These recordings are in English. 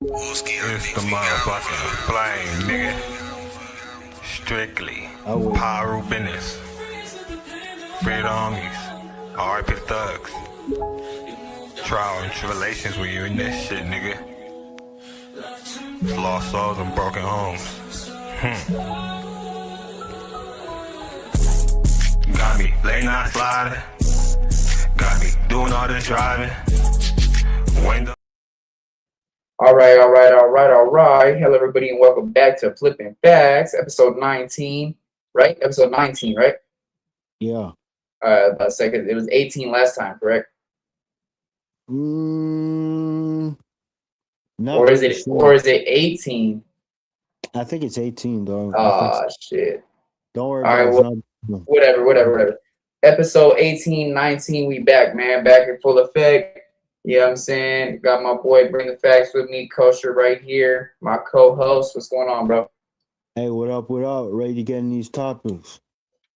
It's the motherfucking flame, nigga. Strictly power business. Free the homies. R.I.P. thugs. Trial and tribulations when you in this shit, nigga. Lost souls and broken homes. Got me late night sliding. Got me doing all this driving. Window. All right. Hello, everybody, and welcome back to Flipping Facts, episode 19, right? Episode 19, right? Yeah. About a second. It was 18 last time, correct? Not Or is really it? sure. Or is it 18? I think it's 18 though. Oh shit! Don't worry All right, about it. well, whatever. Episode 18, 19, we back, man. Back in full effect. You know what I'm saying? Got my boy Bring the Facts with me, Kosher, right here. My co-host. What's going on, bro? Hey, what up? Ready to get in these topics.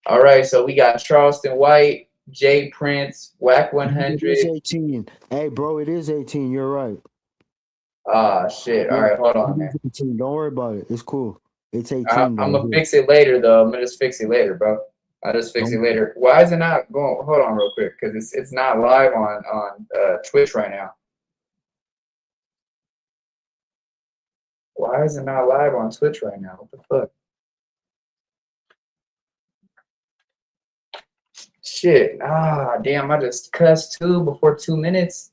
All right, so we got Charleston White, J Prince, Wack100. It is 18. Hey, bro, it is 18. You're right. Ah, shit. All right, hold on, man. 18. Don't worry about it. It's cool. It's 18. I'm going to fix it later, though. I'm going to just fix it later, bro. I'll just fix it later. Why is it not going? Hold on real quick, because it's not live on Twitch right now. Why is it not live on Twitch right now? What the fuck? Shit. Ah, damn, I just cussed too before 2 minutes.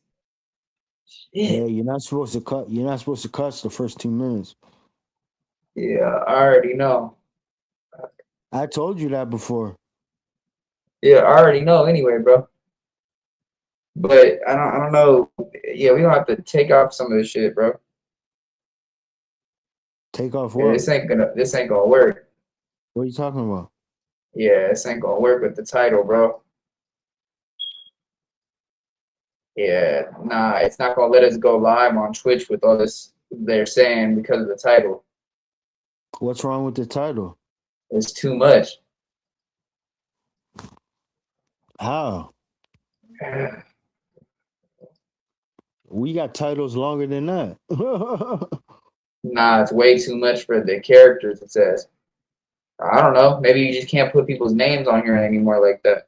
Shit. Yeah, you're not supposed to cut. You're not supposed to cuss the first 2 minutes. Yeah, I already know. I told you that before. Yeah, I already know anyway, bro. But I don't know. Yeah, we gonna have to take off some of this shit, bro. Take off Yeah, what? this ain't gonna work. What are you talking about? Yeah, this ain't gonna work with the title, bro. Yeah, nah, it's not gonna let us go live on Twitch with all this they're saying because of the title. What's wrong with the title? It's too much. How? We got titles longer than that. Nah, it's way too much for the characters, it says. I don't know. Maybe you just can't put people's names on here anymore like that.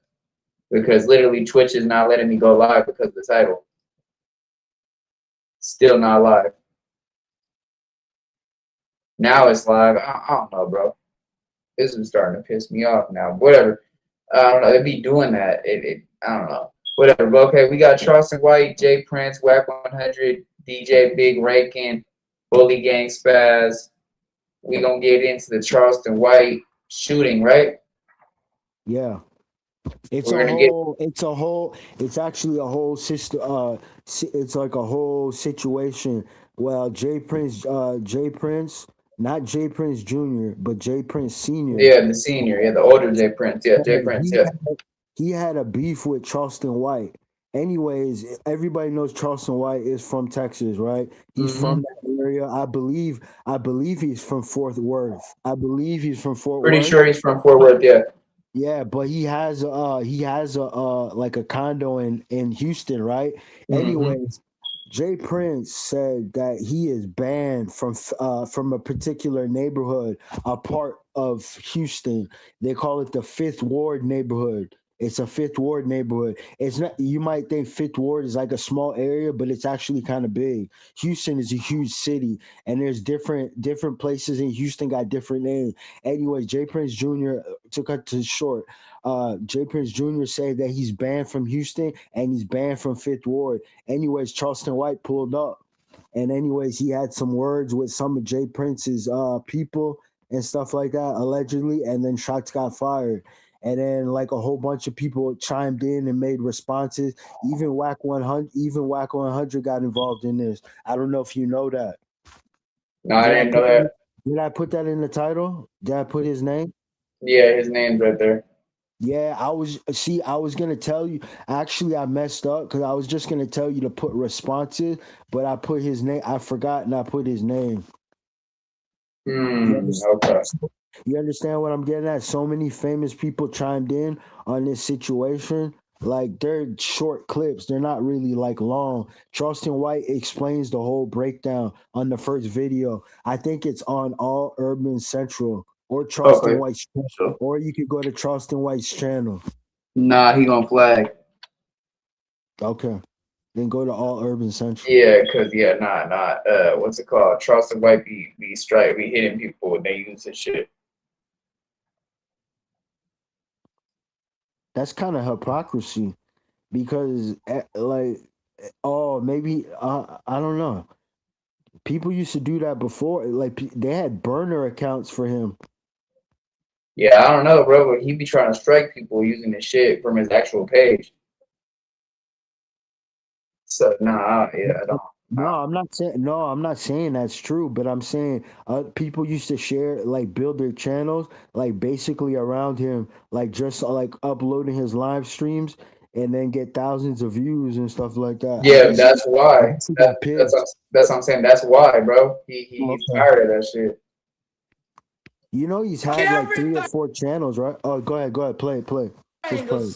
Because literally Twitch is not letting me go live because of the title. Still not live. Now it's live. I don't know, bro. This is starting to piss me off now. Whatever. I don't know. It'd be doing that. I don't know. Whatever. But okay, we got Charleston White, J Prince, Wack100, DJ Big, Rankin, Bully Gang, Spazz. We gonna get into the Charleston White shooting, right? Yeah. It's actually a whole system. It's like a whole situation. Well, J Prince, not J Prince Jr., but J Prince Sr. Yeah, the senior. Yeah, the older J Prince. Yeah, J Prince. Yeah. He had a beef with Charleston White. Anyways, everybody knows Charleston White is from Texas, right? He's from that area. I believe he's from Fort Worth. Pretty sure he's from Fort Worth, yeah. Yeah, but he has a like a condo in Houston, right? Anyways, Jay Prince said that he is banned from a particular neighborhood, a part of Houston. They call it the Fifth Ward neighborhood. It's a Fifth Ward neighborhood. It's not. You might think Fifth Ward is like a small area, but it's actually kind of big. Houston is a huge city, and there's different places in Houston got different names. Anyway, Jay Prince Jr. to cut to short, Jay Prince Jr. said that he's banned from Houston and he's banned from Fifth Ward. Anyways, Charleston White pulled up, and anyways, he had some words with some of Jay Prince's people and stuff like that, allegedly, and then shots got fired. And then like a whole bunch of people chimed in and made responses. Even Wack100 got involved in this. I don't know if you know that. No, I didn't know that. Did I put that in the title? Did I put his name? Yeah, his name's right there. Yeah, I was gonna tell you. Actually, I messed up because I was just gonna tell you to put responses, but I put his name. I forgot and I put his name. Okay. You understand what I'm getting at? So many famous people chimed in on this situation. Like they're short clips. They're not really like long. Charleston White explains the whole breakdown on the first video. I think it's on All Urban Central or Charleston Okay. White's, So, or you could go to Charleston White's channel. nah, he gonna flag. Okay. Then go to All Urban Central. Yeah, cause what's it called? Charleston White be hitting people when they use this shit. That's kind of hypocrisy because maybe I don't know. People used to do that before. Like they had burner accounts for him. Yeah, I don't know, bro, but he be trying to strike people using the shit from his actual page. So I don't. I'm not saying that's true, but I'm saying people used to share, like, build their channels, like, basically around him, like, just like uploading his live streams and then get thousands of views and stuff like that. Yeah, that's why. That's what I'm saying. That's why, bro. He's tired of that shit. You know, he's had like 3 or 4 channels, right? Oh, go ahead, play. Just play.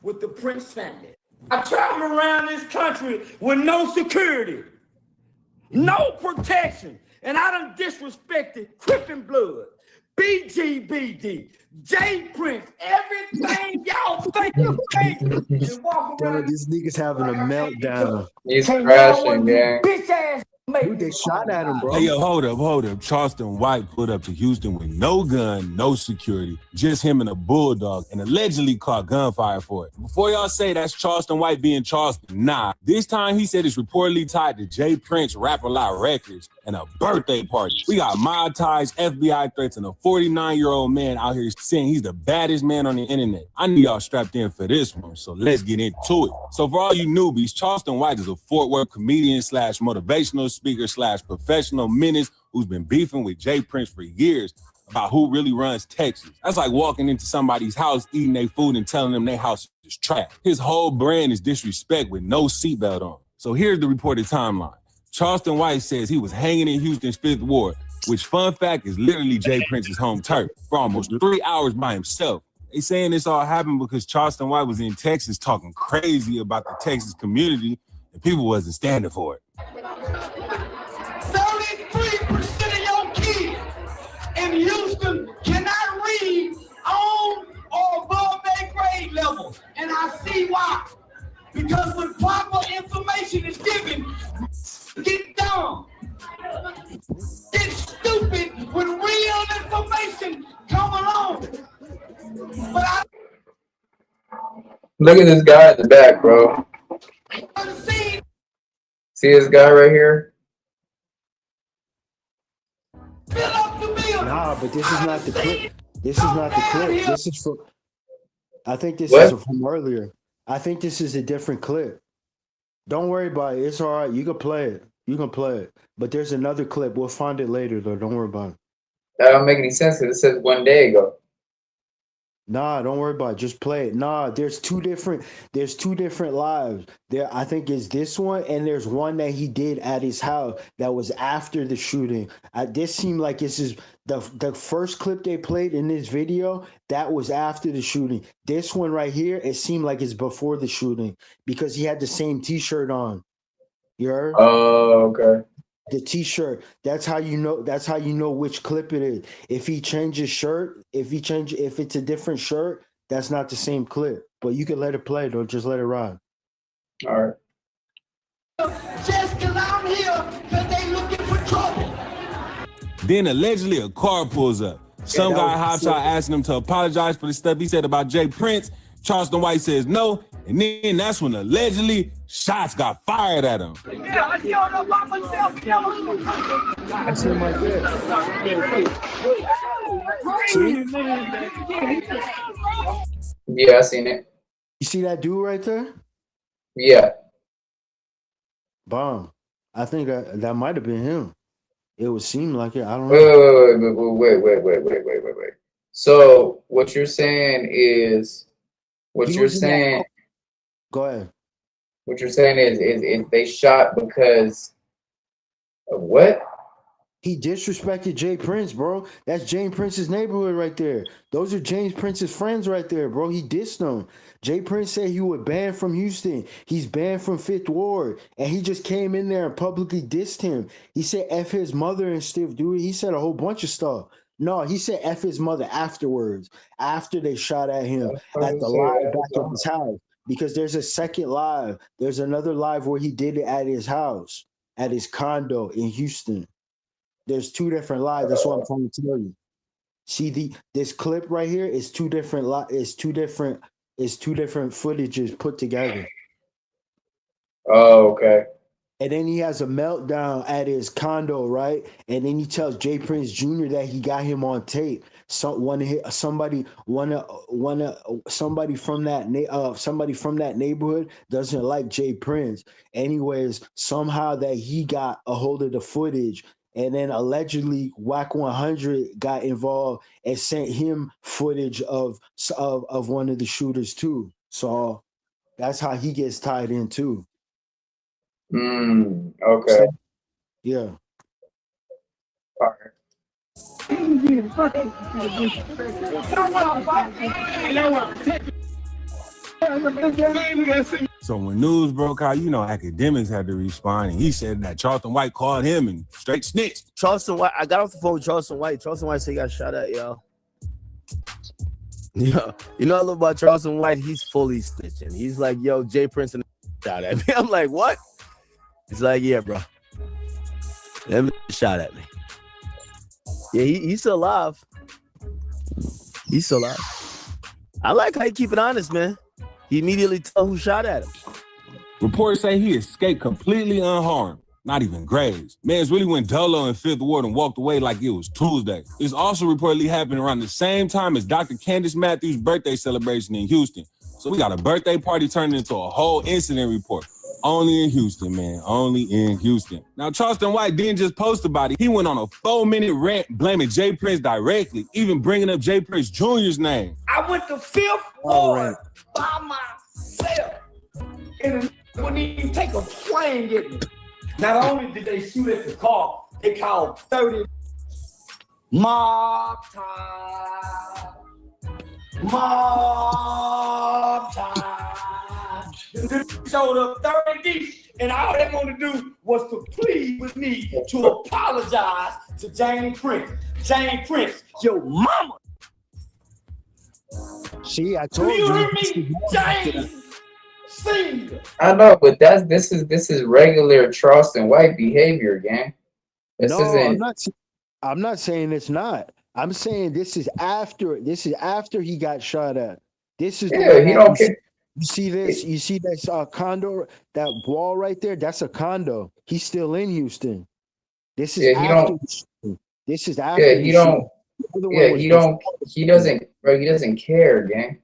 With the Prince family. I travel around this country with no security, no protection, and I done disrespected Crippin' Blood, BGBD, J Prince, everything y'all think you think. You walk around. This nigga's having a meltdown. He's crashing, gang. Bitch ass. Dude, they shot at him, bro. Hey, yo, hold up. Charleston White put up to Houston with no gun, no security, just him and a bulldog, and allegedly caught gunfire for it. Before y'all say that's Charleston White being Charleston, nah. This time he said it's reportedly tied to J Prince Rap-A-Lot Records and a birthday party. We got mob ties, FBI threats, and a 49-year-old man out here saying he's the baddest man on the internet. I knew y'all strapped in for this one, so let's get into it. So for all you newbies, Charleston White is a Fort Worth comedian / motivational speaker / professional menace who's been beefing with J Prince for years about who really runs Texas. That's like walking into somebody's house, eating their food, and telling them their house is trash. His whole brand is disrespect with no seatbelt on. So here's the reported timeline. Charleston White says he was hanging in Houston's 5th Ward, which, fun fact, is literally J Prince's home turf, for almost 3 hours by himself. They saying this all happened because Charleston White was in Texas talking crazy about the Texas community, and people wasn't standing for it. 33% of your kids in Houston cannot read on or above their grade level. And I see why. Because when proper information is given, get dumb. Get stupid when real information come along. But Look at this guy in the back, bro. See this guy right here? Nah, but this is not the clip. This is not the clip. This is from. I think this is from earlier. I think this is a different clip. Don't worry about it. It's all right. You can play it. But there's another clip. We'll find it later, though. Don't worry about it. That don't make any sense because it says 1 day ago. Nah, don't worry about it. Just play it. Nah, there's two different lives. I think it's this one, and there's one that he did at his house that was after the shooting. This seemed like this is the first clip they played in this video. That was after the shooting. This one right here, it seemed like it's before the shooting because he had the same T-shirt on. You heard? Oh, okay. The T-shirt. That's how you know which clip it is. If he changes shirt, if it's a different shirt, that's not the same clip. But you can let it play, though. Just let it ride. All right. just because I'm here, because they looking for trouble. Then allegedly a car pulls up. Some guy hops out asking him to apologize for the stuff he said about J Prince. Charleston White says no, and then that's when allegedly shots got fired at him. Yeah, I killed him by myself. That's him right there. Yeah, I seen it. You see that dude right there? Yeah. Bomb. I think that might have been him. It would seem like it. I don't know. Wait. So what you're saying is, Go ahead. What you're saying is they shot because of what? He disrespected Jay Prince, bro. That's James Prince's neighborhood right there. Those are James Prince's friends right there, bro. He dissed them. Jay Prince said he was banned from Houston. He's banned from Fifth Ward. And he just came in there and publicly dissed him. He said F his mother and stuff, dude. He said a whole bunch of stuff. No, he said F his mother afterwards, after they shot at him at the live back at his house. Because there's a second live. There's another live where he did it at his house, at his condo in Houston. There's two different lives. That's what I'm trying to tell you. See this clip right here is two different footages put together. Oh, okay. And then he has a meltdown at his condo, right? And then he tells Jay Prince Jr. that he got him on tape. Somebody from that neighborhood doesn't like Jay Prince. Anyways, somehow that he got a hold of the footage. And then allegedly Wack100 got involved and sent him footage of one of the shooters too. So that's how he gets tied in too. Okay. So, yeah. All right. So when news broke out, academics had to respond, and he said that Charleston White called him and straight snitched. Charleston White, I got off the phone with Charleston White. Charleston White said he got shot at, y'all. Yeah, you know I love about Charleston White. He's fully snitching. He's like, yo, Jay Prince and shot at me. I'm like, what? He's like, yeah, bro. Them shot at me. Yeah, he's still alive. He's still alive. I like how he keep it honest, man. He immediately tell who shot at him. Reports say he escaped completely unharmed, not even grazed. Mans really went dolo in Fifth Ward and walked away like it was Tuesday. This also reportedly happened around the same time as Dr. Candace Matthews' birthday celebration in Houston. So we got a birthday party turned into a whole incident report. Only in Houston, man. Only in Houston. Now, Charleston White didn't just post about it. He went on a 4-minute rant blaming Jay Prince directly, even bringing up Jay Prince Jr.'s name. I went to Fifth Ward by myself, and wouldn't even take a swing at me. Not only did they shoot at the car, they called 30 mob time. Mob time. They showed up 30 deep, and all they wanted to do was to plead with me to apologize to James Prince. James Prince, your mama. See, I told Do you you. hear me, James? Senior. I know, but this is regular Charleston White behavior, gang. This isn't. I'm not saying it's not. I'm saying this is after he got shot at. This is He don't care. You see this? You see this condo, that wall right there? That's a condo. He's still in Houston. This is after. This is after. Yeah, he doesn't, bro. He doesn't care, gang.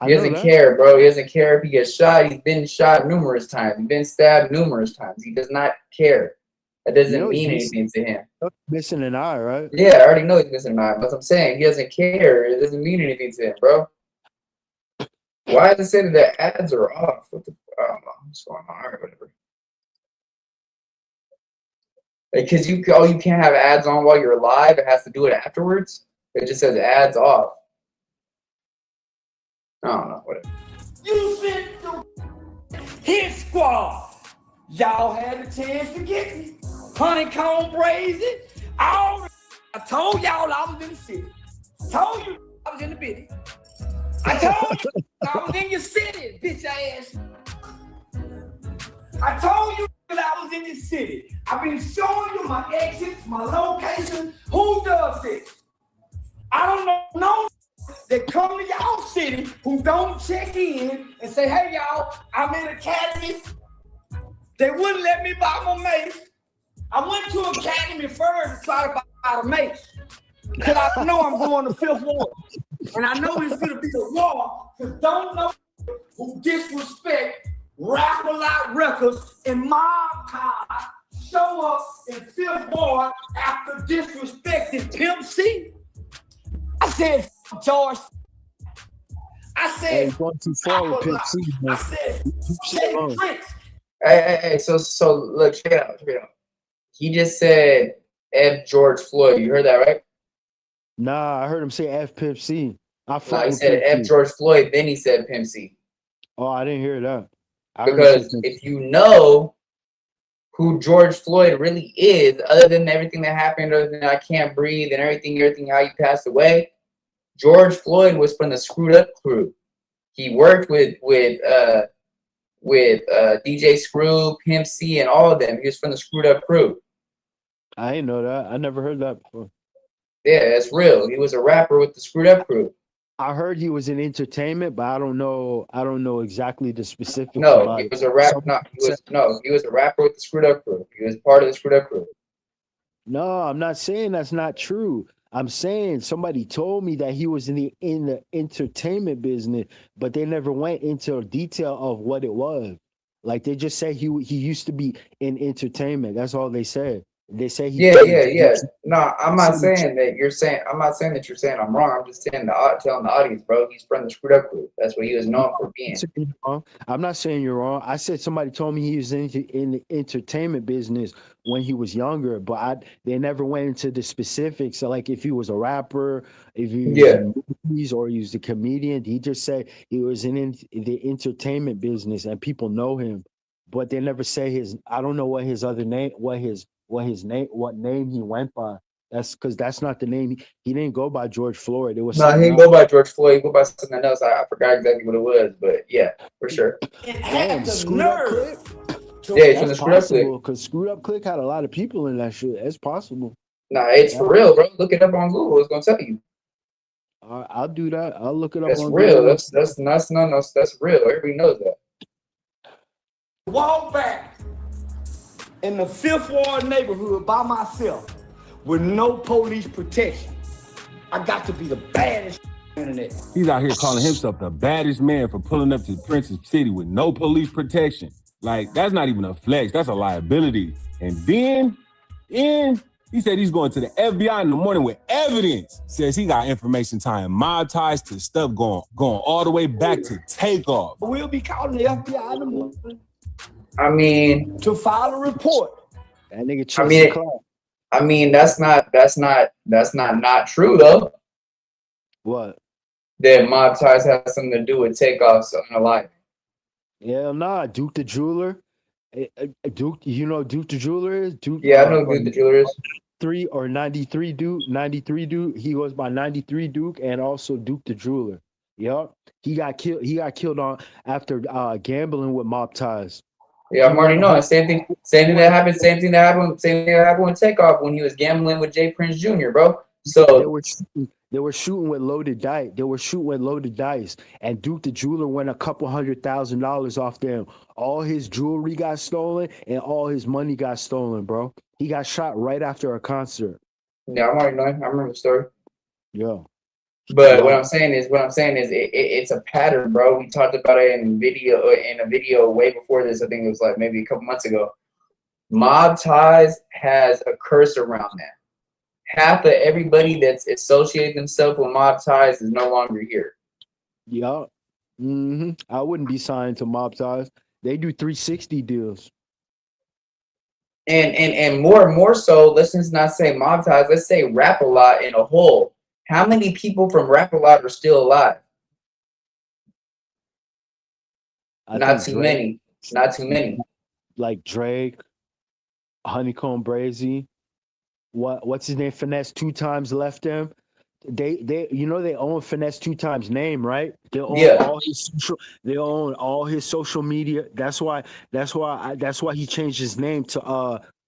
He doesn't care, bro. He doesn't care if he gets shot. He's been shot numerous times. He's been stabbed numerous times. He does not care. That doesn't mean anything to him. Missing an eye, right? Yeah, I already know he's missing an eye. But I'm saying he doesn't care. It doesn't mean anything to him, bro. Why is it saying that ads are off? I don't know what's going on. All right, whatever. Because you can't have ads on while you're live. It has to do it afterwards. It just says ads off. I don't know. Whatever. You sent the hit squad. Y'all had the chance to get me. Honeycomb brazen. I told y'all I was in the city. Told you I was in the business. I told you I was in your city, bitch ass. I told you that I was in your city. I've been showing you my exits, my location. Who does this? I don't know no that come to y'all city who don't check in and say, hey y'all, I'm in Academy. They wouldn't let me buy my mace. I went to Academy first to try to buy a mace. Because I know I'm going to Fifth Ward. And I know it's going to be a war. Because don't know who disrespect Rap-A-Lot Records and Mob Time show up in Fifth Ward after disrespecting Pimp C. I said, George. I said, going too far with Pimp C. I said, Jay Prince. Hey, so look, check it out. He just said F George Floyd. You heard that, right? Nah, I heard him say F Pimp C. I No, fuck he with said Pimp F C. George Floyd, then he said Pimp C. Oh, I didn't hear that. I heard him Because say Pimp if you know who George Floyd really is, other than everything that happened, other than I Can't Breathe and everything how he passed away, George Floyd was from the Screwed Up crew. He worked with DJ Screw, Pimp C, and all of them. He was from the Screwed Up crew. I didn't know that. I never heard that before. Yeah, it's real. He was a rapper with the Screwed Up crew. I heard he was in entertainment, but I don't know exactly the specifics. No, he was a rapper. He was a rapper with the Screwed Up crew. He was part of the Screwed Up crew. No, I'm not saying that's not true. I'm saying somebody told me that he was in the entertainment business, but they never went into detail of what it was. Like they just said he used to be in entertainment. That's all they said. They say he. Yeah. No, I'm not saying that you're saying. I'm not saying that you're saying I'm wrong. I'm just saying telling the audience, bro. He's from the Screwed Up crew. That's what he was known for being. I'm not saying you're wrong. I said somebody told me he was in the entertainment business when he was younger, but they never went into the specifics. So like if he was a rapper, if he was in movies, or he was a comedian. He just said he was in the entertainment business and people know him, but they never say his. I don't know what his other name, what name he went by. That's because that's not the name. He didn't go by George Floyd. It was no, he didn't go by George Floyd. He go by something else. I forgot exactly what it was, but yeah, for sure. Damn, Screwed Up Click. Yeah, it's from the Screwed Up Click. Because Screwed Up Click had a lot of people in that shit. It's possible. Nah, it's for real, bro. Look it up on Google. It's gonna tell you. I'll do that. I'll look it up. That's on real. Google. That's real. Everybody knows that. Walk back in the 5th Ward neighborhood by myself with no police protection. I got to be the baddest internet. He's out here calling himself the baddest man for pulling up to Princess City with no police protection. Like, that's not even a flex. That's a liability. And then he said he's going to the FBI in the morning with evidence. Says he got information tying mob ties to stuff going all the way back to Takeoff. We'll be calling the FBI in the morning. I mean, to file a report. That nigga. I mean, that's not true though. What? That mob ties have something to do with Takeoff's life. Yeah, nah. Duke the Jeweler. Duke, you know Duke the Jeweler is? Duke. Yeah, I know who Duke the Jeweler is. 3 or 93 Duke. 93 Duke. He goes by 93 Duke and also Duke the Jeweler. Yup. He got killed after gambling with mob ties. Yeah, I'm already knowing. Same thing that happened with Takeoff when he was gambling with Jay Prince Jr., bro. So they were shooting with loaded dice. And Duke the Jeweler won a couple $100,000 off them. All his jewelry got stolen and all his money got stolen, bro. He got shot right after a concert. Yeah, I'm already knowing. I remember the story. Yeah. But what I'm saying is it's a pattern, bro. We talked about it in a video way before this. I think it was like maybe a couple months ago. Mob ties has a curse around them. Half of everybody that's associated themselves with mob ties is no longer here. Yeah. I wouldn't be signed to mob ties. They do 360 deals. And more so, let's just not say mob ties. Let's say Rap-A-Lot in a whole. How many people from Rap-A-Lot are still alive? Not too many. Not too many. Like Drake, Honeycomb Brazy. What's his name? Finesse 2 times left them. They they own Finesse 2 times name, right? They own all his social media. That's why he changed his name to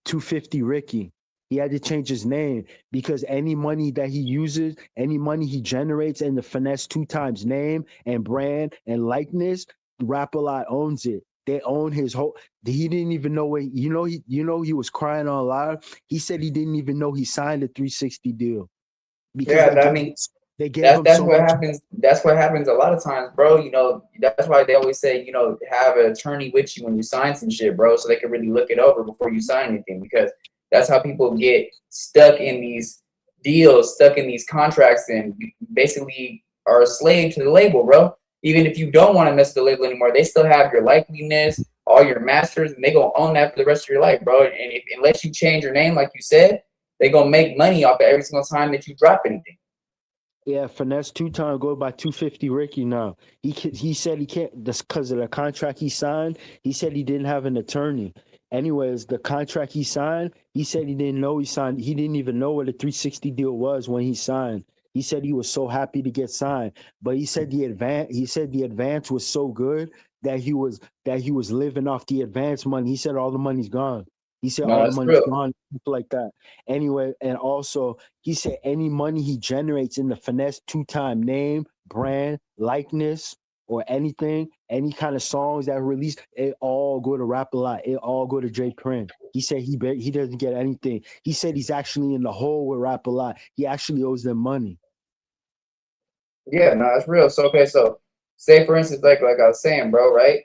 250 Ricky. He had to change his name because any money that he uses, any money he generates in the Finesse 2 times name and brand and likeness, Rap-A-Lot owns it. They own his whole. He didn't even know where. He was crying on live. He said he didn't even know he signed a 360 deal. Because they gave him that's so what much. happens. That's what happens a lot of times, bro. That's why they always say, have an attorney with you when you sign some shit, bro, so they can really look it over before you sign anything. Because that's how people get stuck in these deals, stuck in these contracts, and basically are a slave to the label, bro. Even if you don't want to mess with the label anymore, they still have your likeliness, all your masters, and they gonna own that for the rest of your life, bro. And unless you change your name, like you said, they gonna make money off of every single time that you drop anything. Yeah, Finesse 2-time go by 250 Ricky now. He said he can't, that's because of the contract he signed. He said he didn't have an attorney. Anyways, the contract he signed, he said he didn't know he signed. He didn't even know what a 360 deal was when he signed. He said he was so happy to get signed, but he said the advance was so good that he was living off the advance money. He said all the money's gone. He said all the money's gone, like that. Anyway, and also he said any money he generates in the Finesse 2-time name, brand, likeness, or anything, any kind of songs that release, it all go to Rap a Lot. It all go to J Prince. He said he doesn't get anything. He said he's actually in the hole with Rap a Lot. He actually owes them money. Yeah, no, it's real. So okay, so say for instance, like I was saying, bro, right?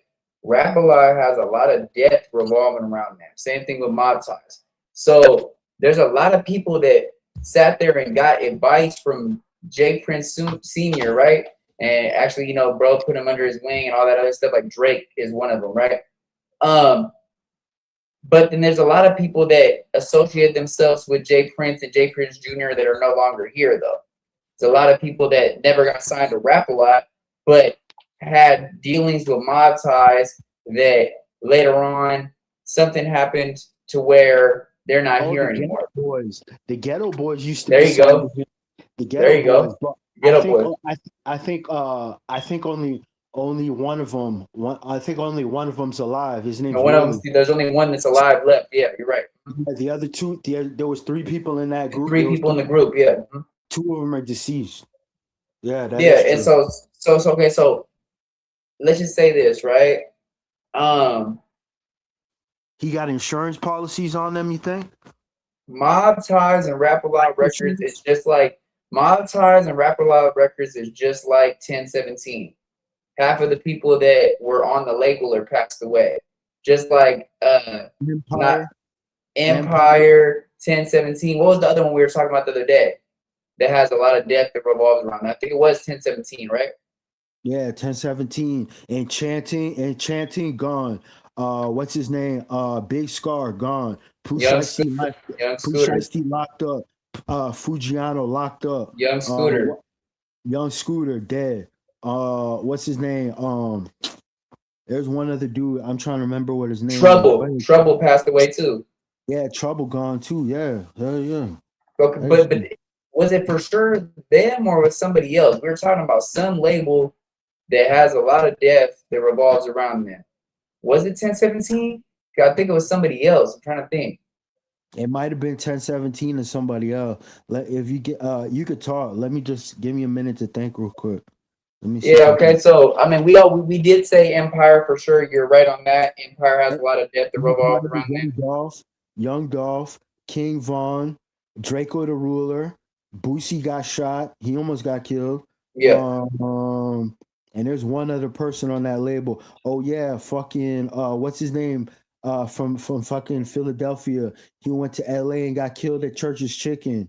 Rap a Lot has a lot of debt revolving around them. Same thing with Mob Ties. So there's a lot of people that sat there and got advice from J Prince Sr., right? And actually, you know, bro, put him under his wing and all that other stuff. Like Drake is one of them, right? But then there's a lot of people that associate themselves with J Prince and J Prince Jr. that are no longer here, though. There's a lot of people that never got signed to Rap a Lot, but had dealings with Mob Ties that later on something happened to where they're not here anymore. The Ghetto Boys used to. There you go. The Ghetto Boys. I think only one of them. I think only one of them's alive. His name's there's only one that's alive left. Yeah, you're right. The other two, there was 3 people in that group. 3 people in the group. Yeah. 2 of them are deceased. Yeah. And so okay. So let's just say this, right? He got insurance policies on them. You think? Mob Ties and Rap a Lot Records is just like 1017. Half of the people that were on the label are passed away. Just like Empire 1017. What was the other one we were talking about the other day? That has a lot of death that revolves around. I think it was 1017, right? Yeah, 1017. And chanting gone. What's his name? Big Scar gone. Young Scooter locked up. Fujiano locked up. Young Scooter dead. What's his name? There's one other dude. I'm trying to remember what his name is. Trouble passed away too. Yeah, Trouble gone too. Yeah. Hell yeah. Okay, but was it for sure them or was somebody else? We were talking about some label that has a lot of death that revolves around them. Was it 1017? I think it was somebody else. I'm trying to think. It might have been 1017 or somebody else. If you get, you could talk. Let me just give me a minute to think real quick. Let me see. Yeah. Okay. So I mean, we did say Empire for sure. You're right on that. Empire has a lot of depth that revolves around them. Young Dolph, King Von, Draco the Ruler, Boosie got shot. He almost got killed. Yeah. And there's one other person on that label. Oh yeah, fucking what's his name? From fucking Philadelphia. He went to LA and got killed at Church's Chicken.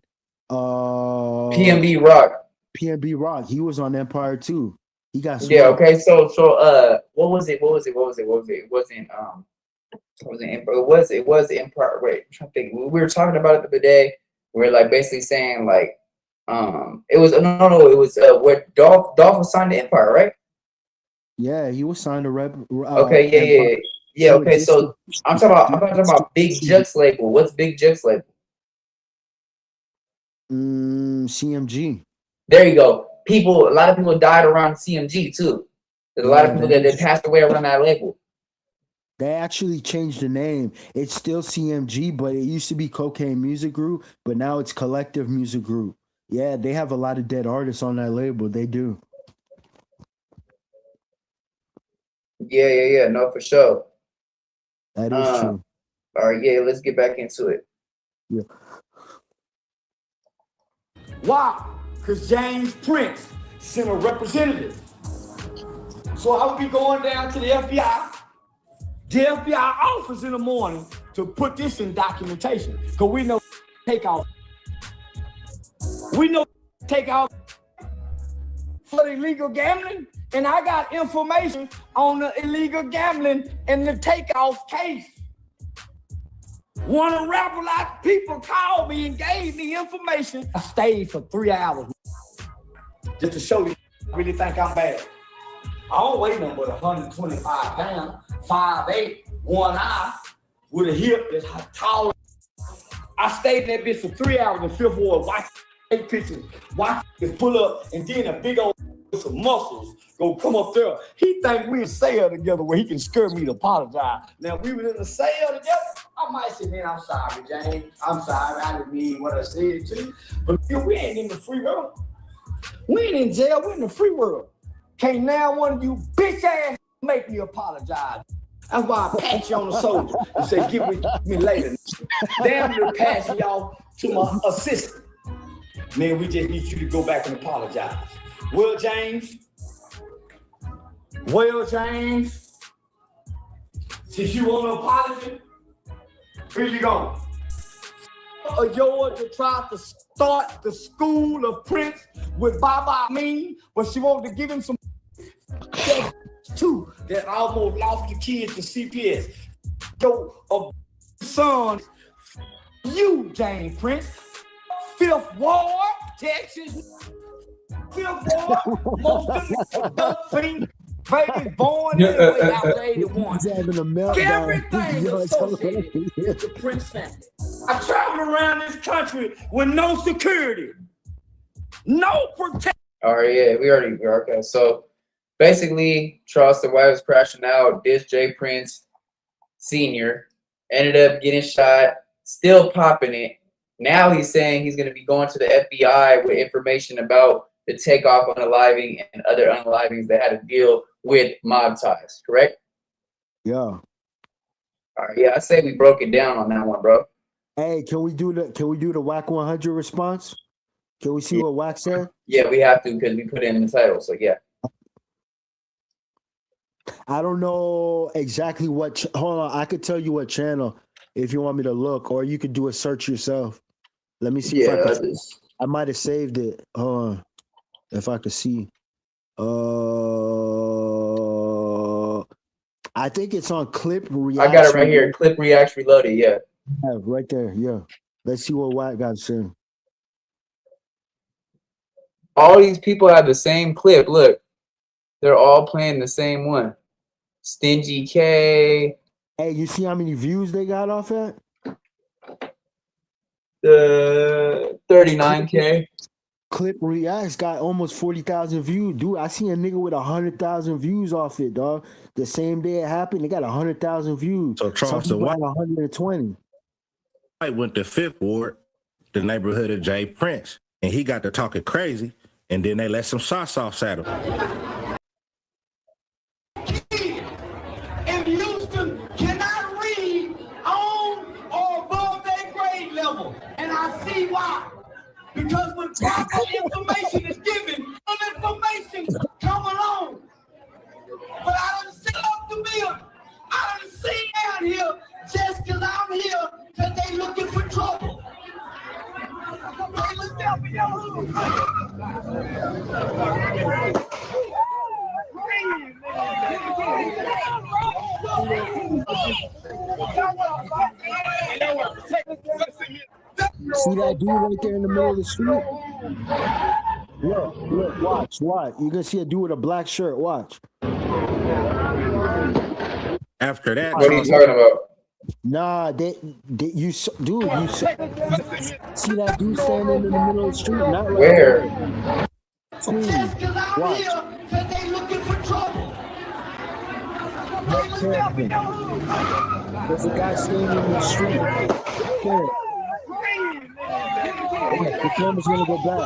PNB Rock. PNB Rock. He was on Empire too. He got smoked. Yeah. Okay. So what was it? It was Empire. Wait, I'm trying to think. We were talking about it the other day. We were like basically saying like it was where Dolph was signed to Empire, right? Yeah, he was signed to okay, yeah. Okay, so I'm talking about Big Juck's label. What's Big Juck's label? CMG. There you go. A lot of people died around CMG too. There's a lot of people that passed away around that label. They actually changed the name. It's still CMG, but it used to be Cocaine Music Group, but now it's Collective Music Group. Yeah, they have a lot of dead artists on that label. They do. Yeah. No, for sure. That is true. All right, yeah, let's get back into it. Yeah. Why? Because James Prince sent a representative. So I will be going down to the FBI office in the morning to put this in documentation. Because we know take out for the illegal gambling, and I got information on the illegal gambling and the takeoff case. One of the Rap-A-Lot people called me and gave me information. I stayed for 3 hours just to show you I really think I'm bad. I don't weigh nothing but 125 pounds, 5'8", one eye, with a hip that's tall. I stayed in that bitch for 3 hours in Fifth Ward, watching pictures, watching pull up, and then a big old some muscles go come up there. He think we in cell together where he can scare me to apologize. Now, we were in the cell together, I might say, man, I'm sorry, James. I'm sorry, I didn't mean what I said to you. But we ain't in the free world. We ain't in jail, we're in the free world. Can't now one of you bitch ass make me apologize. That's why I pat you on the shoulder and say, give me later. Damn, you're passing y'all to my assistant. Man, we just need you to go back and apologize. Well, James, since you want an apology, here you go. A Georgia tried to start the school of Prince with Baba Amin, but she wanted to give him some too that almost lost the kids to CPS. Yo, son, you, James Prince, Fifth Ward, Texas. Fifth Ward, most of the baby born in after 81. Everything associated with the Prince family. I traveled around this country with no security, no protection. All right, yeah, we already okay. So basically, Charleston White was crashing out. This J Prince Sr. ended up getting shot, still popping it. Now he's saying he's going to be going to the FBI with information about the takeoff unaliving and other unalivings that had to deal with mob ties, correct? Yeah. All right, yeah, I say we broke it down on that one, bro. Hey, can we do the Wack100 response? Can we see what Wack said? Yeah, we have to because we put it in the title, so yeah. I don't know exactly what. Hold on, I could tell you what channel if you want me to look, or you could do a search yourself. Let me see if I can. I might have saved it. Hold on, if I could see. I think it's on Clip React. I got it right here. Clip React Reloaded. Yeah. Yeah, right there. Yeah. Let's see what Wack got to say. All these people have the same clip. Look, they're all playing the same one. Stingy K. Hey, you see how many views they got off that? 39K. Clip Reacts got almost 40,000 views. Dude, I see a nigga with 100,000 views off it, dog. The same day it happened, they got 100,000 views. So Charleston White 120. I went to Fifth Ward, the neighborhood of J Prince, and he got to talking crazy, and then they let some sauce off at him. In Houston cannot read on or above their grade level, and I see why. Because when proper information is given, some information come along. But I done sit up the mill. I done sit down here just because I'm here because they looking for trouble. They looked out for your See that dude right there in the middle of the street? Look, watch. You can see a dude with a black shirt. Watch. After that, What are you talking about? Nah, you see that dude standing in the middle of the street? Not right Where? there. just because I'm Watch. here because they looking for trouble. There's a guy standing in the street. There. The camera's gonna go back.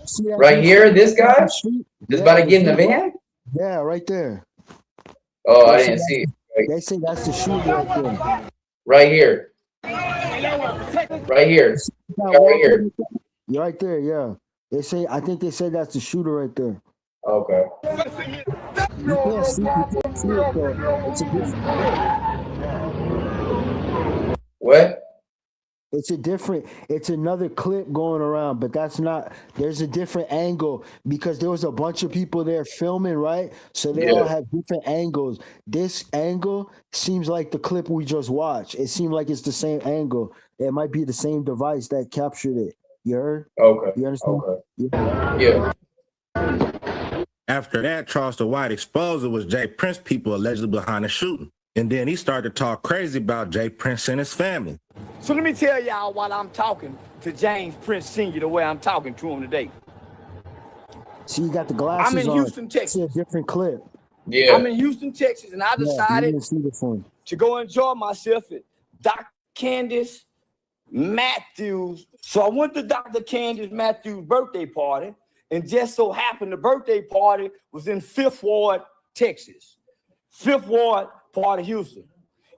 See that Right dude here, this guy? street? Just about to get in the van? Yeah, right there. Oh, I didn't see it. They say that's the shooter right there. Right here. Right here. Right here. You're right there, yeah. I think they said that's the shooter right there. Okay. You can't see it though. It's a different. What? It's another clip going around, but that's not, there's a different angle because there was a bunch of people there filming, right? So they all have different angles. This angle seems like the clip we just watched. It seemed like it's the same angle. It might be the same device that captured it. You heard? Okay. You understand? Okay. Yeah. After that, Charleston White exposed it was Jay Prince people allegedly behind the shooting. And then he started to talk crazy about Jay Prince and his family. So let me tell y'all why I'm talking to James Prince Sr. the way I'm talking to him today. See, you got the glasses on. I'm in Houston, Texas. See a different clip. Yeah. I'm in Houston, Texas, and I decided to go enjoy myself at Dr. Candace Matthews. So I went to Dr. Candace Matthews' birthday party, and just so happened the birthday party was in 5th Ward, Texas. 5th Ward, part of Houston.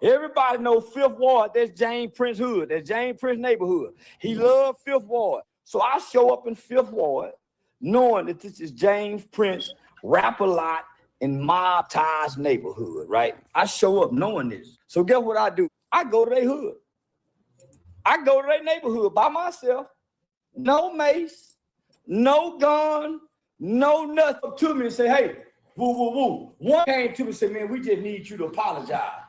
Everybody knows 5th Ward, that's James Prince hood. That's James Prince neighborhood. He loved 5th Ward. So I show up in 5th Ward knowing that this is James Prince Rap-A-Lot in Mob Ties neighborhood, right? I show up knowing this. So guess what I do? I go to their hood. I go to their neighborhood by myself. No mace, no gun, no nothing. To me and say, hey, woo, woo, woo. One came to me and said, man, we just need you to apologize.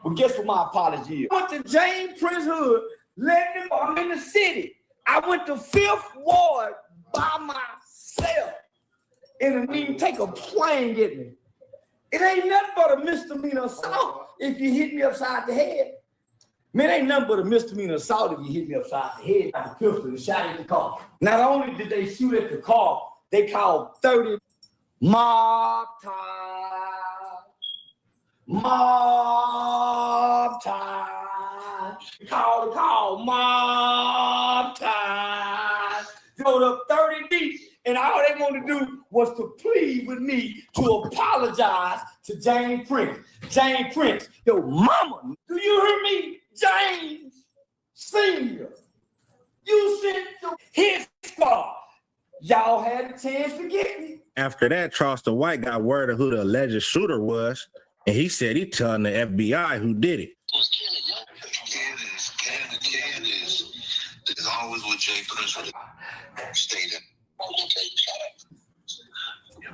Well, guess what my apology is? I went to James Prince hood, let them, I'm in the city. I went to 5th Ward by myself. And it didn't even take a plane get me. It ain't nothing but a misdemeanor assault if you hit me upside the head. Man, ain't nothing but a misdemeanor assault if you hit me upside the head. I a pistol and shot at the car. Not only did they shoot at the car, they called 30 mob time. Mob time. Call mob time. Showed up 30 deep, and all they wanted to do was to plead with me to apologize to James Prince. James Prince, yo, mama, do you hear me? James Sr. You sent his car. Y'all had a chance to get me. After that, Charleston White got word of who the alleged shooter was, and he said he telling the FBI who did it. There's always with Jay Prince with stated.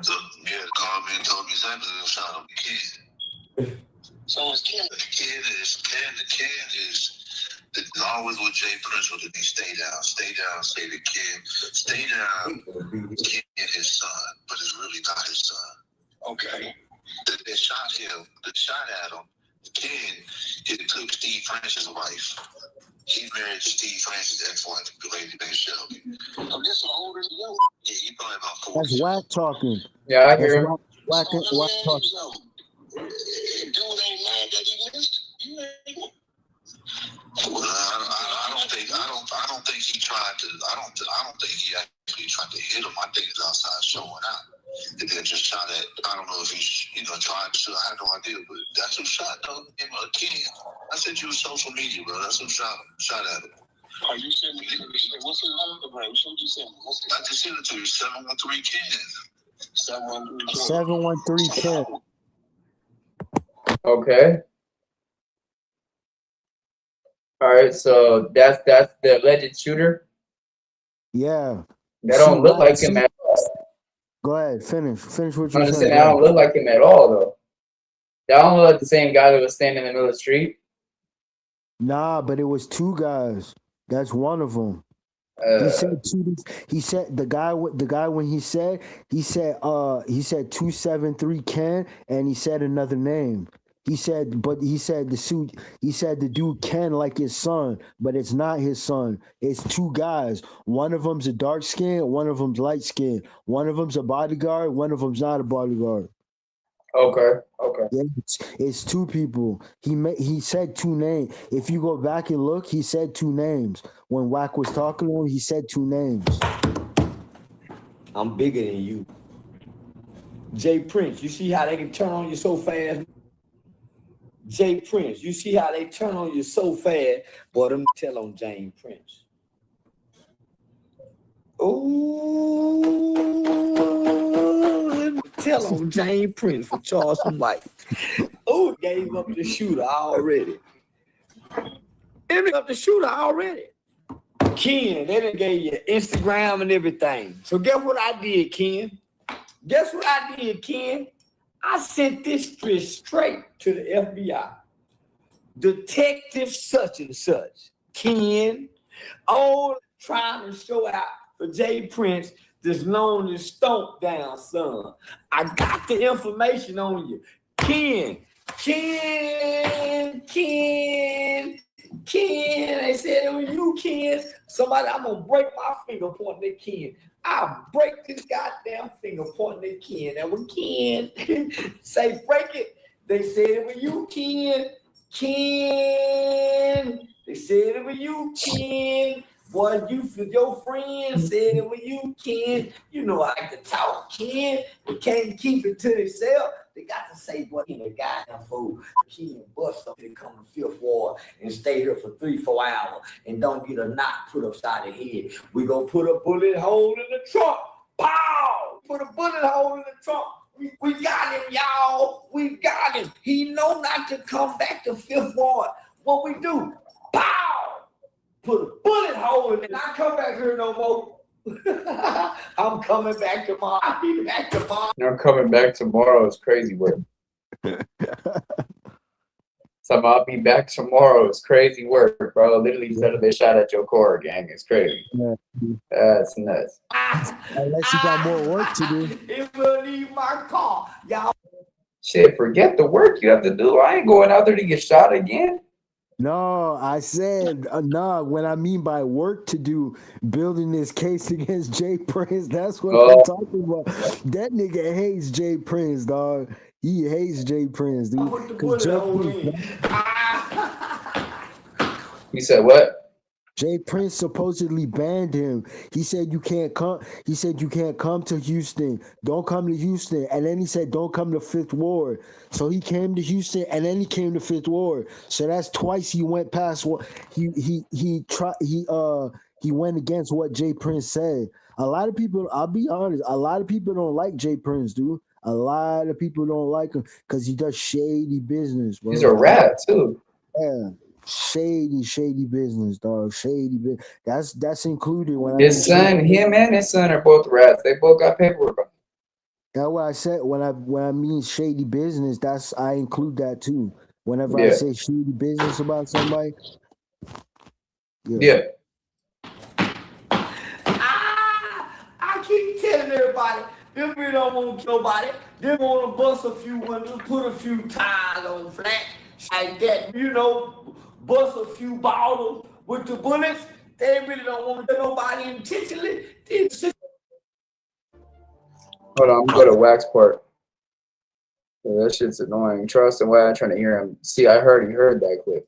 So, yeah, called me and told me exactly they shot him. The kid. So it's Ken. The kid is there's always with Jay Prince with it. Stay down, say the kid. Stay down, Ken his son, but it's really not his son. Okay. They shot him, they shot at him. Ken, he took Steve Francis' wife. He married Steve Francis' ex-wife, the lady named Shelby. I'm just older than you. Yeah, he probably about 40. That's Wack talking. Yeah, I hear him. Wack talking. Dude ain't mad that he missed. You ain't. Well, I don't think he tried to. I don't think he actually tried to hit him. I think it's outside showing out. And then just shot at. I don't know if he tried to. I have no idea, but that's who shot though. Him a kid. I sent you social media, bro. That's who shot at him. Are you sending me? What's his number, bro? What you send me? I just sent it to you. 713 Ken. 713 Ken. Okay. All right, so that's the alleged shooter. Yeah. That don't look like him at all. Go ahead, finish what you're I'm saying. That don't look like him at all, though. That don't look like the same guy that was standing in the middle of the street. Nah, but it was two guys. That's one of them. He said the guy when he said 273 Ken, and he said another name. He said the dude Ken like his son, but it's not his son. It's two guys. One of them's a dark skin, one of them's light skin. One of them's a bodyguard, one of them's not a bodyguard. Okay. Yeah, it's two people. He said two names. If you go back and look, he said two names. When Wack was talking to him, he said two names. I'm bigger than you. Jay Prince, you see how they can turn on you so fast? Jay Prince, you see how they turn on you so fast? Boy, them tell on James Prince. Oh, let me tell on James Prince for Charleston White. Oh, gave up the shooter already. They up the shooter already. Ken, they done gave you Instagram and everything. So guess what I did, Ken? Guess what I did, Ken? I sent this straight to the FBI. Detective such and such. Ken, all trying to show out for Jay Prince, this known as Stomp Down son. I got the information on you. Ken. They said it was you, Ken. Somebody, I'm gonna break my finger pointing at Ken. I'll break this goddamn finger pointing at Ken. That was Ken. Say break it. They said it was you, Ken. They said it was you, Ken. Boy, your friends said it was you, Ken. You know I like to talk, Ken. They can't keep it to themselves. They got to say, boy, the goddamn fool. Ken bust up and come to Fifth Ward and stay here for 3-4 hours and don't get a knot put upside the head. We gonna put a bullet hole in the trunk. Pow! Put a bullet hole in the trunk. We got him, y'all. We got him. He know not to come back to Fifth Ward. What we do? Pow! Put a bullet hole in it. Not come back here no more. I'm coming back tomorrow. I'll be back tomorrow. I'm coming back tomorrow is crazy work. So I'll be back tomorrow. It's crazy work, bro. Literally said they shot at your core, gang. It's crazy. Yeah. That's nuts. Unless you got more work to do. It will leave my car, y'all. Shit, forget the work you have to do. I ain't going out there to get shot again. No, I said nah. What I mean by work to do, building this case against Jay Prince. That's what I'm talking about. That nigga hates Jay Prince, dog. He hates Jay Prince, dude. You said what? Jay Prince supposedly banned him. He said you can't come. He said you can't come to Houston. Don't come to Houston. And then he said don't come to Fifth Ward. So he came to Houston and then he came to Fifth Ward. So that's twice he went past what he went against what Jay Prince said. A lot of people, I'll be honest, a lot of people don't like Jay Prince, dude. A lot of people don't like him because he does shady business, bro. He's a rat too. Yeah. Shady business, dog. Shady business. That's included when his son, him and his son are both rats. They both got paperwork. That's what I said when I mean shady business. That's I include that too. Whenever I say shady business about somebody. Yeah. I keep telling everybody, them people don't want to kill nobody. They want to bust a few windows, put a few tires on flat, like that, bust a few bottles with the bullets. They really don't want to kill nobody intentionally. Hold on, I'm gonna go to Waxport. Yeah, that shit's annoying. Charleston, why I'm trying to hear him. See, I heard that clip.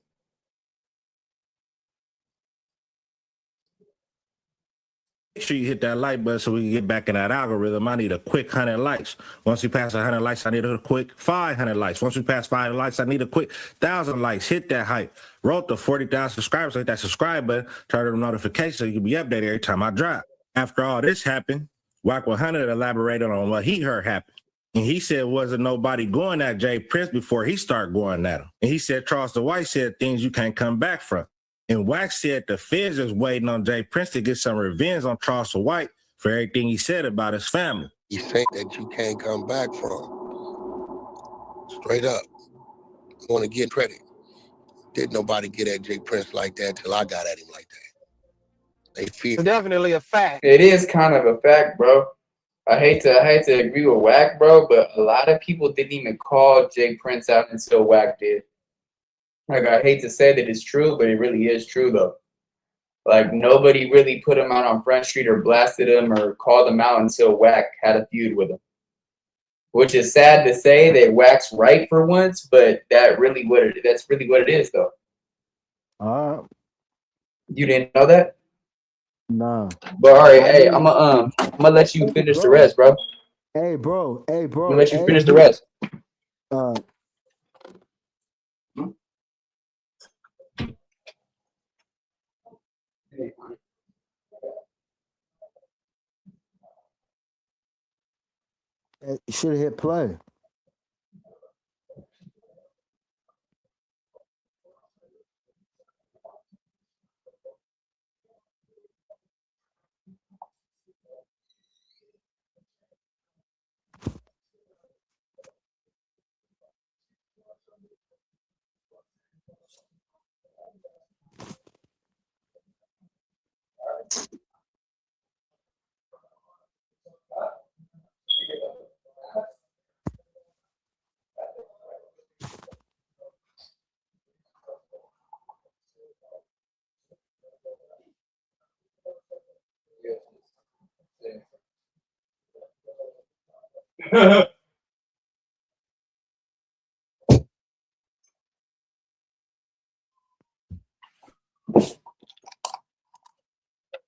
Make sure you hit that like button so we can get back in that algorithm. I need a quick 100 likes. Once we pass 100 likes, I need a quick 500 likes. Once we pass 500 likes, I need a quick 1,000 likes. Hit that hype. Roll to 40,000 subscribers. Hit that subscribe button. Turn on notifications so you can be updated every time I drop. After all this happened, Wack100 elaborated on what he heard happen. And he said wasn't nobody going at Jay Prince before he started going at him. And he said Charleston White said things you can't come back from. And Wax said the feds is waiting on Jay Prince to get some revenge on Charleston White for everything he said about his family. You think that you can't come back from. Straight up. I want to get credit. Didn't nobody get at Jay Prince like that till I got at him like that. They feel definitely a fact. It is kind of a fact, bro. I hate to agree with Wack, bro, but a lot of people didn't even call Jay Prince out until Wack did. Like, I hate to say that it's true, but it really is true, though. Like, nobody really put him out on Front Street or blasted him or called him out until Wack had a feud with him. Which is sad to say that Wack's right for once, but that's really what it is, though. You didn't know that? Nah. But all right, hey, I'm gonna let you finish the rest, bro. Hey, bro. I'm gonna let you finish the rest. You should have hit play.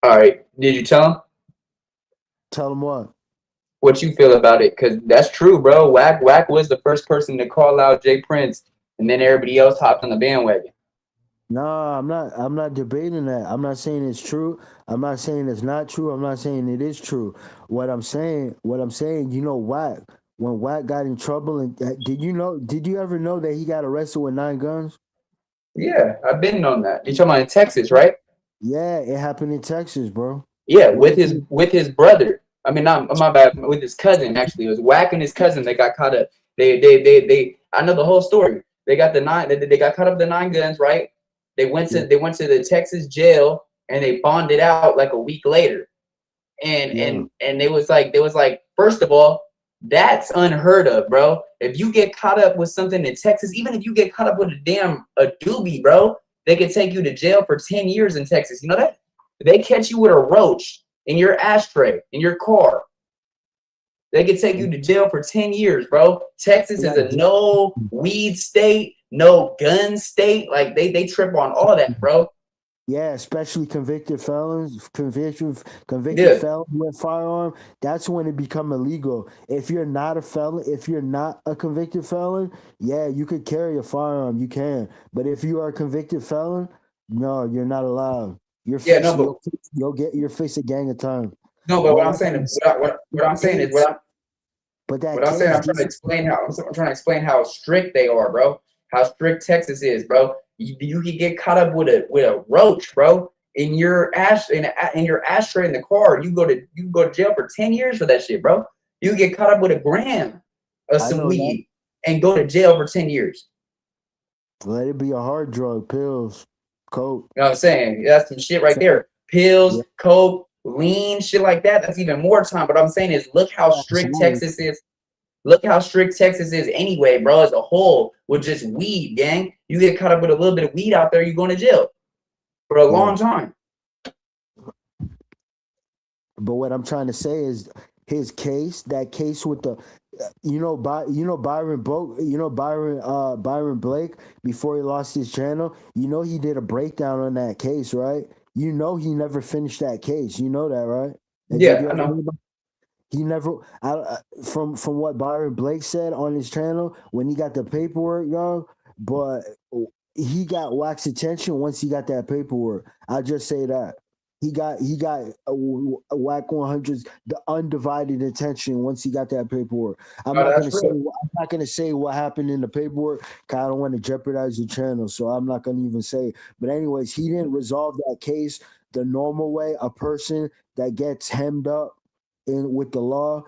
All right. Did you tell him Tell him what? what you feel about it? Because that's true, bro. Wack was the first person to call out Jay Prince, and then everybody else hopped on the bandwagon. No, I'm not. I'm not debating that. I'm not saying it's true. I'm not saying it's not true. I'm not saying it is true. What I'm saying, you know, Wack. When Wack got in trouble, and did you ever know that he got arrested with 9 guns? Yeah, I've been on that. You're talking about in Texas, right? Yeah, it happened in Texas, bro. Yeah, with his brother. I mean, not my bad. With his cousin, actually, it was Wack and his cousin. They got caught up. They. I know the whole story. They got the 9. They got caught up with the 9 guns, right? They went to the Texas jail and they bonded out like a week later. And they was like, first of all, that's unheard of, bro. If you get caught up with something in Texas, even if you get caught up with a doobie, bro, they could take you to jail for 10 years in Texas. You know that? They catch you with a roach in your ashtray, in your car. They could take you to jail for 10 years, bro. Texas is a no weed state, no gun state. Like they trip on all that, bro. Yeah, especially convicted felons, convicted felons with firearm. That's when it become illegal. If you're not a felon, if you're not a convicted felon, yeah, you could carry a firearm. You can, but if you are a convicted felon, no, you're not allowed. You'll face a gang of time. No, but what I'm saying is I'm trying to explain how strict they are, bro. How strict Texas is, bro. You can get caught up with a roach, bro, in your ashtray in the car. You go to jail for 10 years for that shit, bro. You get caught up with a gram of some weed and go to jail for 10 years. Let it be a hard drug, pills, coke. You know what I'm saying? That's some shit right there. Pills, coke, lean, shit like that. That's even more time. But I'm saying is, look how strict Texas is. Look how strict Texas is anyway, bro, as a whole, with just weed, gang. You get caught up with a little bit of weed out there, you're going to jail for a long time. But what I'm trying to say is his case, that case with the, Byron Blake, before he lost his channel, he did a breakdown on that case, right? He never finished that case. You know that, right? Yeah, I know. He never, from what Byron Blake said on his channel when he got the paperwork, y'all, but he got Wack's attention once he got that paperwork. I'll just say that. He got Wack100's the undivided attention once he got that paperwork. I'm not gonna say what happened in the paperwork because I don't want to jeopardize the channel, so I'm not gonna even say. But anyways, he didn't resolve that case the normal way. A person that gets hemmed up with the law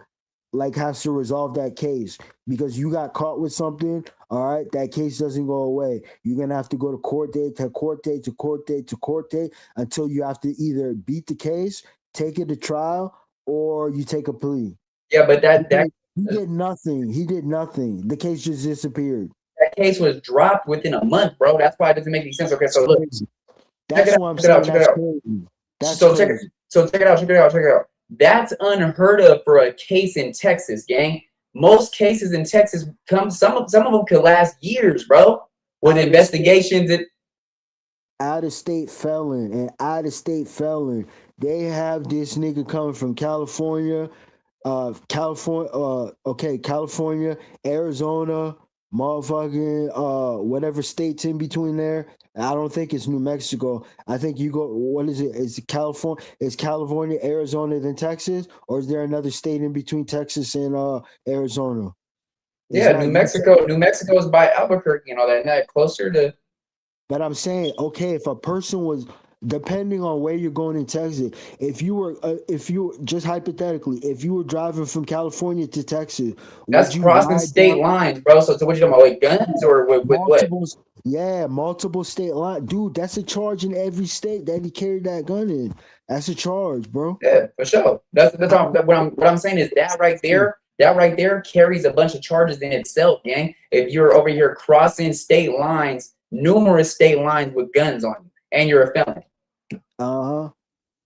has to resolve that case, because you got caught with something. All right, that case doesn't go away. You're gonna have to go to court date to court date to court date to court date until you have to either beat the case, take it to trial, or you take a plea. Yeah, but he did nothing. He did nothing. The case just disappeared. That case was dropped within a month, bro. That's why it doesn't make any sense. Okay, so look, that's what I'm saying. That's crazy. Check it out. That's unheard of for a case in Texas, gang. Most cases in Texas some of them could last years, bro. With investigations out of state felon. They have this nigga coming from California, Arizona, motherfucking whatever states in between there. I don't think it's New Mexico. I think you go, what is it? Is it California? Is California, Arizona, then Texas? Or is there another state in between Texas and Arizona? New Mexico is by Albuquerque and all that. Isn't that closer to? But I'm saying, okay, if a person was, depending on where you're going in Texas, if you were just hypothetically, if you were driving from California to Texas, that's crossing state lines, bro. So what you talking about, like guns or with what? Yeah, multiple state line, dude. That's a charge in every state that he carried that gun in. That's a charge, bro. Yeah, for sure. That's what I'm saying is that right there. That right there carries a bunch of charges in itself, gang. If you're over here crossing state lines, numerous state lines with guns on you, and you're a felon.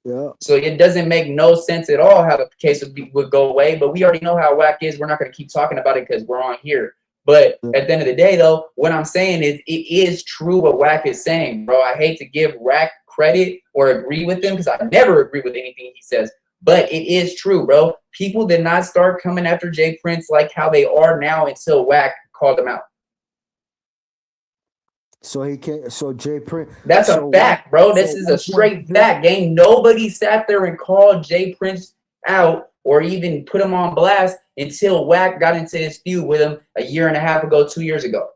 Yeah. So it doesn't make no sense at all how the case would go away. But we already know how Wack is. We're not going to keep talking about it because we're on here. But at the end of the day, though, what I'm saying is it is true what Wack is saying, bro. I hate to give Wack credit or agree with him because I never agree with anything he says. But it is true, bro. People did not start coming after Jay Prince like how they are now until Wack called them out. So he can't. So Jay Prince. That's a fact, bro. This is a straight fact, gang. Nobody sat there and called Jay Prince out or even put him on blast until Wack got into his feud with him a year and a half ago, 2 years ago.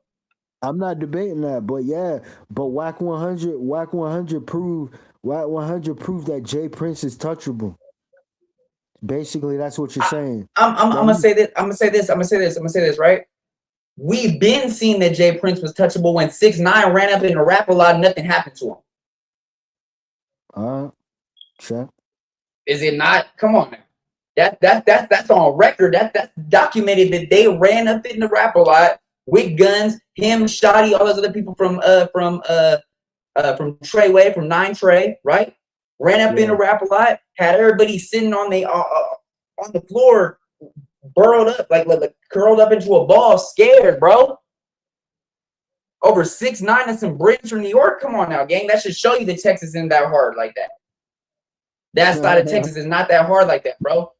I'm not debating that, but yeah, but Wack100 proved that Jay Prince is touchable. Basically, that's what you're saying. I'm gonna say this, right? We've been seeing that Jay Prince was touchable when 6ix9ine ran up in a rap a lot and nothing happened to him. Check. Is it not? Come on, man. That's on record. That's documented that they ran up in the rap a lot with guns. Him, Shotty, all those other people from Treyway, from 9 Trey, right? Ran up in the rap a lot. Had everybody sitting on the floor, burrowed up, like curled up into a ball, scared, bro. Over 6ix9ine and some Brits from New York. Come on now, gang. That should show you that Texas isn't that hard like that. That side of Texas is not that hard like that, bro.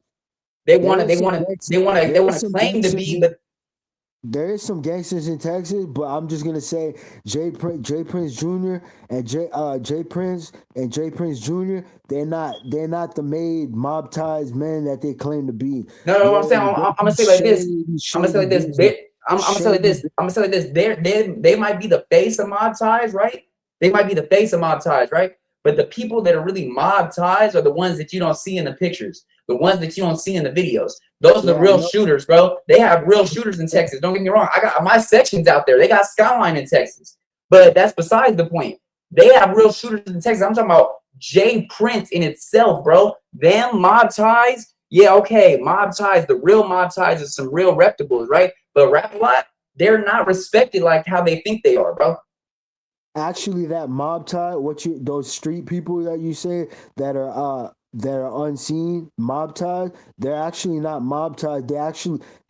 They want to claim to be, but there is some gangsters in Texas, but I'm just gonna say Jay Prince Jr. and Jay Prince Jr. They're not the made mob ties men that they claim to be. No, I'm saying I'm gonna say like this. I'm gonna say like this. I'm gonna say like this. They might be the face of mob ties, right? They might be the face of mob ties, right? But the people that are really mob ties are the ones that you don't see in the pictures, the ones that you don't see in the videos. Those are the real shooters, bro. They have real shooters in Texas. Don't get me wrong. I got my sections out there. They got Skyline in Texas. But that's besides the point. They have real shooters in Texas. I'm talking about Jay Prince in itself, bro. Them mob ties, yeah, okay. Mob ties, the real mob ties are some real reputables, right? But rap a lot, they're not respected like how they think they are, bro. Actually, that mob tie, those street people that you say that are unseen mob ties, they're actually not mob ties.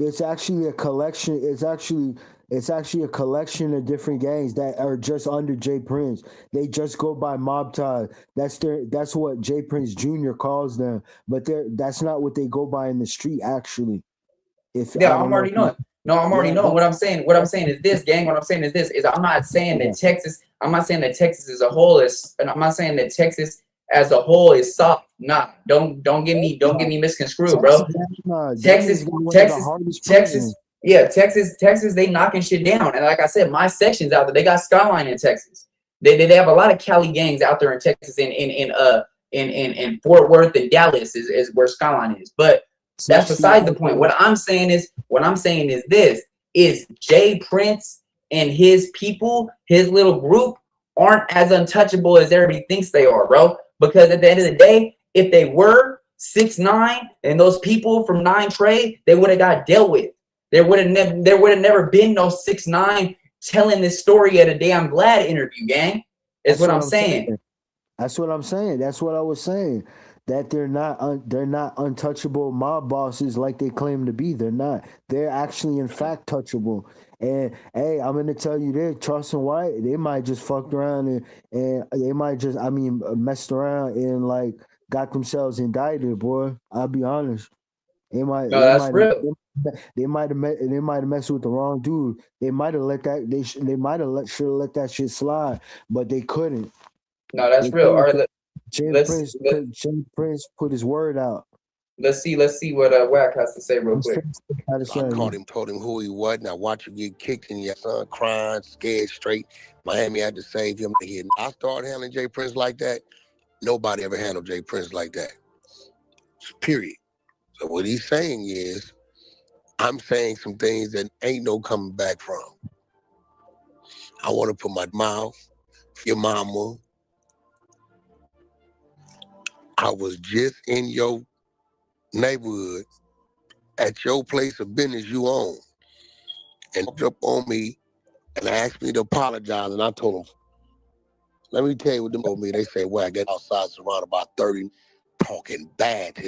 It's actually a collection. It's actually a collection of different gangs that are just under Jay Prince. They just go by mob ties. That's what Jay Prince Jr. calls them. But that's not what they go by in the street, actually. I'm already knowing. No, I'm already knowing. What I'm saying is this, gang. What I'm saying is this: I'm not saying that Texas. I'm not saying that Texas as a whole is. And I'm not saying that Texas as a whole is soft. Nah, don't get me misconstrued, bro. Texas. Yeah, Texas. They knocking shit down. And like I said, my section's out there. They got Skyline in Texas. They have a lot of Cali gangs out there in Texas. In Fort Worth and Dallas is where Skyline is. But that's beside the point. What I'm saying is this: is Jay Prince and his people, his little group, aren't as untouchable as everybody thinks they are, bro. Because at the end of the day, if they were 6ix9ine and those people from 9 Trey, they would have got dealt with. There would have never been no 6ix9ine telling this story at a damn Glad interview, gang. Is what I'm saying. That's what I'm saying. That's what I was saying. That they're not untouchable mob bosses like they claim to be. They're not. They're actually, in fact, touchable. And hey, I'm gonna tell you this: Charleston White, they might just fucked around and they might just, messed around and like got themselves indicted, boy. I'll be honest. They might. No, that's real. They might have messed with the wrong dude. They might have let that. They might have should have let that shit slide, but they couldn't. No, that's real. All right. Jay Prince put his word out. Let's see what Wack has to say real quick. I called him, told him who he was, and I watched him get kicked and your son crying, scared straight. Miami had to save him. I started handling Jay Prince like that. Nobody ever handled Jay Prince like that. Period. So what he's saying is, I'm saying some things that ain't no coming back from. I want to put my mouth, your mama. I was just in your neighborhood at your place of business you own and up on me and asked me to apologize, and I told them, let me tell you what them told me. They say, well, I get outside surrounded by 30 talking bad.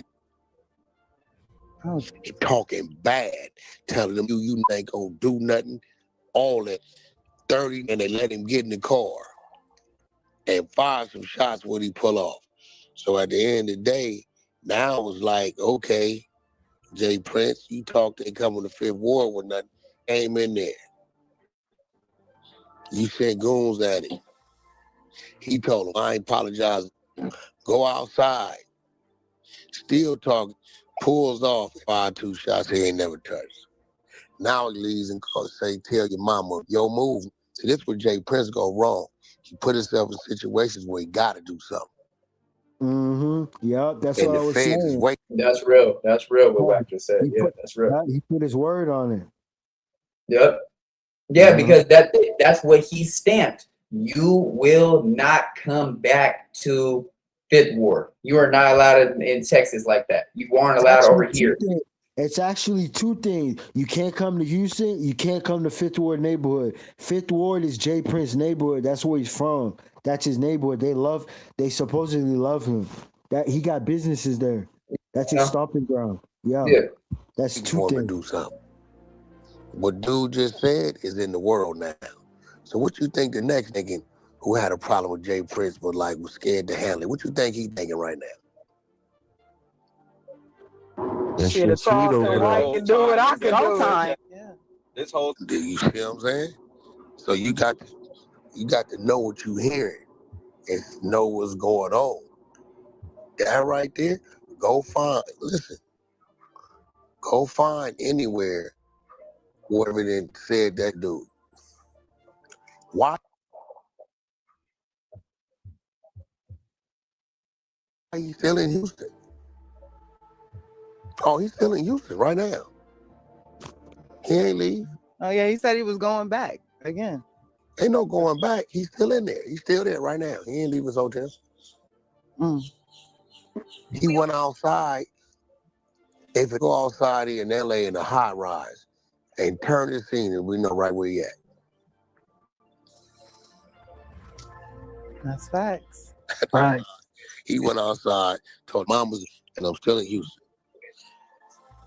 He talking bad, telling them you ain't gonna do nothing. All that 30, and they let him get in the car and fire some shots when he pull off. So at the end of the day, now it was like, okay, Jay Prince, you talked, they come on the Fifth Ward with nothing, came in there. You sent goons at him. He told him, I ain't apologizing. Go outside. Still talking, pulls off, fire 2 shots he ain't never touched. Now he leaves and say, tell your mama, yo, move. See, this is where Jay Prince go wrong. He put himself in situations where he got to do something. Yep, that's and what I was saying. That's real. That's real what Wack just said. Yeah, that's real. He put his word on it. Yep. Yeah, because that's what he stamped. You will not come back to Fifth Ward. You are not allowed in Texas like that. You aren't allowed over here. It's actually 2 things. You can't come to Houston. You can't come to Fifth Ward neighborhood. Fifth Ward is Jay Prince neighborhood. That's where he's from. That's his neighborhood. They supposedly love him. That he got businesses there. That's his stomping ground. Yeah. That's 2 things. Do something. What dude just said is in the world now. So what you think the next nigga who had a problem with Jay Prince but like was scared to handle it? What you think he thinking right now? Shit, if Charleston White can do it, I can do it. Yeah. This whole. Do you see what I'm saying? So you got to know what you're hearing and know what's going on. That right there, go find anywhere whoever then said that dude. Why? He's still in Houston. Oh, he's still in Houston right now. He ain't leave. Oh yeah, he said he was going back again. Ain't no going back. He's still in there. He's still there right now. He ain't leave his hotel. He went outside. If you go outside here in LA in a high rise and turn the scene, and we know right where he at. That's facts. Right. He went outside, told mama's, and I'm still in Houston.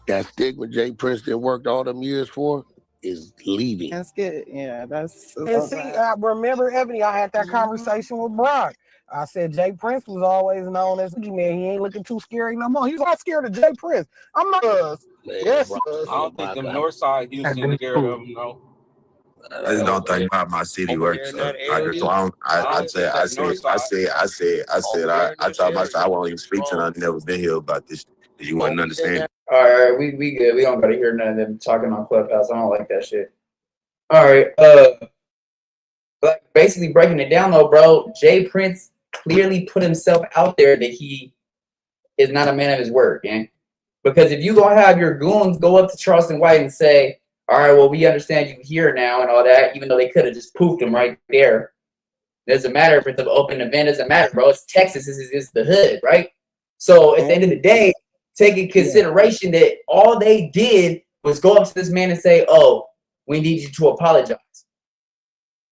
That stigma Jay Prince done worked all them years for is leaving. That's good. Yeah, that's. And see, I remember, Ebony, I had that conversation with Brock. I said Jay Prince was always known as man. He ain't looking too scary no more. He's not scared of Jay Prince. I'm not. Yes, I don't think them Northside Houston scared of him, no. I just don't think my city works. So I told myself I won't even speak to none. Never been here about this. You wouldn't understand. All right, we good. We don't gotta hear none of them talking on Clubhouse. I don't like that shit. All right, like basically breaking it down though, bro. Jay Prince clearly put himself out there that he is not a man of his word, gang. Because if you gonna have your goons go up to Charleston White and say, all right, well, we understand you here now and all that, even though they could have just poofed him right there. Doesn't matter if it's an open event, doesn't matter, bro. It's Texas, this is the hood, right? So at the end of the day, take in consideration that all they did was go up to this man and say, oh, we need you to apologize.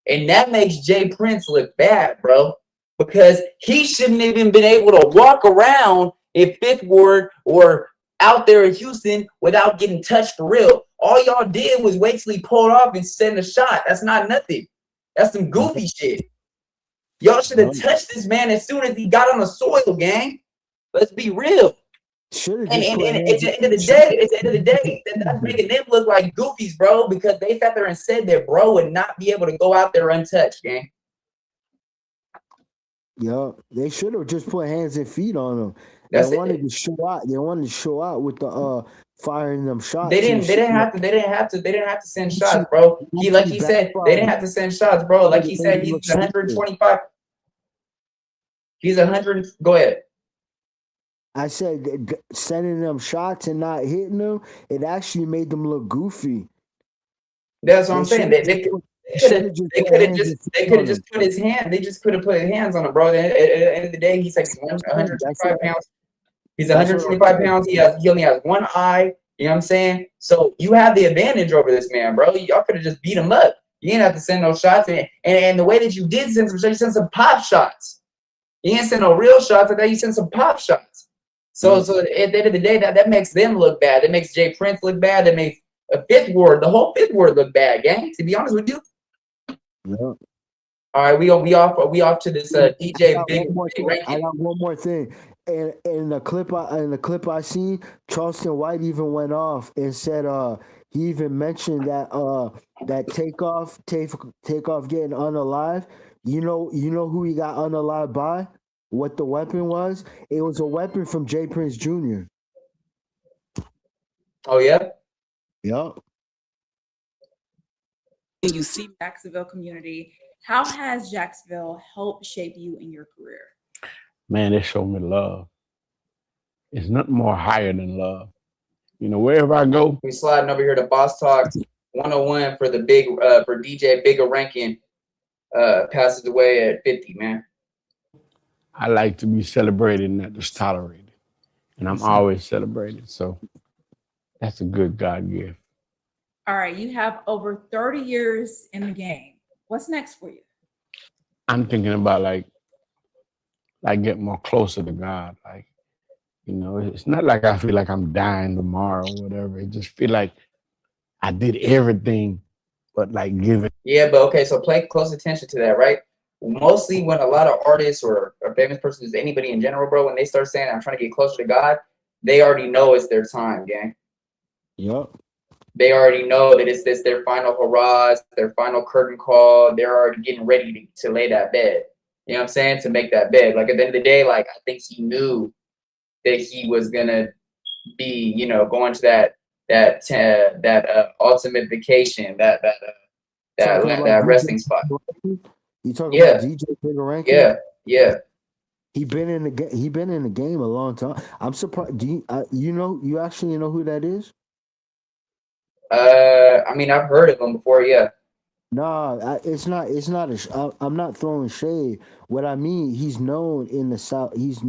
And that makes Jay Prince look bad, bro, because he shouldn't have even been able to walk around in Fifth Ward or out there in Houston without getting touched for real. All y'all did was wait till he pulled off and send a shot. That's not nothing. That's some goofy shit. Y'all should have touched this man as soon as he got on the soil, gang. Let's be real. And at the end of the day, that's making them look like goofies, bro, because they sat there and said that bro would not be able to go out there untouched, gang. Yeah, they should have just put hands and feet on him. They wanted to show out. They wanted to show out with the firing them shots. They didn't have to send shots, bro. Like he said, they didn't have to send shots, bro. Like he said, he's 125. He's 100. Go ahead. I said sending them shots and not hitting them, it actually made them look goofy. That's what I'm saying. They could have just put his hand. They just could have put his hands on him, bro. At the end of the day, he's like 125 pounds. He's 125 pounds. He only has one eye. You know what I'm saying? So you have the advantage over this man, bro. Y'all could have just beat him up. You didn't have to send no shots. And the way that you did send some shots, you sent some pop shots. You didn't send no real shots. I thought you sent some pop shots. So at the end of the day, that makes them look bad. That makes Jay Prince look bad. That makes the whole fifth ward look bad, gang. To be honest with you. Yeah. All right, we off to this DJ Big. I got one more thing. And in the clip I seen, Charleston White even went off and said he even mentioned that takeoff getting unalive. You know who he got unalive by? What the weapon was? It was a weapon from Jay Prince Jr. Oh yeah? Yep. You see Jacksonville community. How has Jacksonville helped shape you in your career? Man, they showed me love. It's nothing more higher than love. You know, wherever I go. We sliding over here to Boss Talk 101 for the for DJ Bigga Rankin passes away at 50, man. I like to be celebrated, not just tolerated. And I'm always celebrated. So that's a good God gift. All right, you have over 30 years in the game. What's next for you? I'm thinking about like getting more closer to God. Like, you know, it's not like I feel like I'm dying tomorrow or whatever. It just feel like I did everything but like giving. Yeah, but okay, so pay close attention to that, right? Mostly when a lot of artists or a famous person, is anybody in general, bro, when they start saying I'm trying to get closer to God, they already know it's their time, gang. Yep. They already know that it's their final hurrahs, their final curtain call. They're already getting ready to lay that bed. You know what I'm saying? To make that bed. Like at the end of the day, like I think he knew that he was gonna be, you know, going to that ultimate vacation, that resting spot. You talking about DJ Bigga Rankin? Yeah. He been in the game a long time. I'm surprised. Do you actually know who that is? I mean, I've heard of him before. Yeah. No, it's not. I'm not throwing shade. What I mean, he's known in the South. He's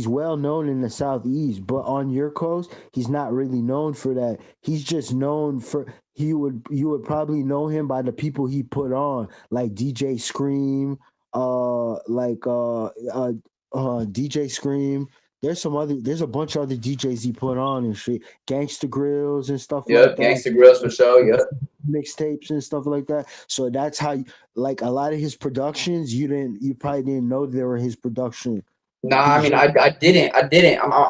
well known in the Southeast, but on your coast, he's not really known for that. He's just known for. You would probably know him by the people he put on, like DJ Scream, DJ Scream. There's a bunch of other DJs he put on and shit. Gangsta Grills and stuff like that. Gangsta Grills for sure, yep. Mixtapes and stuff like that. So that's how like a lot of his productions, you probably didn't know they were his production. Nah, I mean, I didn't. I'm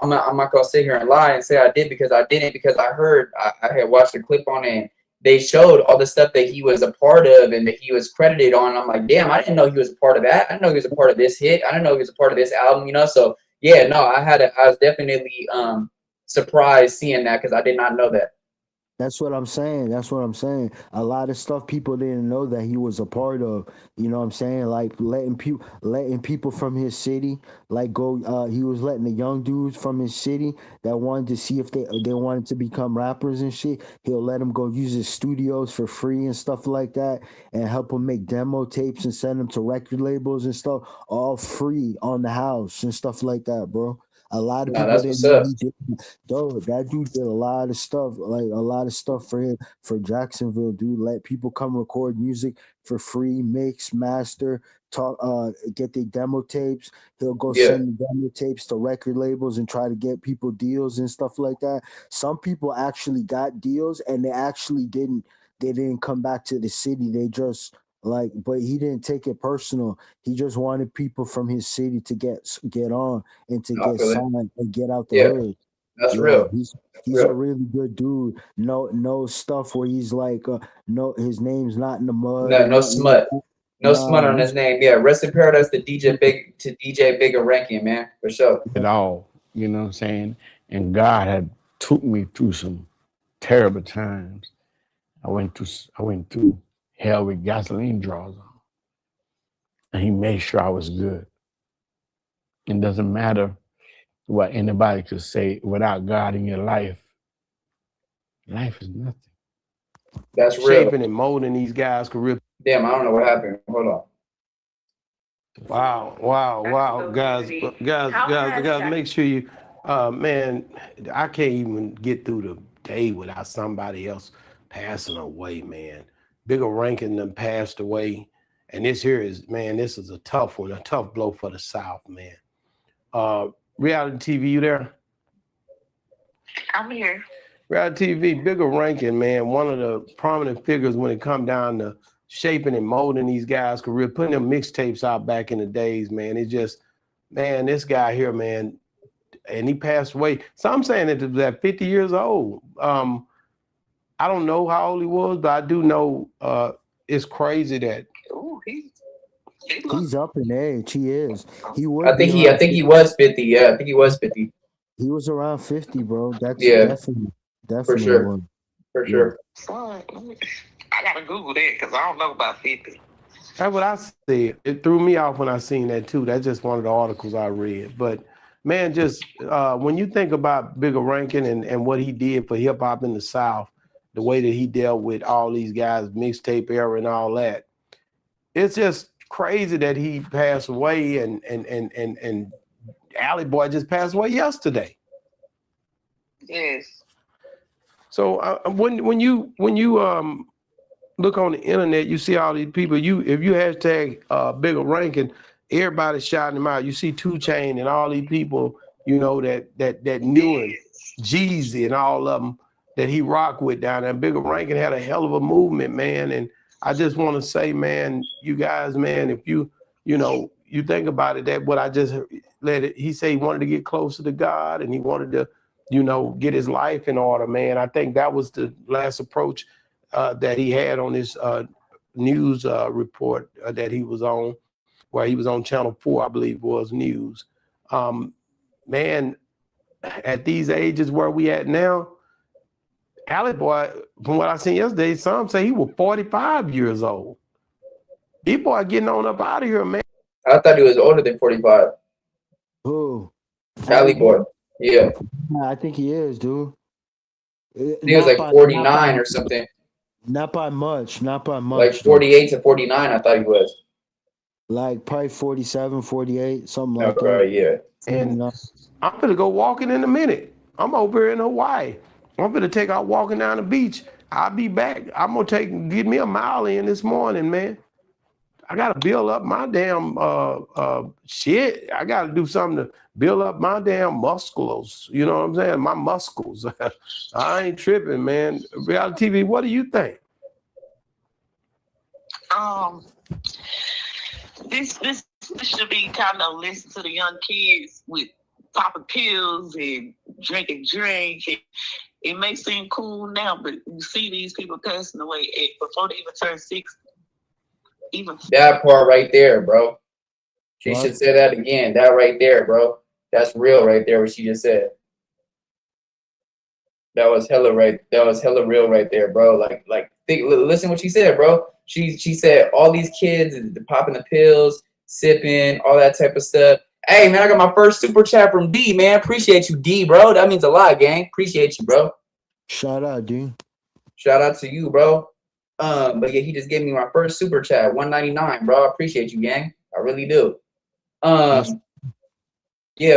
not gonna sit here and lie and say I did because I didn't, because I heard I had watched a clip on it and they showed all the stuff that he was a part of and that he was credited on. I'm like, damn, I didn't know he was a part of that. I didn't know he was a part of this hit. I didn't know he was a part of this album, you know. So yeah, no, I was definitely surprised seeing that because I did not know that. That's what I'm saying. A lot of stuff people didn't know that he was a part of. You know what I'm saying? Like letting people from his city, like go. He was letting the young dudes from his city that wanted to see if they wanted to become rappers and shit. He'll let them go use his studios for free and stuff like that, and help them make demo tapes and send them to record labels and stuff, all free on the house and stuff like that, bro. A lot of people didn't know he did. Dog, that dude did a lot of stuff, for Jacksonville, dude. Let people come record music for free, mix, master, talk, get their demo tapes. He'll go send the demo tapes to record labels and try to get people deals and stuff like that. Some people actually got deals and they didn't come back to the city. They just but he didn't take it personal. He just wanted people from his city to get on and to get signed and get out the hood. That's real. He's a really good dude. No stuff where he's like, no, his name's not in the mud. No smut. No smut on his name. Yeah, rest in paradise to DJ Bigga Rankin, man, for sure. It all, you know what I'm saying? And God had took me through some terrible times. I went through hell with gasoline draws on. And he made sure I was good. It doesn't matter what anybody could say. Without God in your life is nothing. That's real. Shaping and molding these guys' career. Damn, I don't know what happened. Hold on. Wow. Guys, make sure you, man, I can't even get through the day without somebody else passing away, man. Bigga Rankin done passed away. And this is a tough one, a tough blow for the South, man. Reality TV, you there? I'm here. Reality TV, Bigga Rankin, man, one of the prominent figures when it come down to shaping and molding these guys' career, putting them mixtapes out back in the days, man. It just, man, this guy here, man, and he passed away. So I'm saying that he was at 50 years old. I don't know how old he was, but I do know it's crazy that He's up in age. He is. He would. I think he was 50. Yeah, I think he was 50. He was around 50, bro. That's definitely for sure. one. For sure. Son, I gotta Google that because I don't know about 50. That's what I said. It threw me off when I seen that too. That's just one of the articles I read. But man, just when you think about Bigga Rankin and what he did for hip hop in the South, the way that he dealt with all these guys, mixtape era and all that, it's just crazy that he passed away. And Alley Boy just passed away yesterday. Yes. So when you look on the internet, you see all these people. If you hashtag Bigga Rankin, everybody's shouting him out. You see 2 Chainz and all these people, you know, that knew him, Jeezy and all of them that he rocked with down there. Bigga Rankin had a hell of a movement, man. And I just want to say, man, you guys, man, if you think about it, that what I just he said he wanted to get closer to God and he wanted to, get his life in order, man. I think that was the last approach that he had on his news report that he was on, where he was on Channel 4, I believe was news. Man, at these ages where we at now, Alley Boy, from what I seen yesterday, some say he was 45 years old. These boy getting on up out of here, man. I thought he was older than 45. Who? Alley Boy. Yeah. I think he is, dude. He was like 49 or something. Not by much. Like 48 to 49, I thought he was. Like probably 47, 48, something like that. Right, yeah. And I'm gonna go walking in a minute. I'm over here in Hawaii. I'm gonna take out walking down the beach. I'll be back. I'm gonna get me a mile in this morning, man. I gotta build up my damn shit. I gotta do something to build up my damn muscles. You know what I'm saying? My muscles. I ain't tripping, man. Reality TV, what do you think? This should be kind of listen to the young kids with popping pills and drinking drink. It may seem cool now, but you see these people passing away before they even turn 60. That part right there, bro. She should say that again. That right there, bro. That's real right there, what she just said. That was hella real right there, bro. Listen what she said, bro. She said all these kids popping the pills, sipping, all that type of stuff. Hey, man, I got my first super chat from D, man. Appreciate you, D, bro. That means a lot, gang. Appreciate you, bro. Shout out, D. Shout out to you, bro. But yeah, he just gave me my first super chat, $1.99, bro. I appreciate you, gang. I really do. Yeah,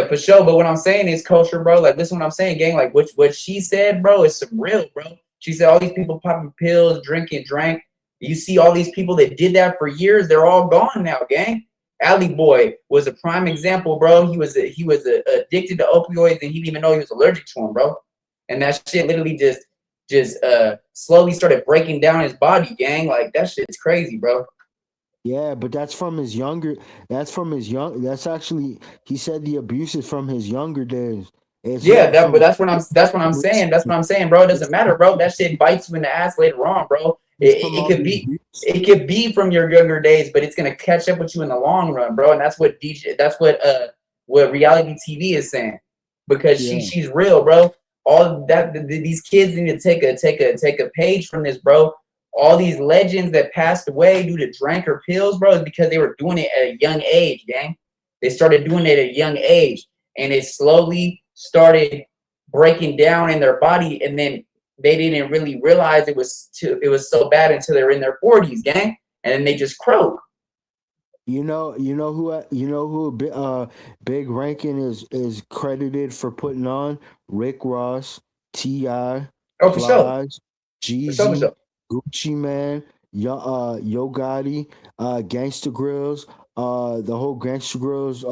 for sure. But what I'm saying is culture, bro. Like, listen what I'm saying, gang. Like, what she said, bro, is some real, bro. She said all these people popping pills, drinking, drank. You see all these people that did that for years, they're all gone now, gang. Alley Boy was a prime example, bro. He was addicted to opioids and he didn't even know he was allergic to them, bro. And that shit literally just slowly started breaking down his body, gang. Like, that shit's crazy, bro. Yeah, but that's actually, he said the abuse is from his younger days. But that's what I'm saying. That's what I'm saying, bro. It doesn't matter, bro. That shit bites you in the ass later on, bro. It could be from your younger days, but it's gonna catch up with you in the long run, bro. And that's what what reality TV is saying, because she's real, bro. All that these kids need to take a page from this, bro. All these legends that passed away due to drink or pills, bro, is because they were doing it at a young age, gang. They started doing it at a young age, and it slowly started breaking down in their body, and then they didn't really realize it was so bad until they were in their 40s, gang, and then they just croak. You know who Big Rankin is credited for putting on? Rick Ross, T.I., Spazz, Jeezy, Gucci Man, Yo Gotti, Gangsta Grills, the whole Gangsta Grills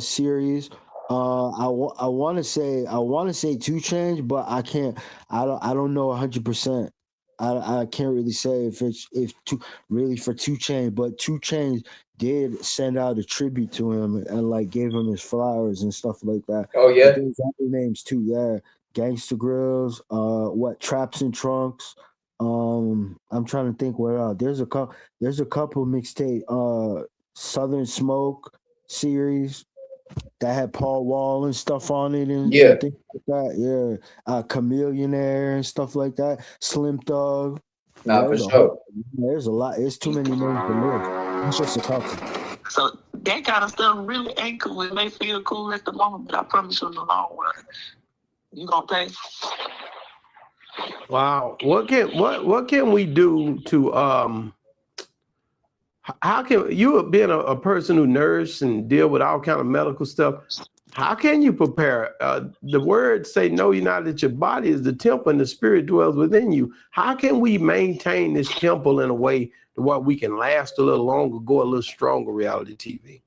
series, I want to say 2 Chainz, but I can't. I don't know 100%. I can't really say if two really for 2 Chainz, but 2 Chainz did send out a tribute to him and like gave him his flowers and stuff like that. Oh But yeah. there's other names too. Yeah, Gangsta Grills. What Traps and Trunks. I'm trying to think what else. There's a couple mixtape. Southern Smoke series that had Paul Wall and stuff on it and Yeah. things like that. Yeah, Chameleonaire and stuff like that. Slim Thug. Nah, for There's sure. there's a lot. There's too many names to list. It's just a couple. So that kind of stuff really ain't cool. It may feel cool at the moment, but I promise you in the long run, you gonna pay. Wow. What can we do to how can you being a person who nurse and deal with all kind of medical stuff? How can you prepare? The words say, "Know ye not that your body is the temple and the spirit dwells within you." How can we maintain this temple in a way to where we can last a little longer, go a little stronger? Reality TV.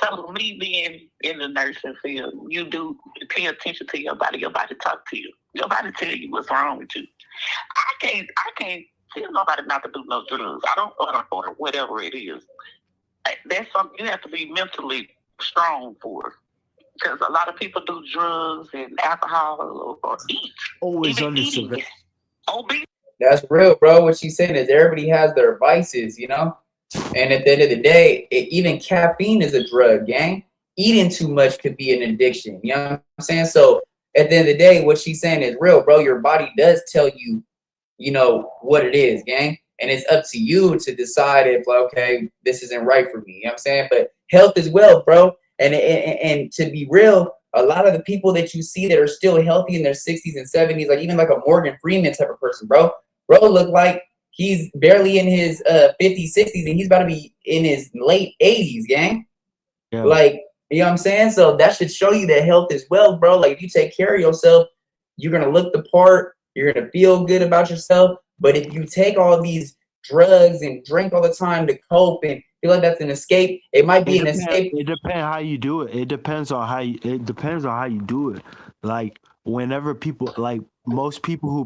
So me being in the nursing field, you do pay attention to your body. Your body talk to you. Your body tell you what's wrong with you. I can't tell nobody not to do no drugs. I don't or whatever it is. That's something you have to be mentally strong for. Because a lot of people do drugs and alcohol or eat. Always under surveillance. That's real, bro. What she's saying is everybody has their vices, you know? And at the end of the day, even caffeine is a drug, gang. Eating too much could be an addiction. You know what I'm saying? So at the end of the day, what she's saying is real, bro. Your body does tell you, you know, what it is, gang. And it's up to you to decide if, like, okay, this isn't right for me. You know what I'm saying? But health is wealth, bro. And to be real, a lot of the people that you see that are still healthy in their 60s and 70s, like even like a Morgan Freeman type of person, bro look like he's barely in his 50s, 60s, and he's about to be in his late 80s, gang. Yeah. Like, you know what I'm saying? So that should show you that health is wealth, bro. Like, if you take care of yourself, you're going to look the part. You're going to feel good about yourself. But if you take all these drugs and drink all the time to cope and feel like that's an escape, it might be an escape. It depends how you do it. It depends on how you do it. Like, whenever people, like most people who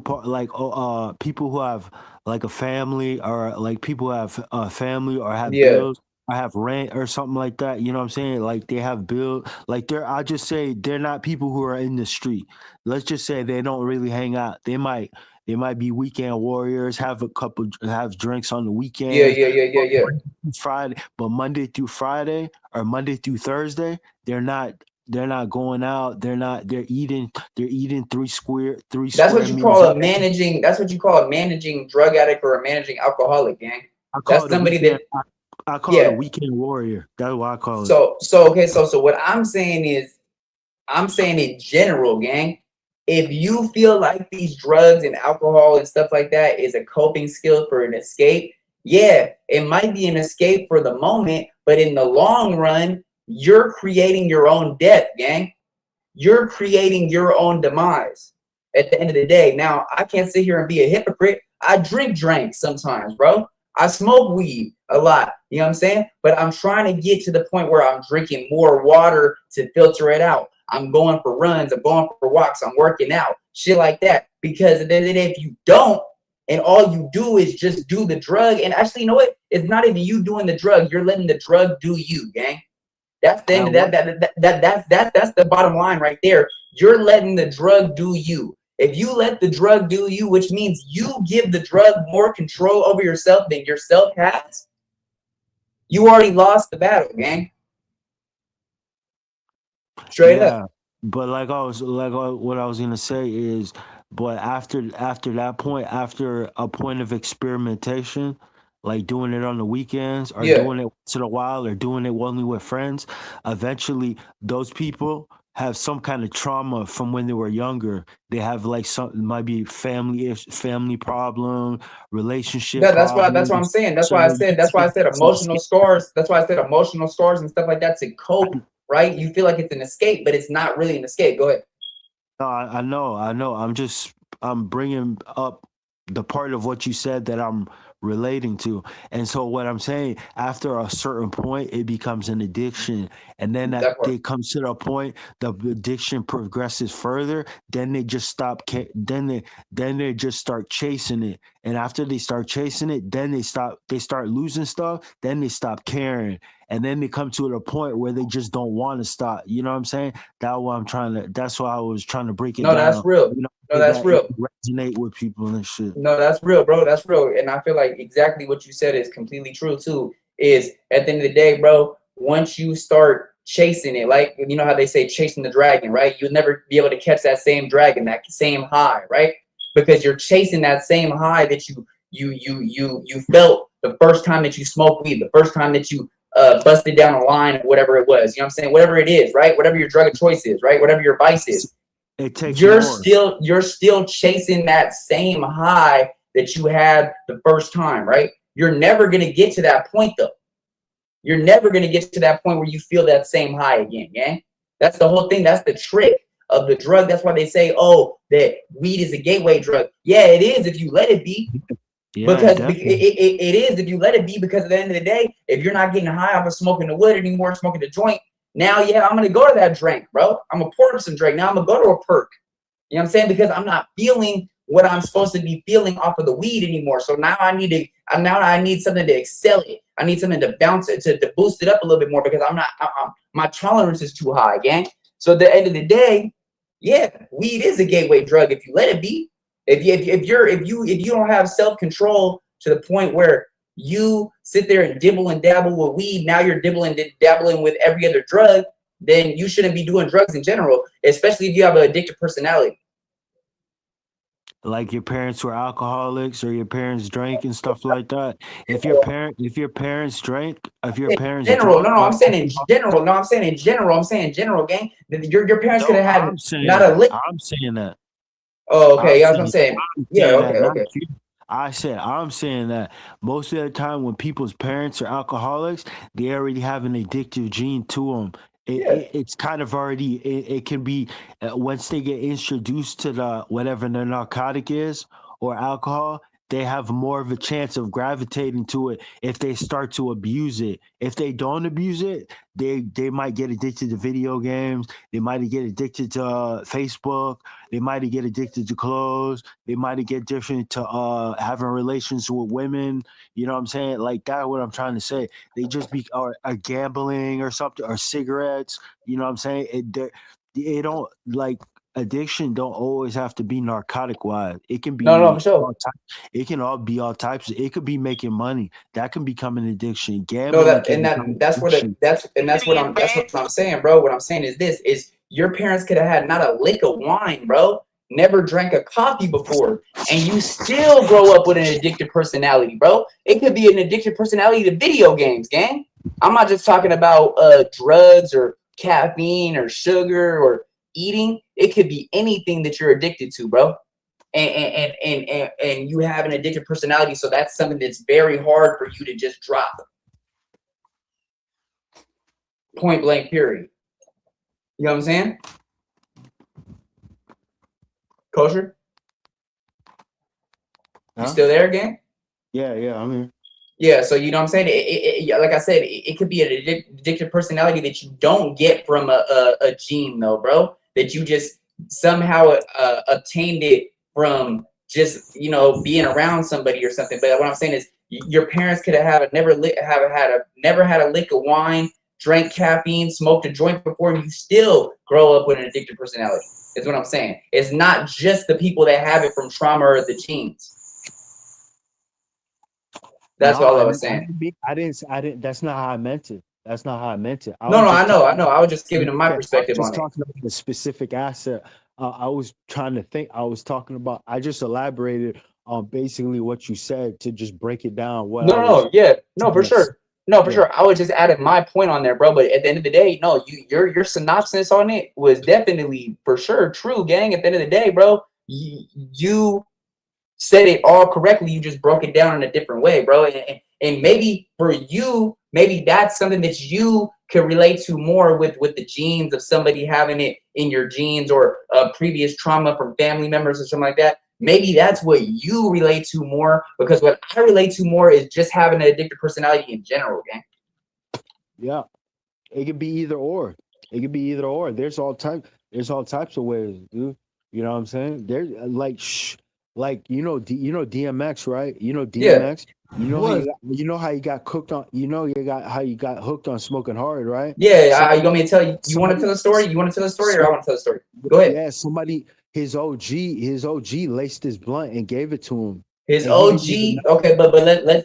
people who have like a family, or like people who have a family or have bills or have rent or something like that, you know what I'm saying? Like, they have bills, like I'll just say they're not people who are in the street. Let's just say they don't really hang out. They might be weekend warriors, have drinks on the weekend. Yeah. Friday, but Monday through Friday or Monday through Thursday, they're not going out. They're eating 3 square. That's what you call a managing. That's what you call a managing drug addict or a managing alcoholic, gang. That's somebody that I call it a weekend warrior. That's what I call it. So what I'm saying is, I'm saying in general, gang, if you feel like these drugs and alcohol and stuff like that is a coping skill for an escape, yeah, it might be an escape for the moment, but in the long run, you're creating your own death, gang. You're creating your own demise at the end of the day. Now, I can't sit here and be a hypocrite. I drink sometimes, bro. I smoke weed a lot, you know what I'm saying? But I'm trying to get to the point where I'm drinking more water to filter it out. I'm going for runs. I'm going for walks. I'm working out, shit like that. Because at the end of the day, if you don't, and all you do is just do the drug, and actually, you know what? It's not even you doing the drug. You're letting the drug do you, gang. That's the end of that's the bottom line right there. You're letting the drug do you. If you let the drug do you, which means you give the drug more control over yourself than yourself has, you already lost the battle, gang. Straight up. But what I was gonna say is, but after that point, after a point of experimentation, like doing it on the weekends or doing it once in a while or doing it only with friends, eventually those people have some kind of trauma from when they were younger. They have like might be family problem, relationship. Yeah, that's what I'm saying. That's why I said emotional scars. That's why I said emotional scars and stuff like that to cope, right? You feel like it's an escape, but it's not really an escape. Go ahead. No, I know. I'm bringing up the part of what you said that I'm relating to. And so what I'm saying, after a certain point, it becomes an addiction. And then it comes to the point the addiction progresses further, then they just then they just start chasing it. And after they start chasing it, then they start losing stuff, then they stop caring. And then they come to the point where they just don't want to stop. You know what I'm saying? That's why I was trying to break it down. No, that's real. You know, No, that's real. Resonate with people and shit. No, that's real, bro. That's real. And I feel like exactly what you said is completely true too. Is at the end of the day, bro, once you start chasing it, like you know how they say chasing the dragon, right? You'll never be able to catch that same dragon, that same high, right? Because you're chasing that same high that you felt the first time that you smoked weed, the first time that you busted down a line or whatever it was. You know what I'm saying? Whatever it is, right? Whatever your drug of choice is, right? Whatever your vice is. You're still chasing that same high that you had the first time, right? You're never gonna get to that point though. You're never gonna get to that point where you feel that same high again, yeah? That's the whole thing. That's the trick of the drug. That's why they say, oh, that weed is a gateway drug. Yeah, it is if you let it be. Yeah, because it is if you let it be, because at the end of the day, if you're not getting high off of smoking the wood anymore, smoking the joint, now, yeah, I'm going to go to that drink, bro. I'm going to pour up some drink. Now I'm going to go to a perk. You know what I'm saying? Because I'm not feeling what I'm supposed to be feeling off of the weed anymore. So now I need something to excel it. I need something to bounce it, to boost it up a little bit more, because my tolerance is too high, gang. So at the end of the day, yeah, weed is a gateway drug if you let it be. If you don't have self-control to the point where you sit there and dibble and dabble with weed, now you're dibbling and dabbling with every other drug, then you shouldn't be doing drugs in general, especially if you have an addictive personality. Like your parents were alcoholics or your parents drank and stuff like that. If your parents drank, I'm saying in general, gang. Your parents could have had not a lick. I'm saying that. Oh, okay. Yeah, I'm saying. Yeah, okay. I'm saying that most of the time when people's parents are alcoholics, they already have an addictive gene to them. It's kind of already, it can be, once they get introduced to whatever the narcotic is or alcohol, they have more of a chance of gravitating to it if they start to abuse it. If they don't abuse it, they might get addicted to video games. They might get addicted to Facebook. They might get addicted to clothes. They might get different to having relations with women. You know what I'm saying? Like that's what I'm trying to say. They just be or gambling or something, or cigarettes. You know what I'm saying? It don't like. Addiction don't always have to be narcotic wise. It can be for sure. It can all be all types. It could be making money. That can become an addiction. Gambling. That's what I'm saying, bro. What I'm saying is this: is your parents could have had not a lick of wine, bro. Never drank a coffee before, and you still grow up with an addictive personality, bro. It could be an addictive personality to video games, gang. I'm not just talking about drugs or caffeine or sugar or eating. It could be anything that you're addicted to, bro. And you have an addictive personality, so that's something that's very hard for you to just drop. Point blank, period. You know what I'm saying? Kosher? You still there again? Yeah, I'm here. Yeah, so you know what I'm saying? Like I said, it could be an addictive personality that you don't get from a gene, though, bro. That you just somehow obtained it from just, you know, being around somebody or something. But what I'm saying is your parents could have never had a lick of wine, drank caffeine, smoked a joint before, and you still grow up with an addictive personality. Is what I'm saying. It's not just the people that have it from trauma or the genes. That's all I was saying. I didn't. That's not how I meant it. That's not how I meant it. I know. I was just giving them my perspective on it. Talking about the specific asset. I was trying to think. I was talking about. I just elaborated on basically what you said to just break it down. For sure. I was just adding my point on there, bro. But at the end of the day, no, your synopsis on it was definitely for sure true, gang. At the end of the day, bro, you said it all correctly. You just broke it down in a different way, bro. And maybe for you, maybe that's something that you could relate to more with the genes of somebody having it in your genes, or previous trauma from family members or something like that. Maybe that's what you relate to more, because what I relate to more is just having an addictive personality in general, gang. Yeah, it could be either or. It could be either or. There's all types of ways, dude. You know what I'm saying? There's like DMX, right? You know DMX. You know how you got cooked on. How you got hooked on smoking hard, right? Yeah, you want me to tell you? You want to tell the story? You want to tell the story, or I want to tell the story? Go ahead. Yeah, his OG laced his blunt and gave it to him. His OG, okay, but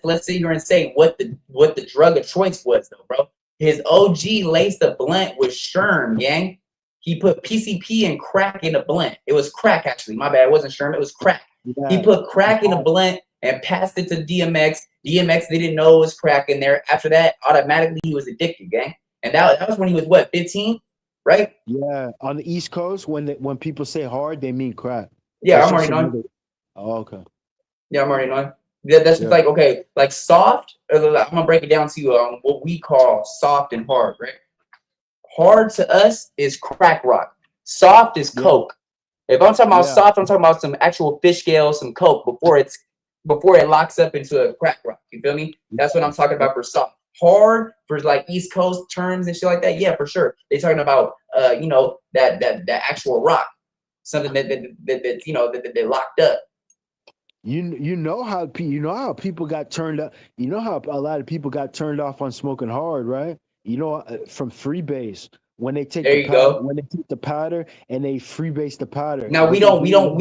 let's sit here and say what the drug of choice was, though, bro. His OG laced the blunt with Sherm, gang. He put PCP and crack in the blunt. It was crack, actually. My bad. It wasn't Sherm. It was crack. Yeah. He put crack in the blunt and passed it to DMX. DMX didn't know it was crack in there. After that, automatically he was addicted, gang. And that was when he was what, 15, right? Yeah, on the East Coast, when people say hard, they mean crack. Yeah, I'm already knowing. Oh, okay. Yeah, I'm already knowing. That's just like, okay, like soft. I'm gonna break it down to you what we call soft and hard, right? Hard to us is crack rock. Soft is coke. If I'm talking about soft, I'm talking about some actual fish scale, some coke before it locks up into a crack rock. You feel me? That's what I'm talking about for soft. Hard for like East Coast terms and shit like that. Yeah, for sure. They're talking about that actual rock, something that locked up. You know how people got turned up. You know how a lot of people got turned off on smoking hard, right? You know, from freebase when they take when they take the powder and they freebase the powder. Now we don't call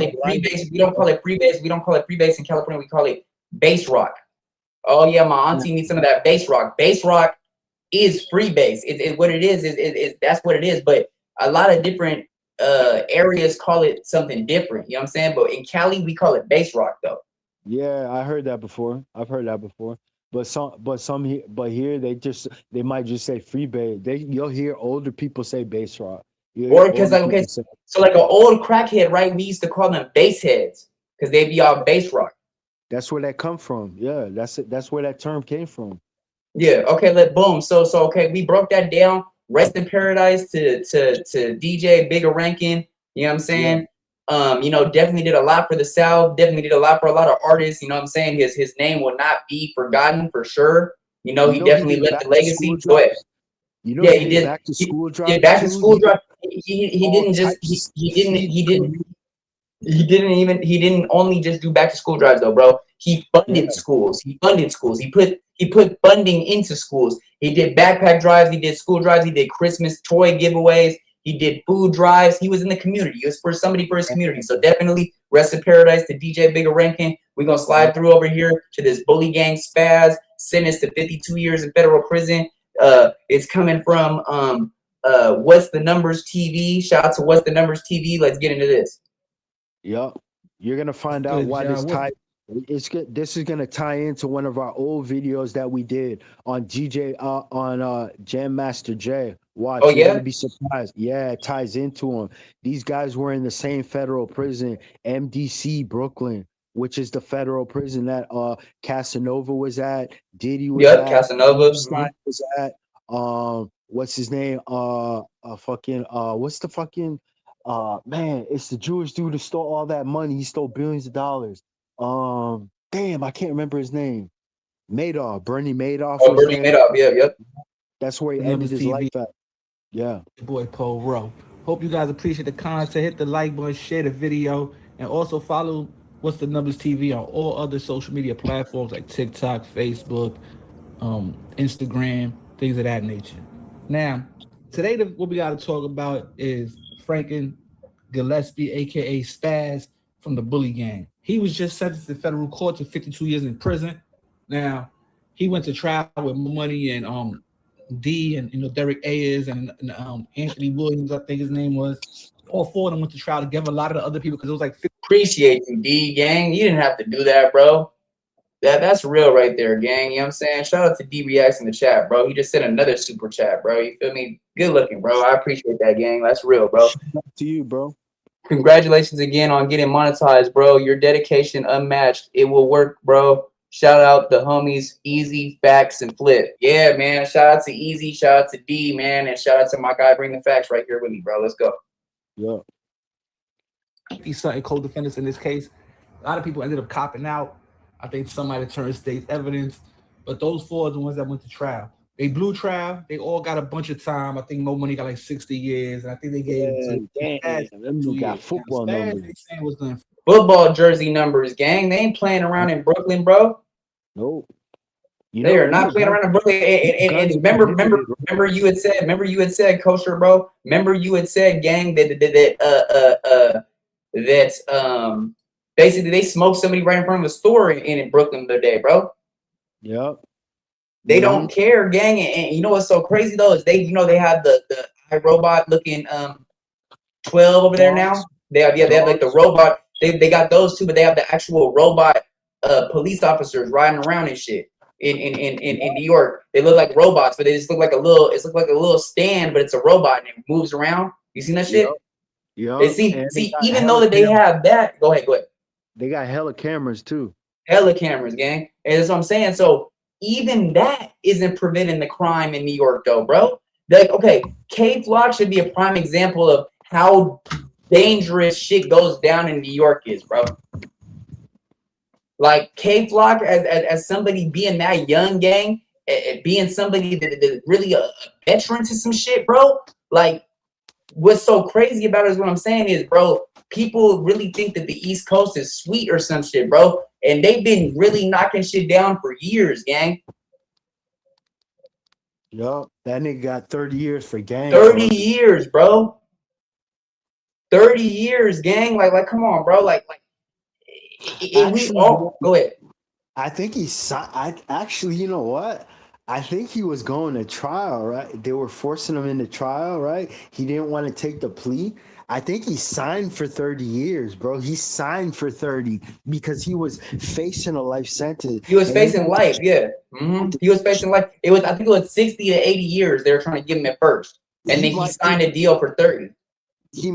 it freebase. We don't call it freebase. We don't call it freebase in California. We call it base rock. Oh yeah, my auntie needs some of that base rock. Base rock is freebase. It's what it is that's what it is. But a lot of different areas call it something different. You know what I'm saying? But in Cali, we call it base rock though. Yeah, I heard that before. I've heard that before. But here they might just say freebase. You'll hear older people say base rock. Or because so like an old crackhead, right? We used to call them base heads because they'd be all base rock. That's where that come from. Yeah, that's where that term came from. Yeah. Okay. Boom. So okay, we broke that down. Rest in paradise to DJ Bigga Rankin. You know what I'm saying? Yeah. Definitely did a lot for the South. Definitely did a lot for a lot of artists. You know what I'm saying? His name will not be forgotten for sure. He definitely left the legacy. Go ahead. He did back to school drive. Yeah, back to school drive. He didn't only just do back to school drives though, bro. He funded schools. He put funding into schools. He did backpack drives. He did school drives. He did Christmas toy giveaways. He did food drives. He was in the community. He was for somebody for his community. So definitely rest in paradise to DJ Bigga Rankin. We're gonna slide through over here to this bully gang Spazz, sentenced to 52 years in federal prison. It's coming from What's the Numbers TV. Shout out to What's the Numbers TV. Let's get into this. Yep. You're gonna find out why this tie. It's good. This is gonna tie into one of our old videos that we did on Jam Master J. Watch. Oh yeah. You're gonna be surprised. Yeah, it ties into them. These guys were in the same federal prison, MDC Brooklyn, which is the federal prison that Casanova was at. Diddy was at. Casanova was at. What's his name? What's the fucking man, it's the Jewish dude who stole all that money. He stole billions of dollars. Damn, I can't remember his name. Madoff, Bernie Madoff. Oh, Bernie Madoff, yep. That's where he ended his life at. Yeah. Your boy Paul Rowe. Hope you guys appreciate the content. Hit the like button, share the video, and also follow What's the Numbers TV on all other social media platforms like TikTok, Facebook, Instagram, things of that nature. Now, today what we got to talk about is Rankin Gillespie, aka Spazz, from the Bully Gang. He was just sentenced in federal court to 52 years in prison. Now, he went to trial with Money and D and Derek Ayers and Anthony Williams, I think his name was. All four of them went to trial together. A lot of the other people, because it was like 50. Appreciate you, D gang. You didn't have to do that, bro. That's real right there, gang. You know what I'm saying? Shout out to D Reacts in the chat, bro. He just sent another super chat, bro. You feel me? Good looking, bro. I appreciate that, gang. That's real, bro. Shout out to you, bro. Congratulations again on getting monetized, bro. Your dedication unmatched. It will work, bro. Shout out the homies Easy, Facts, and Flip. Yeah, man. Shout out to Easy. Shout out to D, man. And shout out to my guy Bring the Facts right here with me, bro. Let's go. Yeah. 50-something co-defendants in this case. A lot of people ended up copping out. I think some might have turned state's evidence, but those 4 are the ones that went to trial. They blew trial. They all got a bunch of time. I think Mo Money got like 60 years, and I think they gave Them 2 got years. football Spazz, numbers. they saying was doing Football jersey numbers, gang. They ain't playing around in Brooklyn, bro. Nope. They are not playing around in Brooklyn. And remember you had said, Kosher, bro. Remember you had said, gang, that basically they smoked somebody right in front of a store in Brooklyn the other day, bro. Yep. They don't care, gang. And you know what's so crazy though is they have the iRobot looking 12 over there now. They have like the robot. They got those too, but they have the actual robot police officers riding around and shit in New York. They look like robots, but they just look like a little stand, but it's a robot and it moves around. You seen that shit? Yeah. See, even though that they have that, go ahead. They got hella cameras too. Hella cameras, gang. And that's what I'm saying. So even that isn't preventing the crime in New York, though, bro. Like, okay, K-Flock should be a prime example of how dangerous shit goes down in New York is, bro. Like K-Flock as somebody being that young, gang, being somebody that really a veteran to some shit, bro. Like, what's so crazy about it is what I'm saying is, bro, people really think that the East Coast is sweet or some shit, bro. And they've been really knocking shit down for years, gang. Yup, that nigga got 30 years for gang. 30 years, bro. 30 years, gang. Like, come on, bro. Like, we all go ahead. I think actually, you know what? I think he was going to trial, right? They were forcing him into trial, right? He didn't want to take the plea. I think he signed for 30 years, bro. He signed for 30 because he was facing a life sentence. He was facing life, yeah. Mm-hmm. He was facing life. I think it was 60 to 80 years they were trying to give him at first. And then he signed a deal for 30. He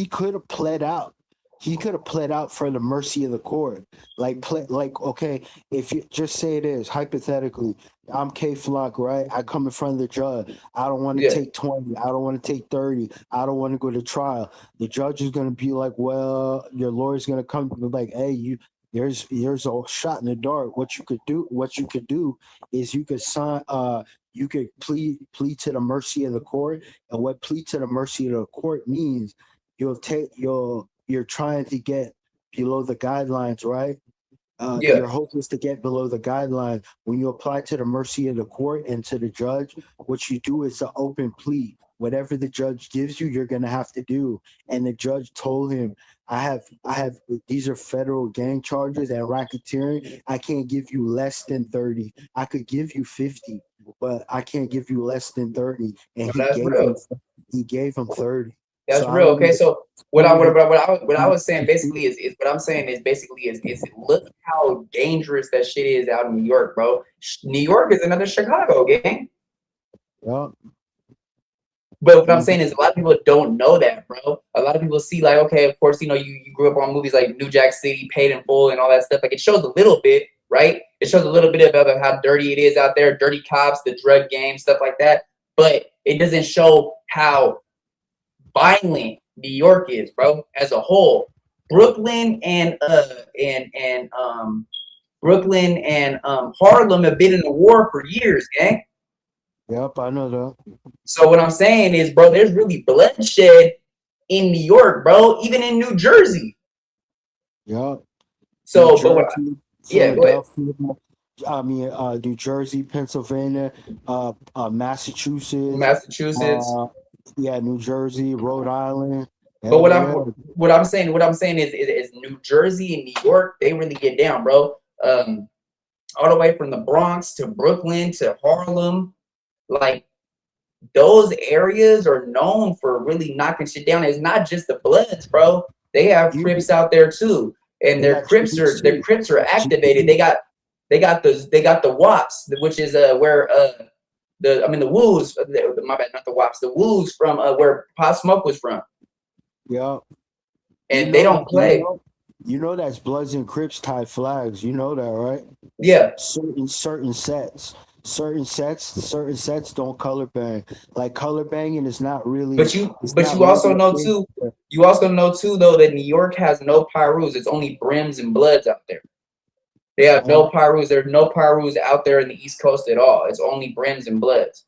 could have pled out. He could have pled out for the mercy of the court. Okay, if you just say it is, hypothetically, I'm K-Flock, right? I come in front of the judge. I don't want to take 20. I don't want to take 30. I don't want to go to trial. The judge is going to be like, well, your lawyer's going to come to me like, hey, there's a shot in the dark. What you could do is you could sign, you could plead to the mercy of the court. And what plead to the mercy of the court means, you're trying to get below the guidelines, right? Your hope is to get below the guidelines. When you apply to the mercy of the court and to the judge, what you do is an open plea. Whatever the judge gives you, you're gonna have to do. And the judge told him, I have these are federal gang charges and racketeering. I can't give you less than 30. I could give you 50, but I can't give you less than 30. And he gave him 30. That's real. Okay, so what I was saying basically is look how dangerous that shit is out in New York, bro. New York is another Chicago, gang. Yeah. But what I'm saying is a lot of people don't know that, bro. A lot of people see like, okay, of course, you grew up on movies like New Jack City, Paid in Full, and all that stuff. Like it shows a little bit, right? It shows a little bit about how dirty it is out there, dirty cops, the drug game, stuff like that. But it doesn't show how violent New York is, bro, as a whole. Brooklyn and Harlem have been in a war for years, gang. Yep, I know that. So what I'm saying is, bro, there's really bloodshed in New York, bro, even in New Jersey. Yep. So, go ahead. I mean, New Jersey, Pennsylvania, Massachusetts. New Jersey, Rhode Island. But what I'm saying is New Jersey and New York, they really get down, bro. All the way from the Bronx to Brooklyn to Harlem, like those areas are known for really knocking shit down. It's not just the Bloods, bro. They have Crips out there too, and their Crips are activated. They got the WAPs, which is where the Woos, my bad, not the WAPs, the Woos from where Pop Smoke was from. Yeah. And they don't play. You know that's Bloods and Crips tie flags. You know that, right? Yeah. Certain sets. certain sets don't color bang. Like color banging is not really. But you it's not also really a know thing. too. You also know too though that New York has no Pyrus. It's only brims and bloods out there. They have no Pyrus. There's no Pyrus out there in the East Coast at all. It's only brims and bloods.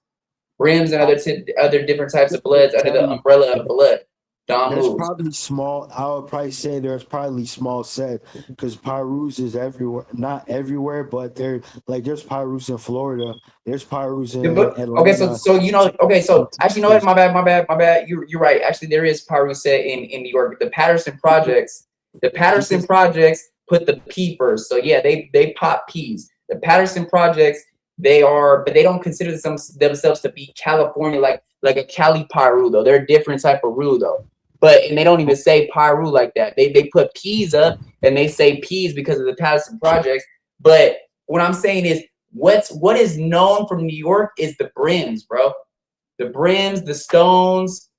Brims and other different types of bloods under the umbrella of blood. There's probably small. I would probably say there's probably small set because Pyrus is everywhere. Not everywhere, but there's Pyrus in Florida. There's Pyrus in Atlanta. Okay, so you know. Okay, so actually, you know what? My bad. You're right. Actually, there is Pyrus set in New York. The Patterson projects. Put the P first. So yeah, they pop P's. The Patterson projects, but they don't consider themselves to be California like a Cali Pyru though. They're a different type of Ru though. And they don't even say Pyru like that. They put P's up and they say P's because of the Patterson projects. But what I'm saying is what is known from New York is the brims, bro. The brims, the stones,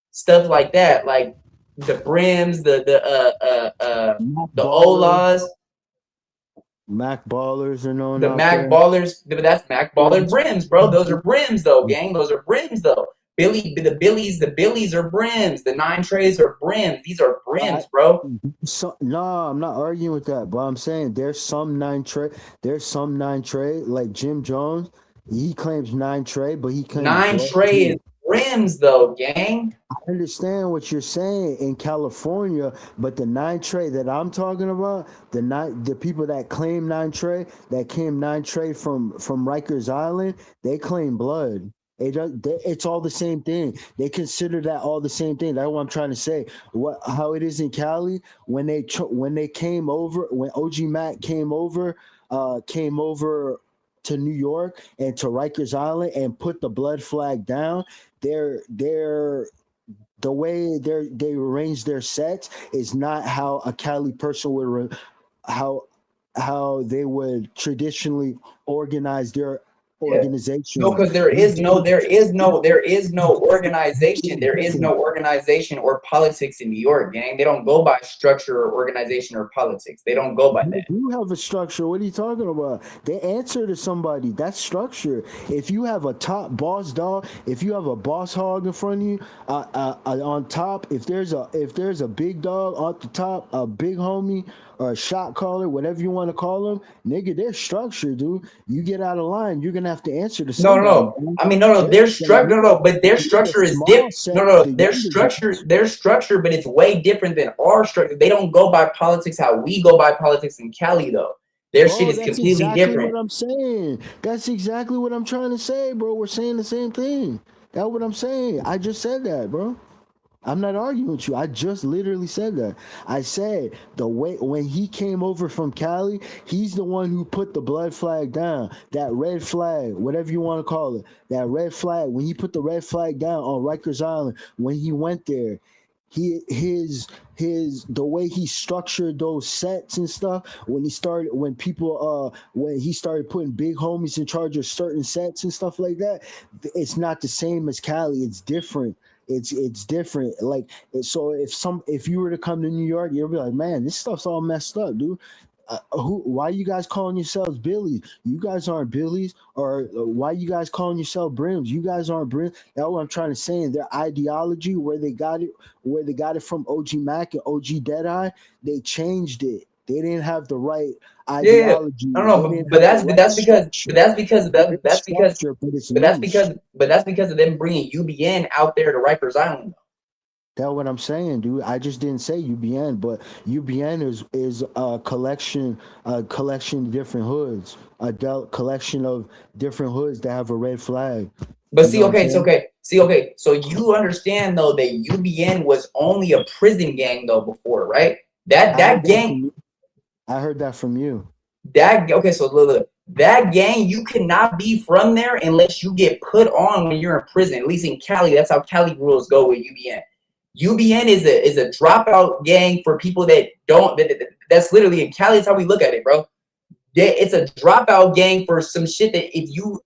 stuff like that. Like the brims, the Olas. Mac Ballers are known. The Mac Ballers, that's Mac Baller brims, bro. Those are brims though, gang. Those are brims though. The Billies are brims. The 9 trays are brims. These are brims, bro. So no, I'm not arguing with that, but I'm saying there's some 9 tray. There's some 9 tray, like Jim Jones. He claims 9 tray, but he claims 9 tray is brims though, gang. I understand what you're saying in California, but the 9 tray that I'm talking about, the people that claim 9 tray, that came 9 tray from Rikers Island, they claim blood. It's all the same thing. They consider that all the same thing. That's what I'm trying to say. How it is in Cali when they came over, when OG Mac came over to New York and to Rikers Island and put the blood flag down. The way they arrange their sets is not how a Cali person would how they would traditionally organize their organization. No, because there is no organization. There is no organization or politics in New York, gang. They don't go by structure or organization or politics. They don't go by that. You have a structure. What are you talking about? They answer to somebody. That's structure. If you have a top boss dog, if you have a boss hog in front of you, on top, if there's a big dog on the top, a big homie or a shot caller, whatever you want to call them, nigga, they're structured, dude. You get out of line, you're gonna have to answer to somebody. No. I mean, no. Their structure, but their structure is different. No. Their structure, but it's way different than our structure. They don't go by politics how we go by politics in Cali, though. Their shit is completely different. What I'm saying. That's exactly what I'm trying to say, bro. We're saying the same thing. That's what I'm saying. I just said that, bro. I'm not arguing with you. I just literally said that. I said the way when he came over from Cali, he's the one who put the blood flag down, that red flag, whatever you want to call it, that red flag. When he put the red flag down on Rikers Island, when he went there, the way he structured those sets and stuff, when he started putting big homies in charge of certain sets and stuff like that, it's not the same as Cali. It's different. It's different. Like, so if you were to come to New York, you'll be like, man, this stuff's all messed up, dude. Why you guys calling yourselves Billies? You guys aren't Billies. Or why you guys calling yourself Brims? You guys aren't Brims. That's what I'm trying to say. In their ideology, where they got it from OG Mac and OG Deadeye, they changed it. They didn't have the right ideology. Yeah. No, but that's because of them bringing UBN out there to Rikers Island. That's what I'm saying, dude. I just didn't say UBN, but UBN is a collection of different hoods, collection of different hoods that have a red flag. But so you understand though that UBN was only a prison gang though before, right? That gang. I heard that from you. So look, that gang, you cannot be from there unless you get put on when you're in prison. At least in Cali, that's how Cali rules go with UBN. UBN is a dropout gang for people that don't. That's literally in Cali. That's how we look at it, bro. It's a dropout gang for some shit that if you're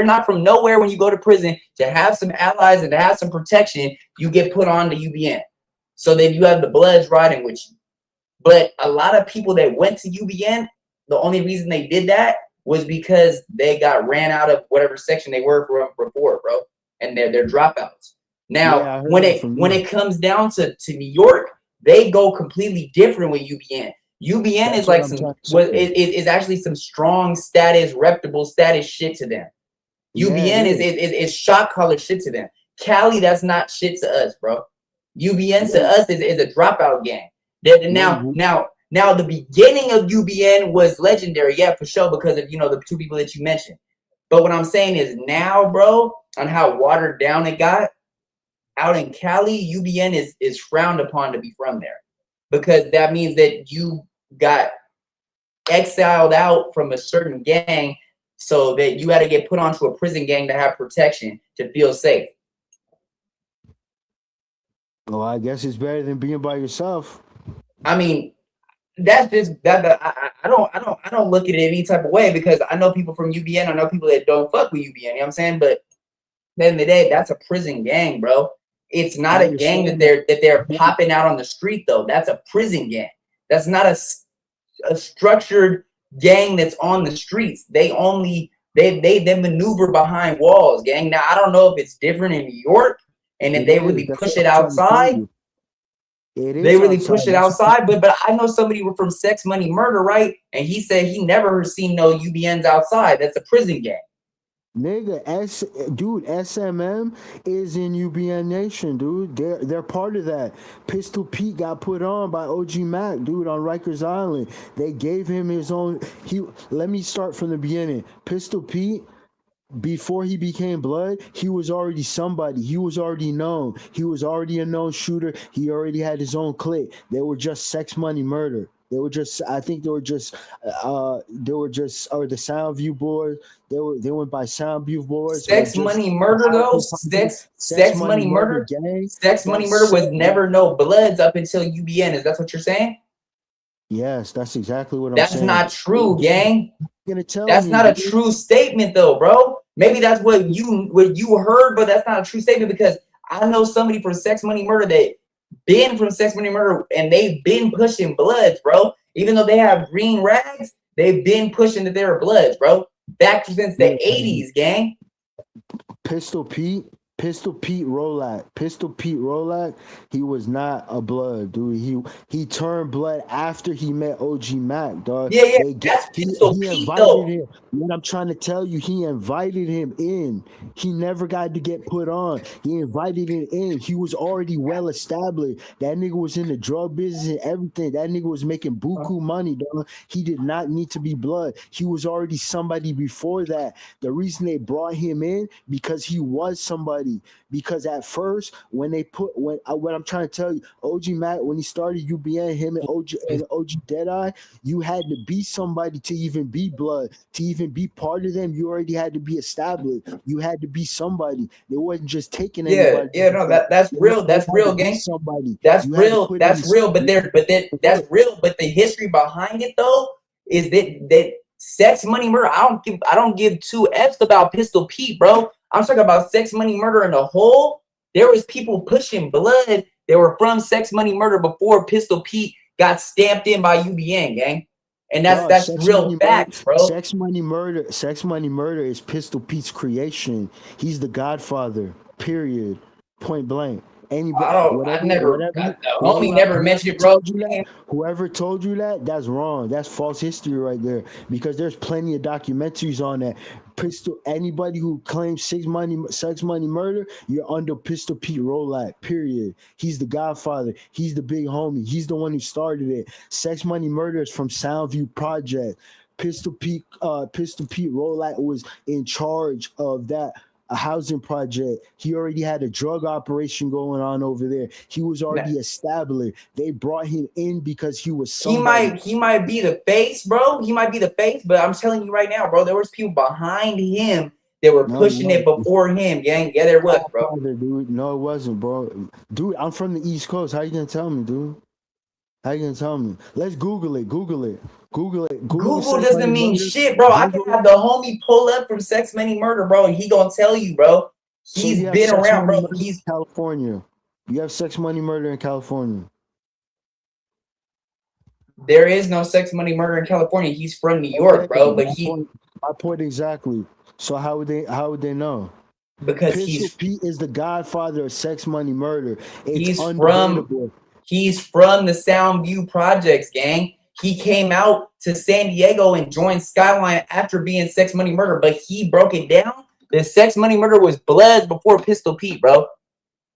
not from nowhere when you go to prison, to have some allies and to have some protection, you get put on to UBN. So then you have the Bloods riding with you. But a lot of people that went to UBN, the only reason they did that was because they got ran out of whatever section they were from before, bro, and they're dropouts. Now, when it comes down to New York, they go completely different with UBN. UBN is like is actually some strong status, reputable status shit to them. UBN is shot caller shit to them. Cali, that's not shit to us, bro. UBN to us is a dropout gang. Now the beginning of UBN was legendary, yeah, for sure, because of the two people that you mentioned. But what I'm saying is now, bro, on how watered down it got out in Cali, UBN is frowned upon to be from there, because that means that you got exiled out from a certain gang, so that you had to get put onto a prison gang to have protection to feel safe. Well, I guess it's better than being by yourself. I mean, that's just that. I don't look at it any type of way, because I know people from UBN. I know people that don't fuck with UBN. You know what I'm saying? But at the end of the day, that's a prison gang, bro. It's not a gang that they're popping out on the street though. That's a prison gang. That's not a structured gang that's on the streets. They maneuver behind walls, gang. Now I don't know if it's different in New York, and if they really push it outside. They really push it outside, but I know somebody from Sex Money Murder, right? And he said he never seen no UBNs outside. That's a prison gang. Nigga, SMM is in UBN Nation, dude. They're part of that. Pistol Pete got put on by OG Mac, dude, on Rikers Island. They gave him his own. Let me start from the beginning. Pistol Pete, before he became Blood, he was already somebody. He was already known. He was already a known shooter. He already had his own clique. They were just Sex Money Murder. They were just the Soundview boys. They went by Soundview boys. Sex Money Murder though. Sex Money Murder. Sex Money Murder was never no Bloods up until UBN. Is that what you're saying? Yes, that's exactly what I'm saying. That's not true, gang. That's not a true statement though, bro. Maybe that's what you heard, but that's not a true statement, because I know somebody from Sex Money Murder that been from Sex Money Murder, and they've been pushing Bloods, bro. Even though they have green rags, they've been pushing that they're Bloods, bro. Back since the 80s, gang. Pistol Pete Rolack, he was not a Blood, dude. He turned Blood after he met OG Mac, dog. Yeah, that's Pistol Pete, though. Him. What I'm trying to tell you, he invited him in. He never got to get put on. He invited him in. He was already well established. That nigga was in the drug business and everything. That nigga was making buku money, dog. He did not need to be Blood. He was already somebody before that. The reason they brought him in, because he was somebody. Because at first, what I'm trying to tell you, OG Mac, when he started UBN, him and OG Deadeye, you had to be somebody to even be Blood, to even be part of them. You already had to be established. You had to be somebody. They wasn't just taking anybody. No, that's real. That's real, gang. Somebody. That's real. That's real. But that's real. But the history behind it though is that Sex Money Murder. I don't give two F's about Pistol Pete, bro. I'm talking about Sex Money Murder in the whole. There was people pushing Blood. They were from Sex Money Murder before Pistol Pete got stamped in by UBN, gang. And that's real facts, bro. Sex Money Murder is Pistol Pete's creation. He's the godfather, period. Point blank. Homie never mentioned it, bro. Whoever told you that, that's wrong. That's false history right there. Because there's plenty of documentaries on that. Anybody who claims Sex Money Murder, you're under Pistol Pete Rolack, period. He's the godfather. He's the big homie. He's the one who started it. Sex Money Murder is from Soundview Project. Pistol Pete Rolack was in charge of that. A housing project. He already had a drug operation going on over there. He was already established. They brought him in because he was somebody. He might be the face, bro. He might be the face, but I'm telling you right now, bro, there was people behind him that were pushing it before him, gang. Yeah, there was, bro. Dude, no, it wasn't, bro. Dude, I'm from the East Coast. How you gonna tell me, dude? How you gonna tell me? Let's Google it. Google doesn't mean shit, bro. I can have the homie pull up from Sex Money Murder, bro, and he gonna tell you, bro. He's been around, bro. He's California. You have Sex Money Murder in California. There is no Sex Money Murder in California. He's from New York, bro. But My point exactly. So how would they know? Because Pistol Pete is the godfather of sex, money, murder. It's he's undebatable. from the Soundview Projects, gang. He came out to San Diego and joined Skyline after being Sex, Money, Murder, but he broke it down. The Sex, Money, Murder was Bloods before Pistol Pete, bro.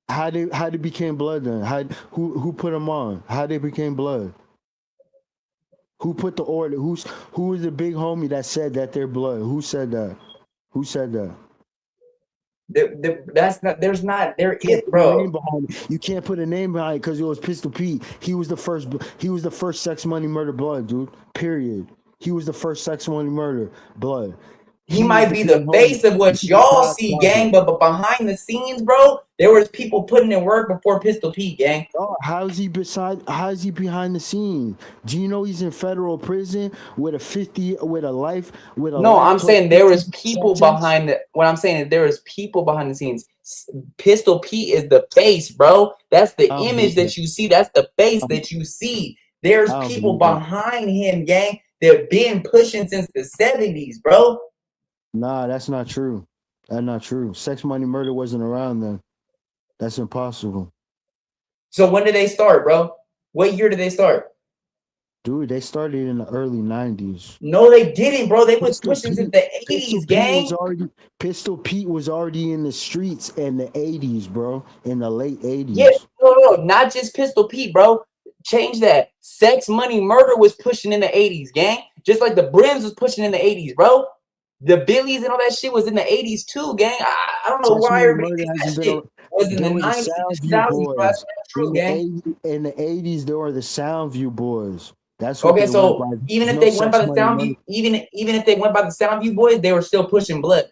How they became blood then? Who put them on? How they became blood? Who put the order? Who was the big homie that said that they're blood? Who said that? Who said that? There is, bro. You can't put a name behind it because it was Pistol Pete. He was the first Sex, Money, Murder blood, dude. Period. He was the first Sex, Money, Murder blood. He might be the face of what y'all see, gang, but behind the scenes, bro, there was people putting in work before Pistol Pete, gang. Oh, how is he behind the scenes? Do you know he's in federal prison with a life? No, I'm saying there was people behind the. What I'm saying is there was people behind the scenes. Pistol Pete is the face, bro. That's the image that you see. That's the face that you see. There's people behind him, gang. They've been pushing since the 70s, bro. Nah, that's not true. That's not true. Sex, Money, Murder wasn't around then. That's impossible. So when did they start, bro? What year did they start? Dude, they started in the early 90s. No, they didn't, bro. They was pushing since the 80s, gang. Pistol Pete was already in the streets in the 80s, bro. In the late 80s. Yeah, no, not just Pistol Pete, bro. Change that. Sex, Money, Murder was pushing in the 80s, gang. Just like the Brims was pushing in the 80s, bro. The Billies and all that shit was in the 80s too, gang. I don't know why everybody thinks that shit was in the 90s and 2000s, bro. That's not true, gang. In the 80s, there were the Soundview boys. That's what okay, so even if they went by the Soundview, even if they went by the Soundview boys, they were still pushing blood.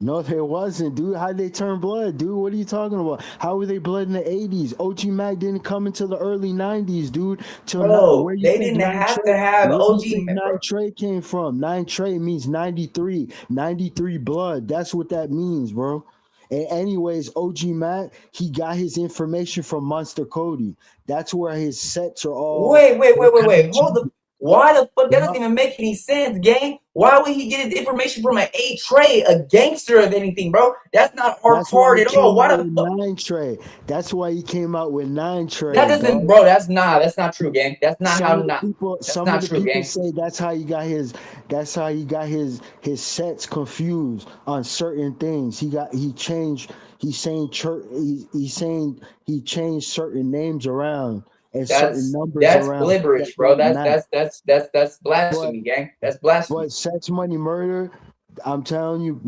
No, there wasn't, dude. How'd they turn blood, dude? What are you talking about? How were they blood in the 80s? OG Mac didn't come until the early 90s, dude. Bro, they didn't have to have OG Mac. 9 Trey came from. 9 Trey means 93. 93 blood. That's what that means, bro. And anyways, OG Mac, he got his information from Monster Cody. That's where his sets are all. Wait. Hold the. Why the fuck? That doesn't even make any sense, gang. Why would he get his information from an 8 Trey, a gangster of anything, bro? That's not our part at all. Why the fuck? 9 Trey. That's why he came out with 9 Trey. That doesn't, bro. That's not true, gang. That's not how not. Some of the people say that's how he got his. That's how he got his sets confused on certain things. He changed. He's saying he changed certain names around. And certain numbers that's around. Blibberish, bro. That's blasphemy, gang. That's blasphemy. But Sex, Money, Murder, I'm telling you,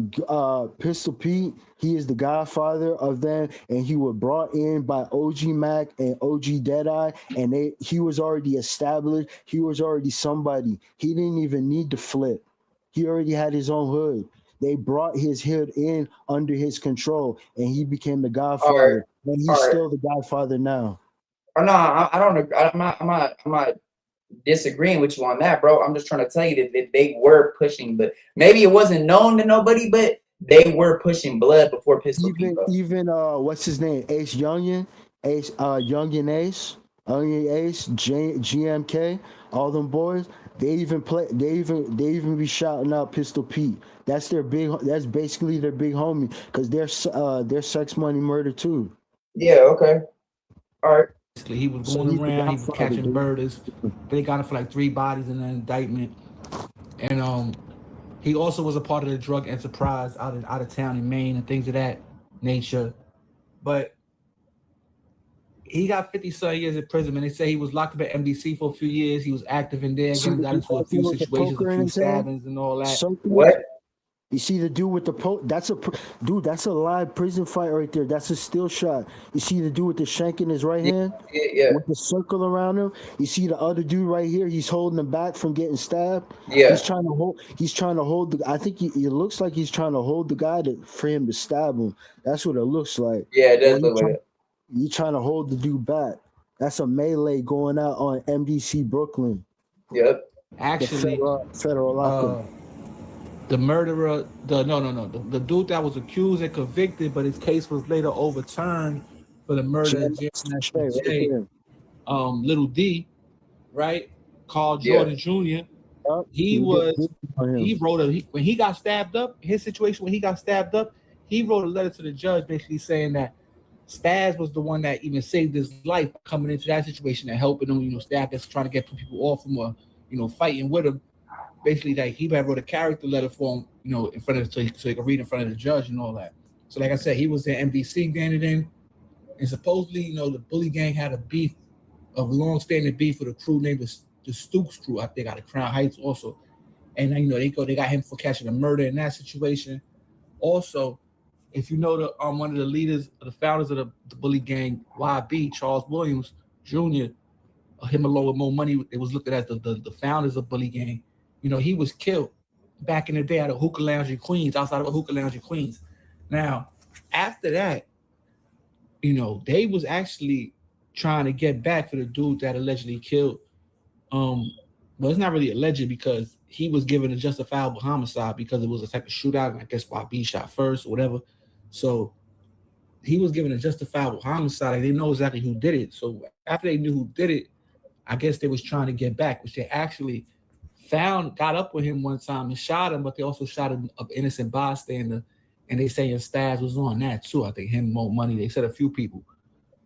Pistol Pete, he is the godfather of them, and he was brought in by OG Mac and OG Deadeye, and he was already established. He was already somebody. He didn't even need to flip. He already had his own hood. They brought his hood in under his control, and he became the godfather. And he's still the godfather now. Or no, I don't agree. I'm not disagreeing with you on that, bro. I'm just trying to tell you that they were pushing, but maybe it wasn't known to nobody, but they were pushing blood before Pistol Pete. Even what's his name? Ace Youngin, Youngin Ace, GMK, all them boys. They even be shouting out Pistol Pete. That's basically their big homie because they're Sex, Money, Murder too. Yeah. Okay. All right. He was going around, he was catching murders. They got him for like 3 bodies in an indictment. And he also was a part of the drug enterprise out of town in Maine and things of that nature. But he got 50-some years in prison, and they say he was locked up at MDC for a few years. He was active in there, got into a few situations, a few stabbings and all that. What? You see the dude with the that's a live prison fight right there. That's a still shot. You see the dude with the shank in his right hand? Yeah. With the circle around him. You see the other dude right here? He's holding him back from getting stabbed. Yeah. He's trying to hold I think it looks like he's trying to hold the guy for him to stab him. That's what it looks like. Yeah, it does look like it. You're trying to hold the dude back. That's a melee going out on MDC Brooklyn. Yep. Actually, federal lockup. The murderer, the dude that was accused and convicted, but his case was later overturned for the murder of J. Little D, right? Carl Jordan Jr. He wrote when he got stabbed up, his situation when he got stabbed up, he wrote a letter to the judge basically saying that Spazz was the one that even saved his life coming into that situation and helping him, stab us, trying to get people off him or, fighting with him. Basically, like he wrote a character letter for him, in front of so he could read in front of the judge and all that. So, like I said, he was in NBC then, and supposedly, the bully gang had a long-standing beef with a crew named the Stooks crew, I think, out of Crown Heights also. And they got him for catching a murder in that situation. Also, if you know one of the leaders, the founders of the bully gang, YB, Charles Williams Jr., him along with Mo Money, it was looked at as the founders of bully gang. He was killed back in the day at a hookah lounge in Queens, outside of a hookah lounge in Queens. Now, after that, they was actually trying to get back for the dude that allegedly killed. Well, it's not really alleged because he was given a justifiable homicide because it was a type of shootout, and I guess YB shot first or whatever. So he was given a justifiable homicide. Like, they know exactly who did it. So after they knew who did it, I guess they was trying to get back, which they actually got up with him one time and shot him, but they also shot an innocent bystander, and they saying Spazz was on that too. I think him, Mo Money, they said a few people.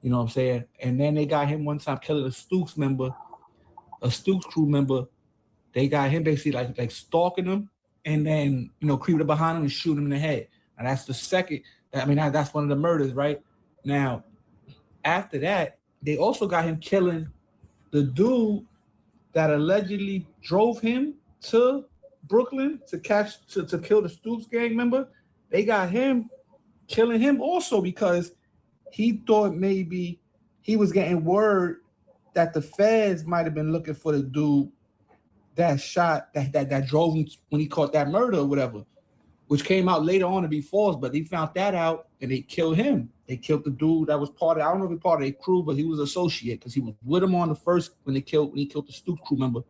You know what I'm saying? And then they got him one time killing a Stooks crew member. They got him basically like stalking him and then, creeping up behind him and shooting him in the head. And that's the second, that's one of the murders, right? Now, after that, they also got him killing the dude that allegedly drove him to Brooklyn to kill the Stooks gang member. They got him killing him also because he thought maybe he was getting word that the feds might have been looking for the dude that shot that drove him when he caught that murder or whatever, which came out later on to be false. But they found that out and they killed him. They killed the dude that was part of, I don't know if he was part of their crew, but he was associate because he was with him on the first when he killed the Stooks crew member,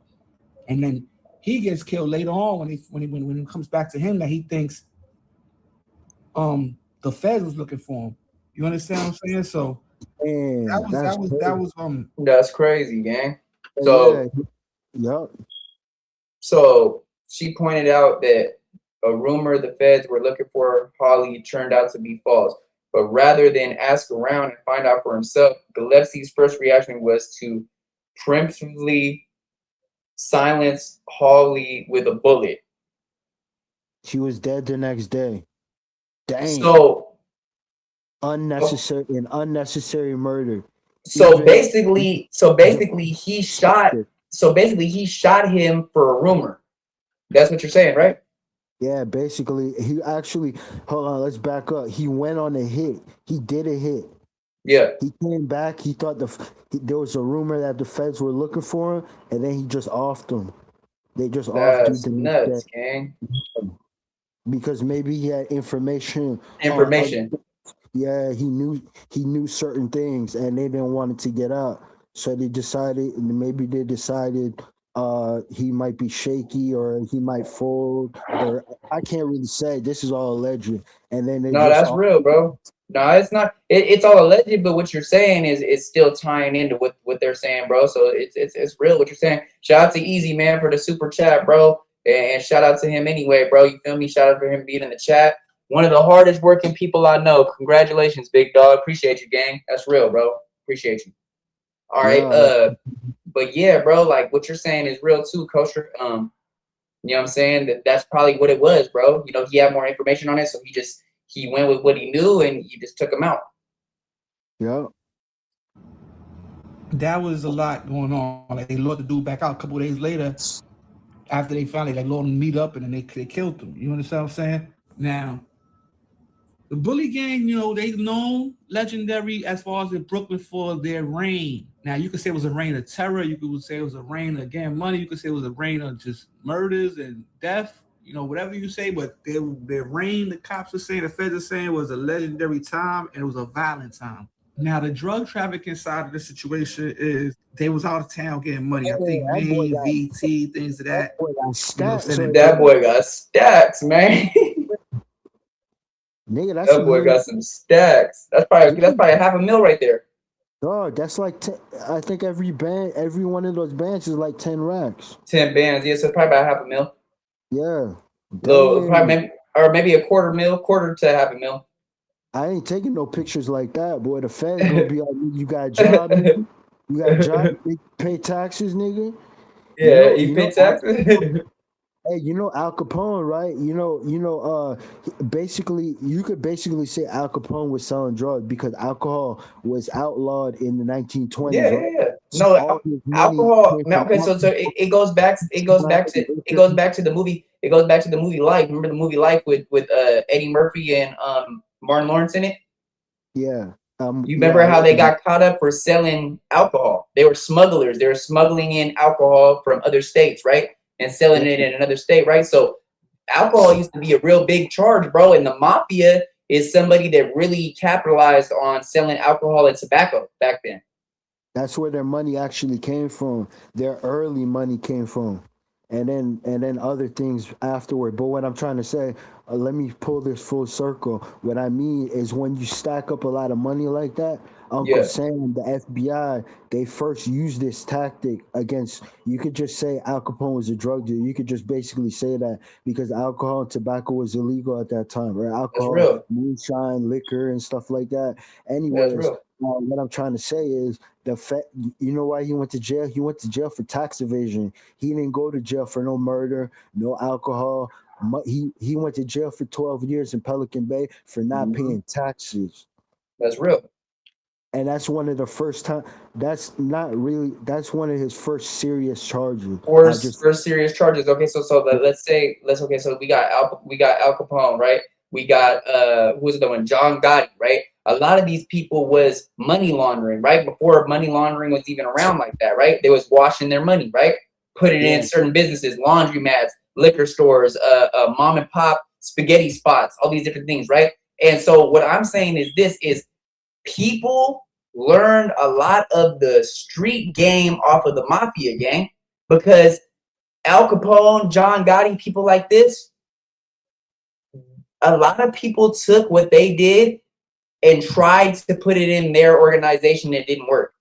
and then he gets killed later on when it comes back to him that he thinks the feds was looking for him. You understand what I'm saying? So that's crazy, gang. So So she pointed out that a rumor the feds were looking for Holly turned out to be false. But rather than ask around and find out for himself, Gillespie's first reaction was to preemptively silence Holly with a bullet. She was dead the next day. Dang. So unnecessary murder. So basically he shot him for a rumor. That's what you're saying, right? Yeah, basically, he actually, hold on, let's back up. He went on a hit. He did a hit. Yeah. He came back. He thought there was a rumor that the feds were looking for him, and then he just offed them. They just offed him. That's nuts, gang. Because maybe he had information. Yeah, he knew certain things, and they didn't want it to get out. So they decided he might be shaky or he might fold, or I can't really say. This is all alleged. And then that's real, bro. No, it's not. It's all alleged, but what you're saying is still tying into what they're saying, bro. So it's real what you're saying. Shout out to Easy Man for the super chat, bro, and shout out to him anyway, bro. You feel me? Shout out for him being in the chat. One of the hardest working people I know. Congratulations, big dog. Appreciate you, gang. That's real, bro. Appreciate you. All right. But yeah, bro, like what you're saying is real too, Kosher. You know what I'm saying? That's probably what it was, bro. He had more information on it, so he went with what he knew and he just took him out. Yeah. That was a lot going on. Like they lured the dude back out a couple of days later after they finally lured him to meet up and then they killed him. You understand what I'm saying? Now, the bully gang, they known legendary as far as in Brooklyn for their reign. Now, you could say it was a reign of terror. You could say it was a reign of getting money. You could say it was a reign of just murders and death. Whatever you say. But their reign, the cops are saying, the feds are saying, was a legendary time and it was a violent time. Now, the drug trafficking side of the situation is they was out of town getting money. I think Maine, VT, things of that. That boy got stacks, man. Nigga, that boy got some stacks. That's probably $500,000 right there. Oh, that's like I think every one of those bands is like 10 racks. 10 bands, yeah, so probably about $500,000. Yeah. Probably maybe a quarter to $500,000. I ain't taking no pictures like that, boy. The feds gonna be like, you got a job, nigga? You got a job? You pay taxes, nigga? Yeah, you pay taxes. Hey, you know Al Capone, right? Basically, you could basically say Al Capone was selling drugs because alcohol was outlawed in the 1920s. Yeah, right? yeah. No, alcohol. Okay, so it goes back to the movie. It goes back to the movie Life. Remember the movie Life with Eddie Murphy and Martin Lawrence in it? Yeah. You remember how they got caught up for selling alcohol? They were smugglers. They were smuggling in alcohol from other states, right? And selling it in another state, right? So alcohol used to be a real big charge, bro. And the mafia is somebody that really capitalized on selling alcohol and tobacco back then. That's where their money actually came from. Their early money came from. And then other things afterward. But what I'm trying to say, let me pull this full circle. What I mean is when you stack up a lot of money like that, Uncle Sam, the FBI, they first used this tactic against, you could just say Al Capone was a drug dealer. You could just basically say that because alcohol and tobacco was illegal at that time, right? Alcohol, moonshine, liquor, and stuff like that. Anyways, what I'm trying to say is you know why he went to jail? He went to jail for tax evasion. He didn't go to jail for no murder, no alcohol. He went to jail for 12 years in Pelican Bay for not paying taxes. That's real. And that's one of the first time. That's one of his first serious charges. First serious charges. Okay, so we got Al Capone, right? We got who was the one? John Gotti, right? A lot of these people was money laundering, right? Before money laundering was even around like that, right? They was washing their money, right? Put it in certain businesses, laundromats, liquor stores, mom and pop spaghetti spots, all these different things, right? And so what I'm saying is this is people learned a lot of the street game off of the mafia gang because Al Capone, John Gotti, people like this, a lot of people took what they did and tried to put it in their organization. It didn't work.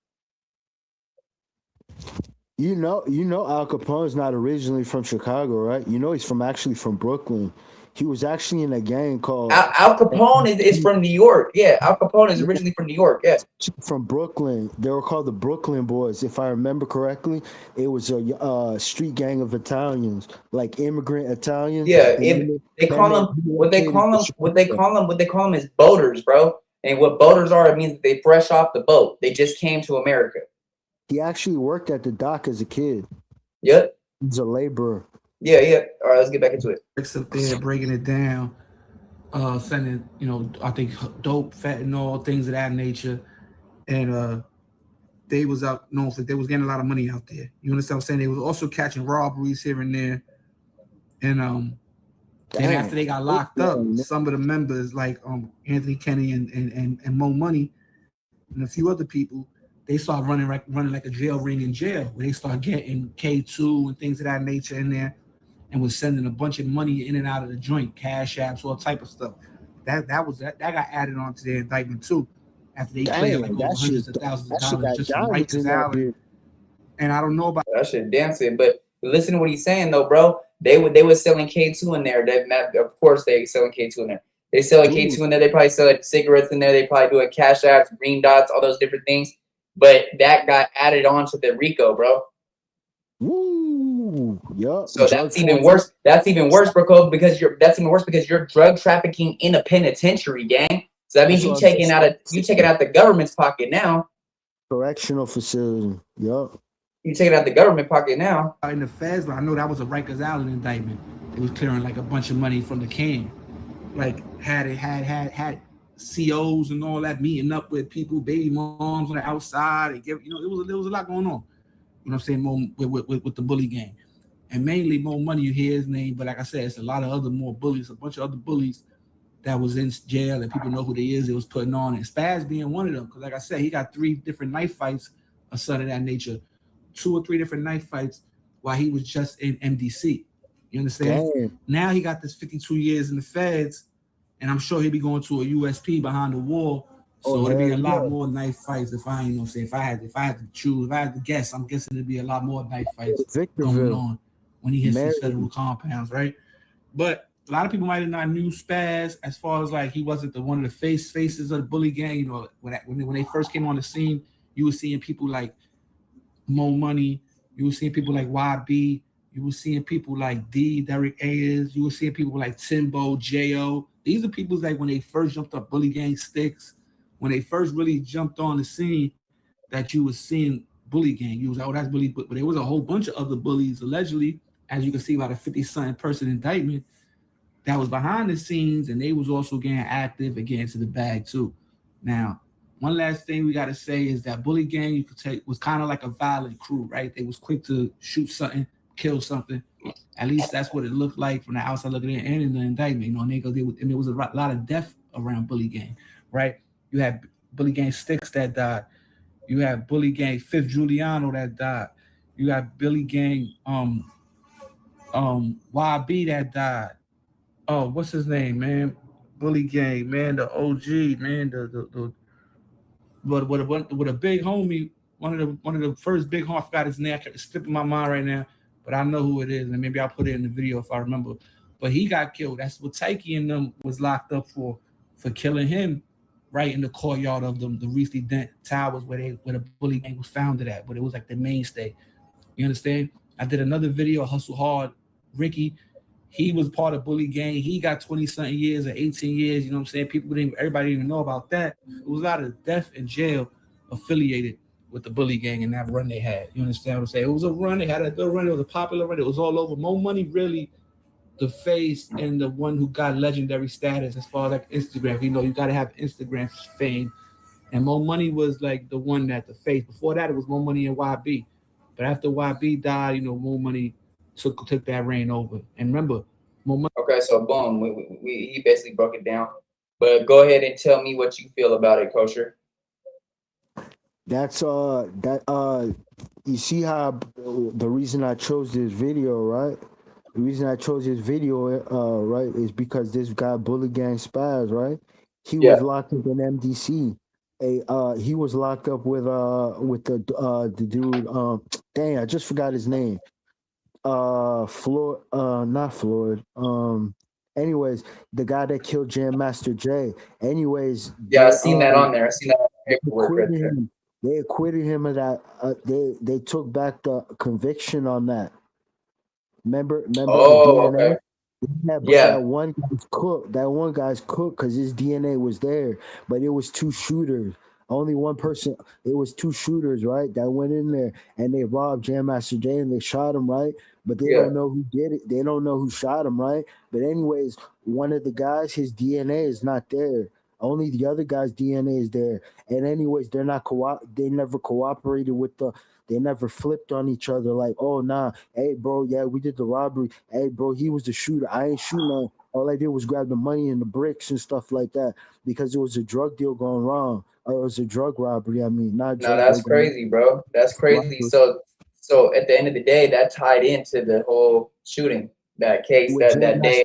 You know, Al Capone is not originally from Chicago, right? You know, he's actually from Brooklyn. He was actually in a gang called Al Capone is from New York. Yeah, Al Capone is originally from New York. Yeah, from Brooklyn. They were called the Brooklyn Boys, if I remember correctly. It was a street gang of Italians, like immigrant Italians. Yeah, they call them is boaters, bro. And what boaters are, it means that they fresh off the boat. They just came to America. He actually worked at the dock as a kid. Yep. He's a laborer. Yeah. All right, let's get back into it. Up there breaking it down, sending, I think dope, fentanyl, things of that nature. And they was out known for they was getting a lot of money out there. You understand what I'm saying? They was also catching robberies here and there. And then after they got locked up, some of the members like Anthony Kenny and Mo Money and a few other people, they started running like a jail ring in jail, where they start getting K2 and things of that nature in there, and was sending a bunch of money in and out of the joint, cash apps, all type of stuff. That got added on to their indictment too, after they cleared like over hundreds of thousands of dollars just from Rikers Island. And I don't know about that shit dancing, but listen to what he's saying though, bro. They were selling K2 in there. Of course they selling K2 in there. They selling K2 in there. They probably selling cigarettes in there. They probably doing cash apps, green dots, all those different things. But that got added on to the RICO, bro. Woo! Yup. So that's even worse. That's even worse, bro, because you're drug trafficking in a penitentiary, gang. So that means you taking out the government's pocket now. Correctional facility. Yup. You taking out the government pocket now. In the feds, but I know that was a Rikers Island indictment. It was clearing like a bunch of money from the can. Like had COs and all that meeting up with people, baby moms on the outside, and there was a lot going on. You know what I'm saying? With the bully gang, and mainly Mo Money. You hear his name, but like I said, it's a lot of other more bullies, a bunch of other bullies that was in jail, and people know who they is. It was putting on, and Spazz being one of them, because like I said, he got 3 different knife fights, or something of that nature, 2 or 3 different knife fights while he was just in MDC. You understand? Damn. Now he got this 52 years in the feds. And I'm sure he'll be going to a USP behind the wall So it'd be a lot more knife fights if I, if I had to choose, if I had to guess, I'm guessing it'd be a lot more knife fights going on when he hits these federal compounds, right? But a lot of people might have not knew Spazz as far as like he wasn't the one of the faces of the bully gang. When they first came on the scene, you were seeing people like Mo Money, you were seeing people like YB, you were seeing people like D, Derek Ayers, you were seeing people like Timbo, J.O. These are people like when they first jumped up bully gang sticks, when they first really jumped on the scene, that you was seeing bully gang. You was like, oh, that's bully, but there was a whole bunch of other bullies allegedly, as you can see by the 50-something person indictment, that was behind the scenes, and they was also getting active and getting to the bag too. Now, one last thing we got to say is that bully gang, you could take, was kind of like a violent crew, right? They was quick to shoot something, kill something. At least that's what it looked like from the outside looking in, and in the indictment, and there was a lot of death around bully gang, right? You had bully gang Sticks that died. You had bully gang Fifth Giuliano that died. You got bully gang YB that died. Oh, what's his name, man? Bully gang, man, the OG, man, with a big homie, one of the first big homie, I forgot his name, it's slipping my mind right now, but I know who it is, and maybe I'll put it in the video if I remember. But he got killed. That's what Taiki and them was locked up for killing him right in the courtyard of the Reesley Dent Towers where the bully gang was founded at, but it was like the mainstay. You understand? I did another video, Hustle Hard, Ricky. He was part of bully gang. He got 20-something years or 18 years. You know what I'm saying? Everybody didn't even know about that. It was a lot of death and jail affiliated with the bully gang and that run they had. You understand what I'm saying? It was a run. They had a good run. It was a popular run. It was all over. Mo Money really the face and the one who got legendary status as far as like Instagram. You got to have Instagram fame. And Mo Money was like the one that the face. Before that, it was Mo Money and YB. But after YB died, Mo Money took that reign over. And remember, Mo Money. Okay, so boom, he basically broke it down. But go ahead and tell me what you feel about it, Kosher. That's you see how the reason I chose this video, right? The reason I chose this video, right, is because this guy Bully Gang Spazz, right? He was locked up in MDC. He was locked up with the dude. Dang, I just forgot his name. Floyd, not Floyd. Anyways, the guy that killed Jam Master Jay. Anyways, I seen that on there. I seen that on the paperwork. They acquitted him of that. They took back the conviction on that. Remember Oh, DNA? okay. That one guy's cooked because his DNA was there, but it was two shooters. Only one person. It was two shooters, right? That went in there and they robbed Jam Master Jay and they shot him, right? But they don't know who did it. They don't know who shot him, right? But anyways, one of the guys, his DNA is not there. Only the other guy's DNA is there. And anyways, they never cooperated with they never flipped on each other like, oh, nah, hey, bro, yeah, we did the robbery. Hey, bro, he was the shooter. I ain't shooting on. All I did was grab the money and the bricks and stuff like that because it was a drug deal going wrong. Or it was a drug robbery. I mean, not drug. No, that's crazy, bro. That's crazy. So at the end of the day, that tied into the whole shooting, that case, that day.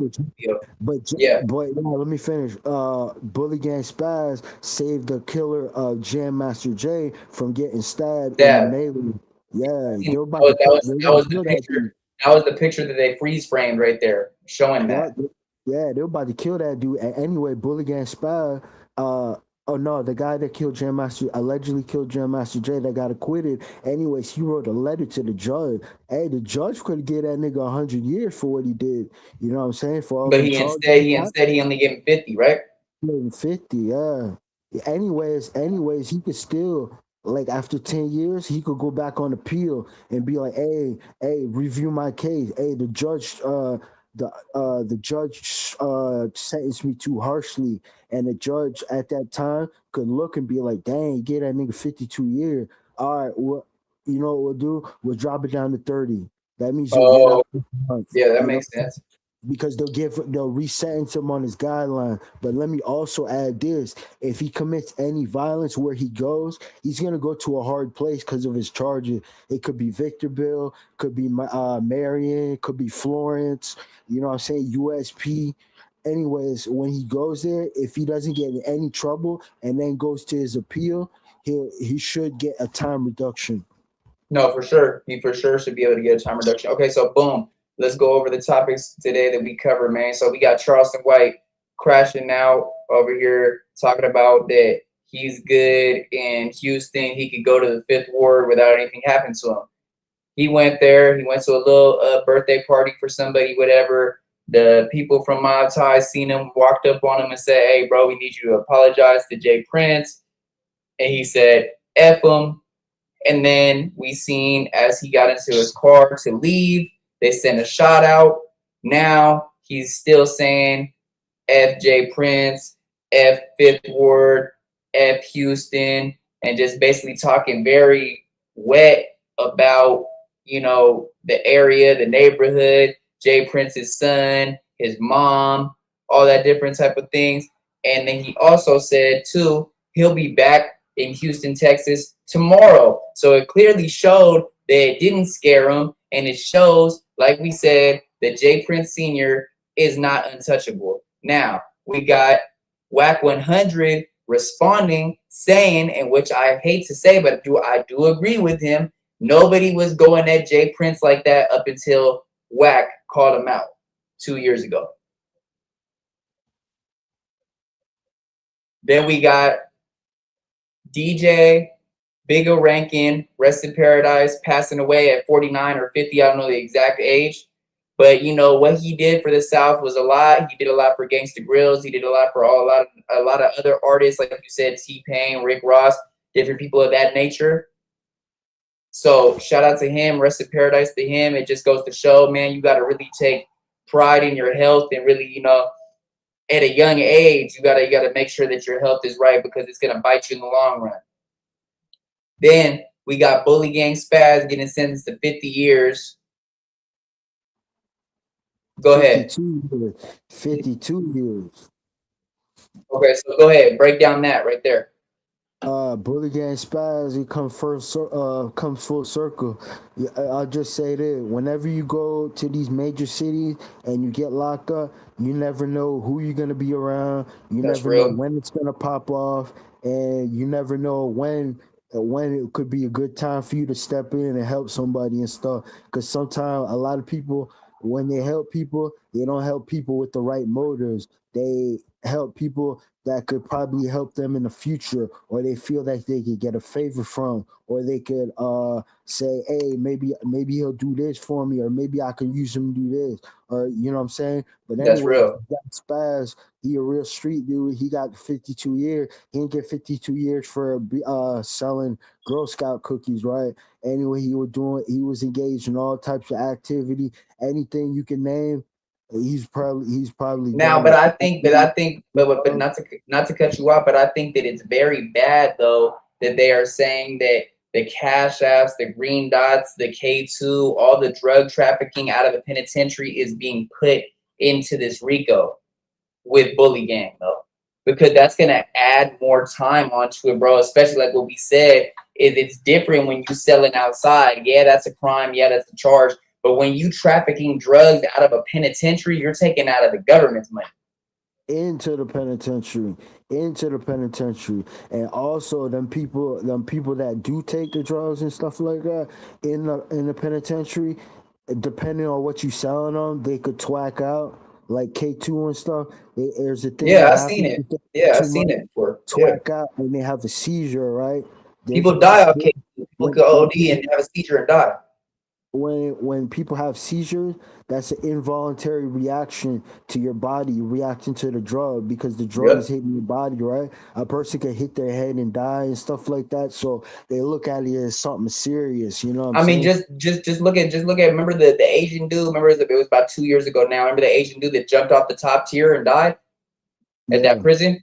But let me finish. Bully Gang Spazz saved the killer of Jam Master Jay from getting stabbed in the melee. Yeah, that was the picture. That was the picture that they freeze framed right there, showing that. Yeah, they were about to kill that dude. And anyway, Bully Gang Spazz, oh no, the guy that allegedly killed Jam Master Jay that got acquitted. Anyways, he wrote a letter to the judge. Hey, the judge could give that nigga 100 years for what he did. You know what I'm saying? But he only gave him 50, right? 50, yeah. Anyways, he could still, like after 10 years, he could go back on appeal and be like, hey, review my case. Hey, the judge sentenced me too harshly, and the judge at that time could look and be like, dang, get that nigga 52 years. All right, well, you know what we'll do? We'll drop it down to 30. That means you'll get out. Yeah, that makes sense. Because they'll re-sentence him on his guideline. But let me also add this: if he commits any violence where he goes, he's gonna go to a hard place because of his charges. It could be Victorville, could be Marion, could be Florence. You know what I'm saying? USP. anyways, when he goes there, if he doesn't get in any trouble and then goes to his appeal, he should get a time reduction. No, for sure. He for sure should be able to get a time reduction. Okay, so boom. Let's go over the topics today that we cover, man. So we got Charleston White crashing out over here, talking about that he's good in Houston. He could go to the Fifth Ward without anything happening to him. He went there. He went to a little birthday party for somebody, whatever. The people from Mob Ties seen him, walked up on him and said, "Hey, bro, we need you to apologize to Jay Prince." And he said, "F him." And then we seen as he got into his car to leave, they sent a shot out. Now he's still saying F J Prince, F Fifth Ward, F Houston, and just basically talking very wet about, you know, the area, the neighborhood, Jay Prince's son, his mom, all that different type of things. And then he also said too, he'll be back in Houston, Texas tomorrow. So it clearly showed that it didn't scare him, and it shows, like we said, that Jay Prince Sr. is not untouchable. Now we got Wack100 responding, saying, and which I hate to say, but I do agree with him. Nobody was going at Jay Prince like that up until Wack called him out 2 years ago. Then we got DJ Bigga Rankin, rest in paradise, passing away at 49 or 50. I don't know the exact age. But, you know, what he did for the South was a lot. He did a lot for Gangsta Grills. He did a lot for a lot of other artists, like you said, T-Pain, Rick Ross, different people of that nature. So shout out to him, rest in paradise to him. It just goes to show, man, you got to really take pride in your health and really, you know, at a young age, you gotta make sure that your health is right, because it's gonna bite you in the long run. Then we got Bully Gang Spazz getting sentenced to 50 years. Go ahead. 52 years. Okay, so go ahead, break down that right there. Bully Gang Spazz, he comes full circle. I'll just say this: whenever you go to these major cities and you get locked up, you never know who you're gonna be around. You never know when it's gonna pop off, and you never know when it could be a good time for you to step in and help somebody and stuff. Because sometimes a lot of people, when they help people, they don't help people with the right motives. They help people that could probably help them in the future, or they feel that they could get a favor from, or they could say, hey, maybe he'll do this for me, or maybe I can use him to do this, or you know what I'm saying? But anyway, that's real. Spazz, he a real street dude. He got 52 years. He didn't get 52 years for selling Girl Scout cookies, right? Anyway, he was engaged in all types of activity, anything you can name. He's probably now, but I think, but not to cut you off, but I think that it's very bad though that they are saying that the cash apps, the green dots, the K2, all the drug trafficking out of the penitentiary is being put into this RICO with Bully Gang though, because that's gonna add more time onto it, bro. Especially like what we said, is it's different when you selling outside. Yeah, that's a crime. Yeah, that's a charge. But when you trafficking drugs out of a penitentiary, you're taking out of the government's money. Into the penitentiary. And also them people that do take the drugs and stuff like that in the penitentiary, depending on what you selling them, they could twack out. Like K2 and stuff. There's a thing. Yeah, I've seen it. Yeah, I've seen it before. Twack out and they have a seizure, right? People die off K2. People go OD and have a seizure and die. When people have seizures, that's an involuntary reaction to your body reacting to the drug, because the drug is hitting your body, right? A person can hit their head and die and stuff like that. So they look at it as something serious, you know what I'm saying? just look at remember the Asian dude, remember it was about 2 years ago now. Remember the Asian dude that jumped off the top tier and died at that prison?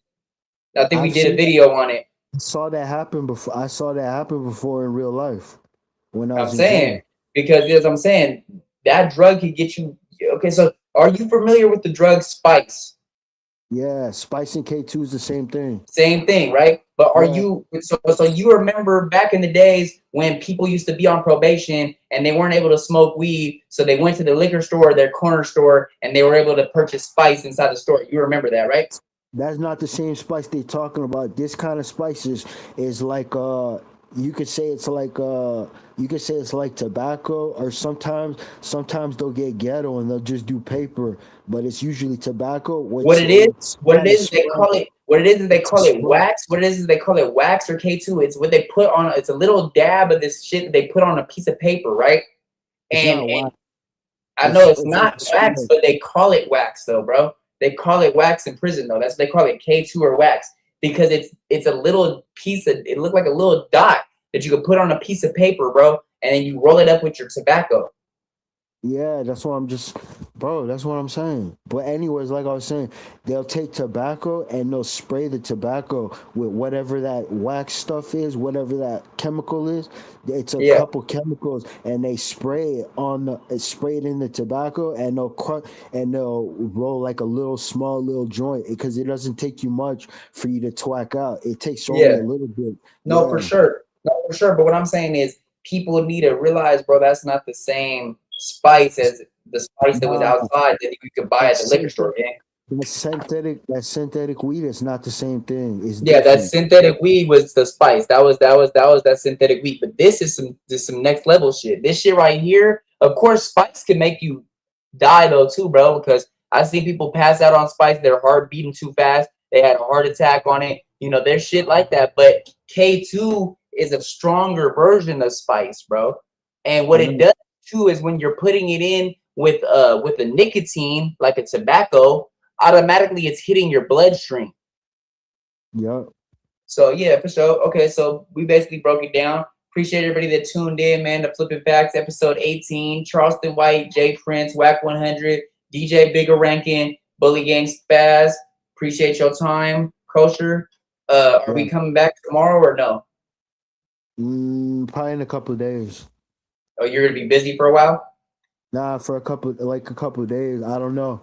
I think we did a video on it. I saw that happen before in real life. When I was saying, because as I'm saying, that drug could get you. Okay, so are you familiar with the drug Spice? Yeah, Spice and K2 is the same thing. Same thing, right? But are Yeah. you so you remember back in the days when people used to be on probation and they weren't able to smoke weed, so they went to the liquor store, their corner store, and they were able to purchase Spice inside the store. You remember that, right? That's not the same spice they're talking about. This kind of spices is like you could say it's like tobacco, or sometimes they'll get ghetto and they'll just do paper, but it's usually tobacco. What it is they call it wax. What it is they call it wax or K2. It's what they put on. It's a little dab of this shit that they put on a piece of paper, right? And I know it's not wax, but they call it wax though, bro. They call it wax in prison though. That's what they call it, K2 or wax, because it's a little piece of, it looked like a little dot that you could put on a piece of paper, bro, and then you roll it up with your tobacco. Yeah, that's what that's what I'm saying. But anyways, like I was saying, they'll take tobacco and they'll spray the tobacco with whatever that wax stuff is, whatever that chemical is. It's a couple chemicals, and they spray it in the tobacco, and they'll roll like a little small little joint, because it doesn't take you much for you to twack out. It takes only a little bit. No, for sure. But what I'm saying is, people need to realize, bro, that's not the same spice as the spice that was outside that you could buy at the liquor store, gang. That synthetic weed is not the same thing. It's that synthetic weed was the spice. That was that synthetic weed. But this is some next level shit. This shit right here, of course, spice can make you die though too, bro. Because I've seen people pass out on spice. Their heart beating too fast. They had a heart attack on it. You know, there's shit like that. But K2 is a stronger version of spice, bro. And what it does too is when you're putting it in with a nicotine, like a tobacco, automatically it's hitting your bloodstream. Yeah. So yeah, for sure. Okay, so we basically broke it down. Appreciate everybody that tuned in, man. The Flipping Facts, episode 18. Charleston White, J Prince, Wack100, DJ Bigga Rankin, Bully Gang Spazz. Appreciate your time, Kosher. Are we coming back tomorrow or no? Probably in a couple of days. Oh, you're gonna be busy for a while? Nah, for a couple of days. I don't know.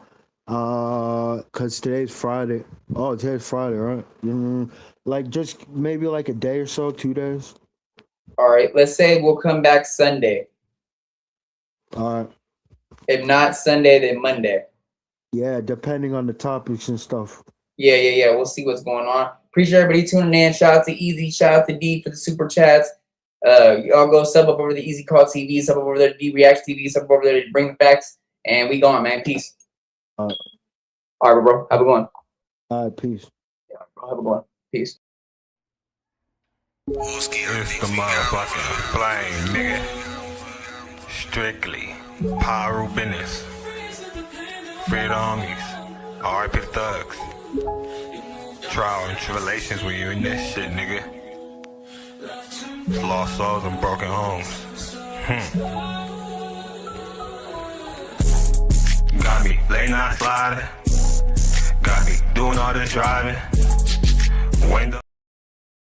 Cause today's Friday. Oh, today's Friday, right? Like just maybe like a day or so, 2 days. All right. Let's say we'll come back Sunday. All right. If not Sunday, then Monday. Yeah, depending on the topics and stuff. Yeah. We'll see what's going on. Appreciate everybody tuning in. Shout out to Easy. Shout out to D for the super chats. Y'all go sub up over the Easy Call TV, sub up over there to D Reacts TV, sub up over there to Bring the Facts, and we going, man. Peace. All right, bro. Have a good one. All right, peace. Yeah, bro. Have a good one. Peace. It's the motherfucking flame, nigga. Strictly power business. Free the homies. R.I.P. the thugs. Trial and tribulations when you in that shit, nigga. Lost souls and broken homes. Got me late night sliding. Got me doing all this driving. Window.